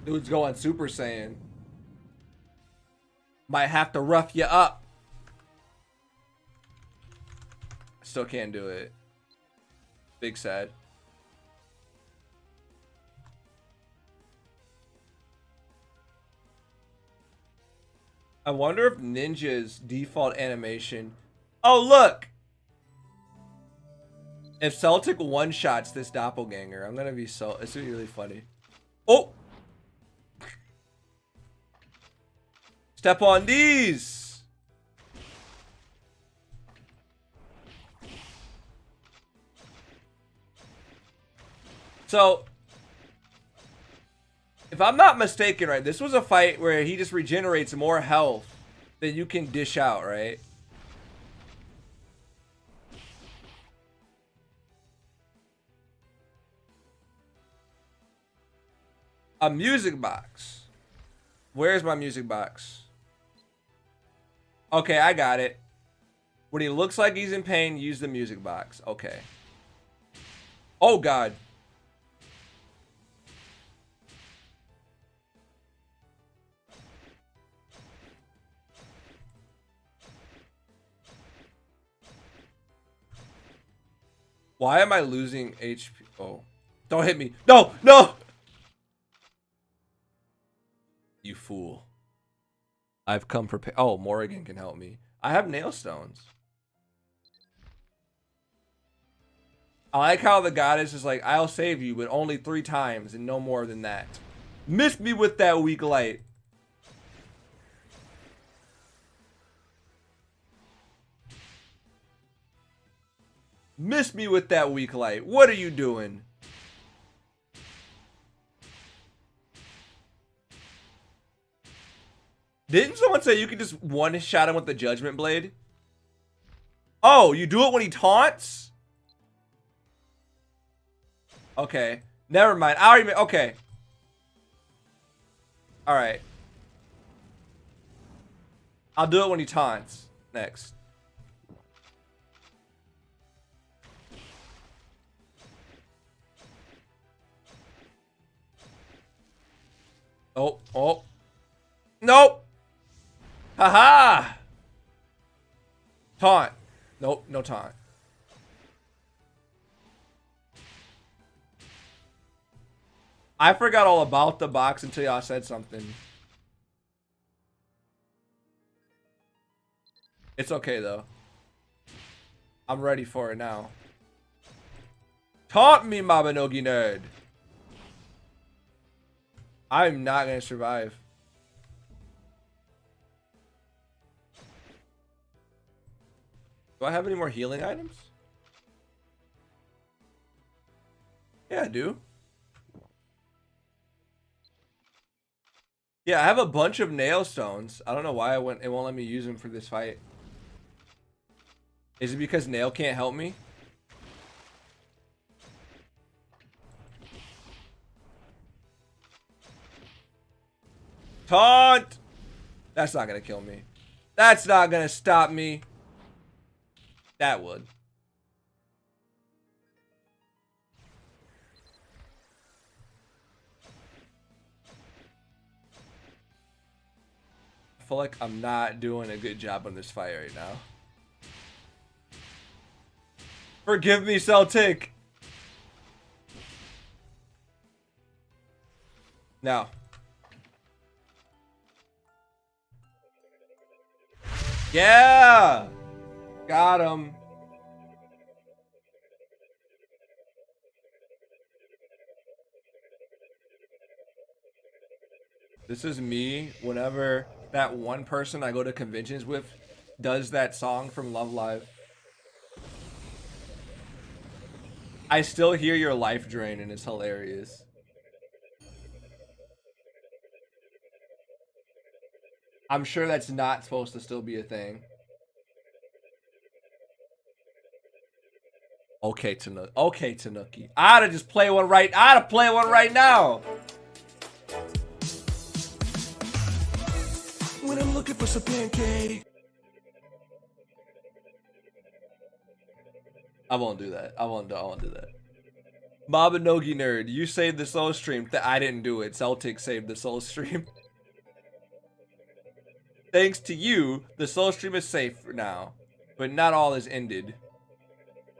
Dude's going Super Saiyan. Might have to rough you up. Still can't do it. Big sad. I wonder if Ninja's default animation. Oh, look! If Celtic one-shots this doppelganger, I'm gonna be so. It's gonna be really funny. Oh! Step on these! So, if I'm not mistaken, right, this was a fight where he just regenerates more health that you can dish out, right? A music box. Where's my music box? Okay, I got it. When he looks like he's in pain, use the music box. Okay. Oh, God. Why am I losing HP? Oh. Don't hit me. No! No! You fool. I've come prepared. Oh, Morrigan can help me. I have nail stones. I like how the goddess is like, I'll save you, but only 3 times and no more than that. Miss me with that weak light. Miss me with that weak light. What are you doing? Didn't someone say you can just one-shot him with the Judgment Blade? Oh, you do it when he taunts? Okay. Never mind. I already... Okay. Alright. I'll do it when he taunts. Next. Oh, oh. Nope. Haha. Taunt. Nope, no taunt. I forgot all about the box until y'all said something. It's okay though. I'm ready for it now. Taunt me, MABINOGI nerd. I'm not gonna survive. Do I have any more healing items? Yeah, I do. Yeah, I have a bunch of nail stones. I don't know why it won't let me use them for this fight. Is it because nail can't help me? Taunt! That's not gonna kill me. That's not gonna stop me. That would. I feel like I'm not doing a good job on this fight right now. Forgive me, Celtic. Now. Yeah! Got him. This is me whenever that one person I go to conventions with does that song from Love Live. I still hear your life drain and it's hilarious. I'm sure that's not supposed to still be a thing. Okay, Tanuki. Okay, Tanuki. I ought to just play one right. I ought to play one right now. When I'm looking for some pancake. I won't do that. I won't do that. MABINOGI nerd, you saved the soul stream. I didn't do it. Celtic saved the soul stream. Thanks to you, the soul stream is safe for now, but not all is ended.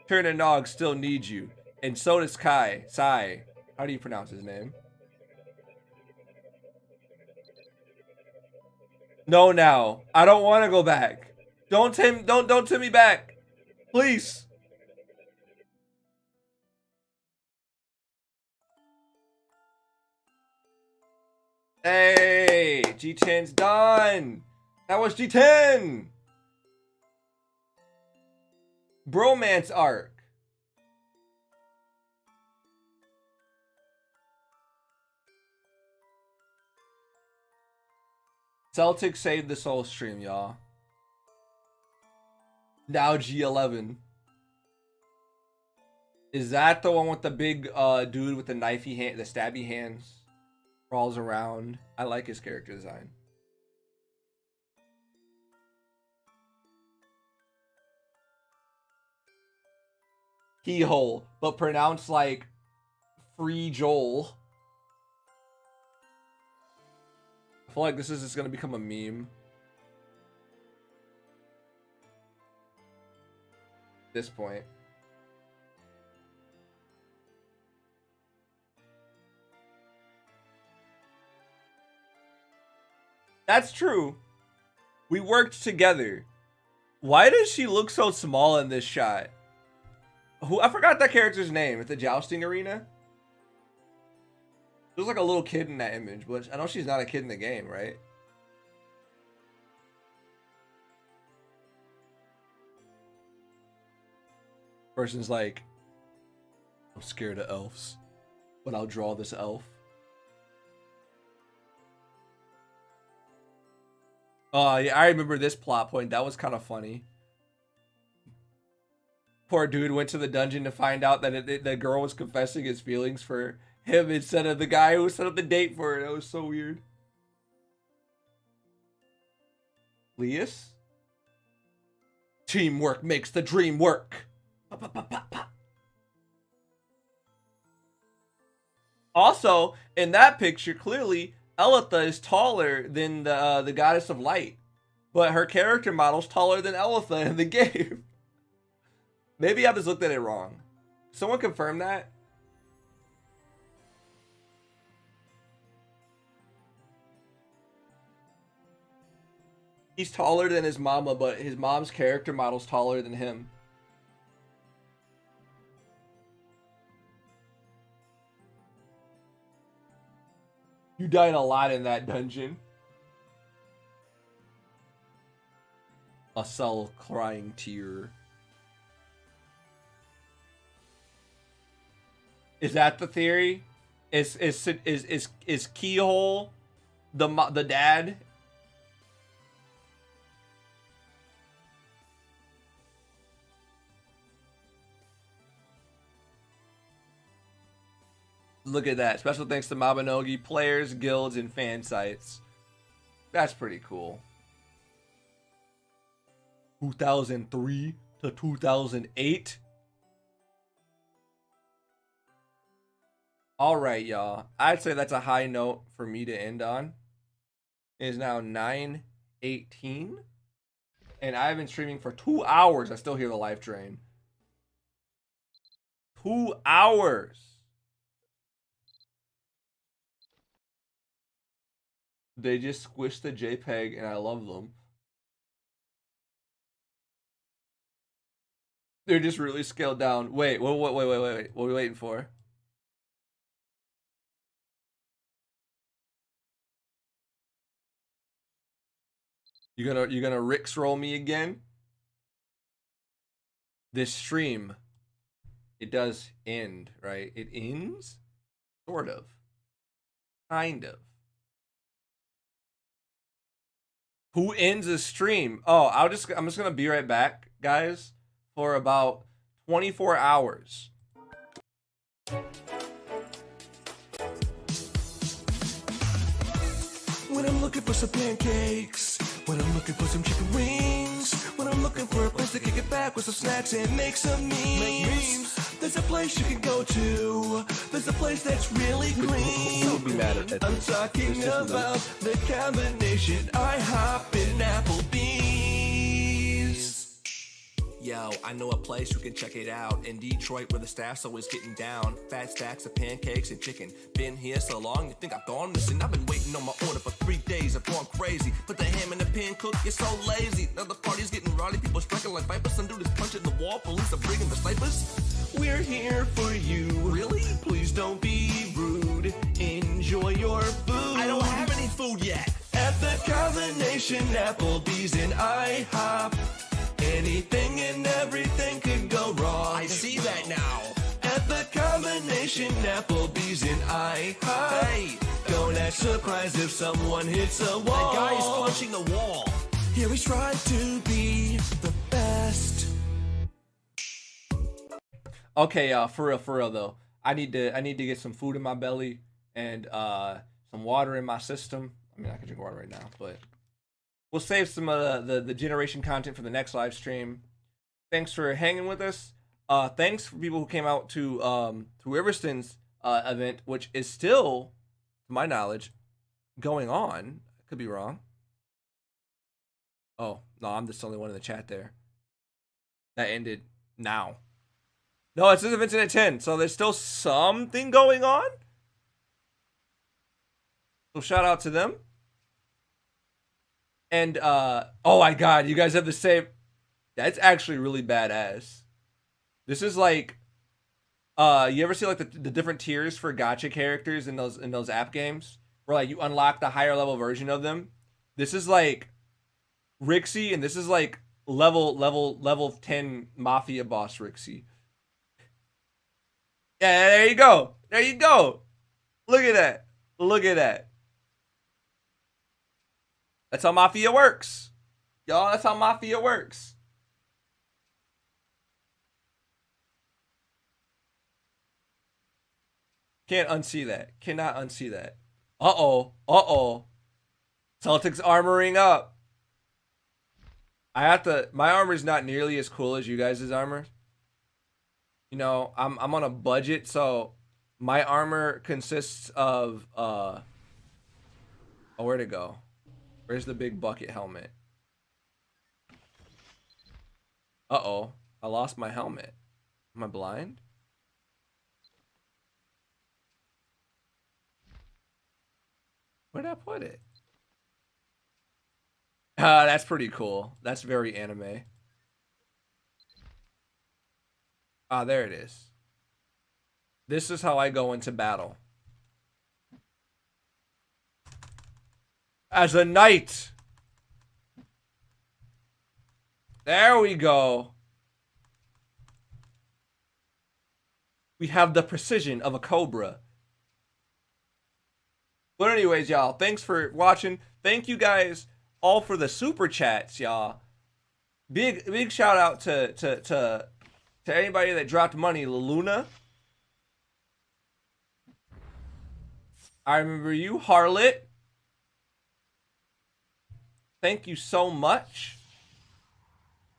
Turner Nog still needs you, and so does Kai. Sai. How do you pronounce his name? No, now. I don't want to go back. Don't send me back. Please. Hey, G10's done. That was G10. Bromance arc. Celtic saved this whole stream, y'all. Now G11. Is that the one with the big dude with the knifey hand, the stabby hands? Crawls around. I like his character design. Keyhole, but pronounced like Free Joel. I feel like this is just gonna become a meme. At this point. That's true. We worked together. Why does she look so small in this shot? I forgot that character's name at the jousting arena. There's like a little kid in that image, but I know she's not a kid in the game, right? Person's like, I'm scared of elves, but I'll draw this elf. Oh, yeah, I remember this plot point. That was kind of funny. Poor dude went to the dungeon to find out that the girl was confessing his feelings for him instead of the guy who set up the date for it. That was so weird. Leas? Teamwork makes the dream work. Pa, pa, pa, pa, pa. Also, in that picture, clearly, Elitha is taller than the goddess of light. But her character model's taller than Elitha in the game. Maybe I just looked at it wrong. Someone confirm that? He's taller than his mama, but his mom's character model's taller than him. You died a lot in that dungeon. A cell crying tear. Is that the theory? Is Keyhole the dad? Look at that. Special thanks to MABINOGI, players, guilds, and fan sites. That's pretty cool. 2003 to 2008. All right, y'all. I'd say that's a high note for me to end on. It is now 9:18. And I've been streaming for 2 hours. I still hear the life drain. 2 hours. They just squished the JPEG and I love them. They're just really scaled down. Wait. What are we waiting for? You gonna Ricks roll me again? This stream, it does end, right? It ends? Sort of. Kind of. Who ends a stream? Oh, I'm just gonna be right back, guys, for about 24 hours. When I'm looking for some pancakes, when I'm looking for some chicken wings, when I'm looking for a place to kick it back with some snacks and make some memes. There's a place you can go to. There's a place that's really clean. Don't be mad at that. I'm talking about the combination IHOP and Applebee's. Yo, I know a place you can check it out in Detroit where the staff's always getting down. Fat stacks of pancakes and chicken. Been here so long, you think I've gone missing? I've been waiting on my order for 3 days. I've gone crazy. Put the ham in the pan, cook, you're so lazy. Now the party's getting rowdy, people striking like vipers. Some dude is punching the wall, police are bringing the snipers. We're here for you. Really? Please don't be rude. Enjoy your food. I don't have any food yet. At the combination Applebee's and IHOP. Anything and everything could go wrong. I see that now. At the combination Applebee's and IHOP. Hey, don't act surprised if someone hits a wall. That guy is punching the wall. Here we try to be the best. Okay, for real though. I need to get some food in my belly and some water in my system. I mean, I can drink water right now, but we'll save some of the generation content for the next live stream. Thanks for hanging with us. Thanks for people who came out to Iverston's event, which is still, to my knowledge, going on. I could be wrong. Oh, no, I'm just the only one in the chat there. That ended now. No, it says events at 10, so there's still something going on. So shout out to them. And oh my god, you guys have the same. That's actually really badass. This is like you ever see like the different tiers for gacha characters in those app games where like you unlock the higher level version of them? This is like Rixie, and this is like level 10 mafia boss Rixie. Yeah, there you go. There you go. Look at that. Look at that. That's how Mafia works. Y'all, that's how Mafia works. Can't unsee that. Cannot unsee that. Uh-oh. Uh-oh. Celtics armoring up. My armor's not nearly as cool as you guys' armor. You know, I'm on a budget, so my armor consists of oh, where'd it go? Where's the big bucket helmet? Uh-oh. I lost my helmet. Am I blind? Where'd I put it? That's pretty cool. That's very anime. Ah, there it is. This is how I go into battle. As a knight. There we go. We have the precision of a cobra. But anyways, y'all, thanks for watching. Thank you guys all for the super chats, y'all. Big shout out to anybody that dropped money. Luna, I remember you. Harlot, thank you so much.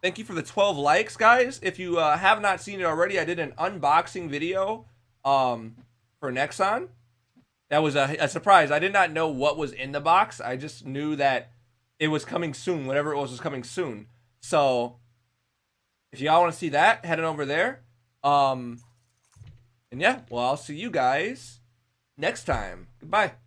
Thank you for the 12 likes, guys. If you have not seen it already, I did an unboxing video for Nexon. That was a surprise. I did not know what was in the box. I just knew that it was coming soon. Whatever it was coming soon. So if y'all want to see that, head on over there. And yeah, well, I'll see you guys next time. Goodbye.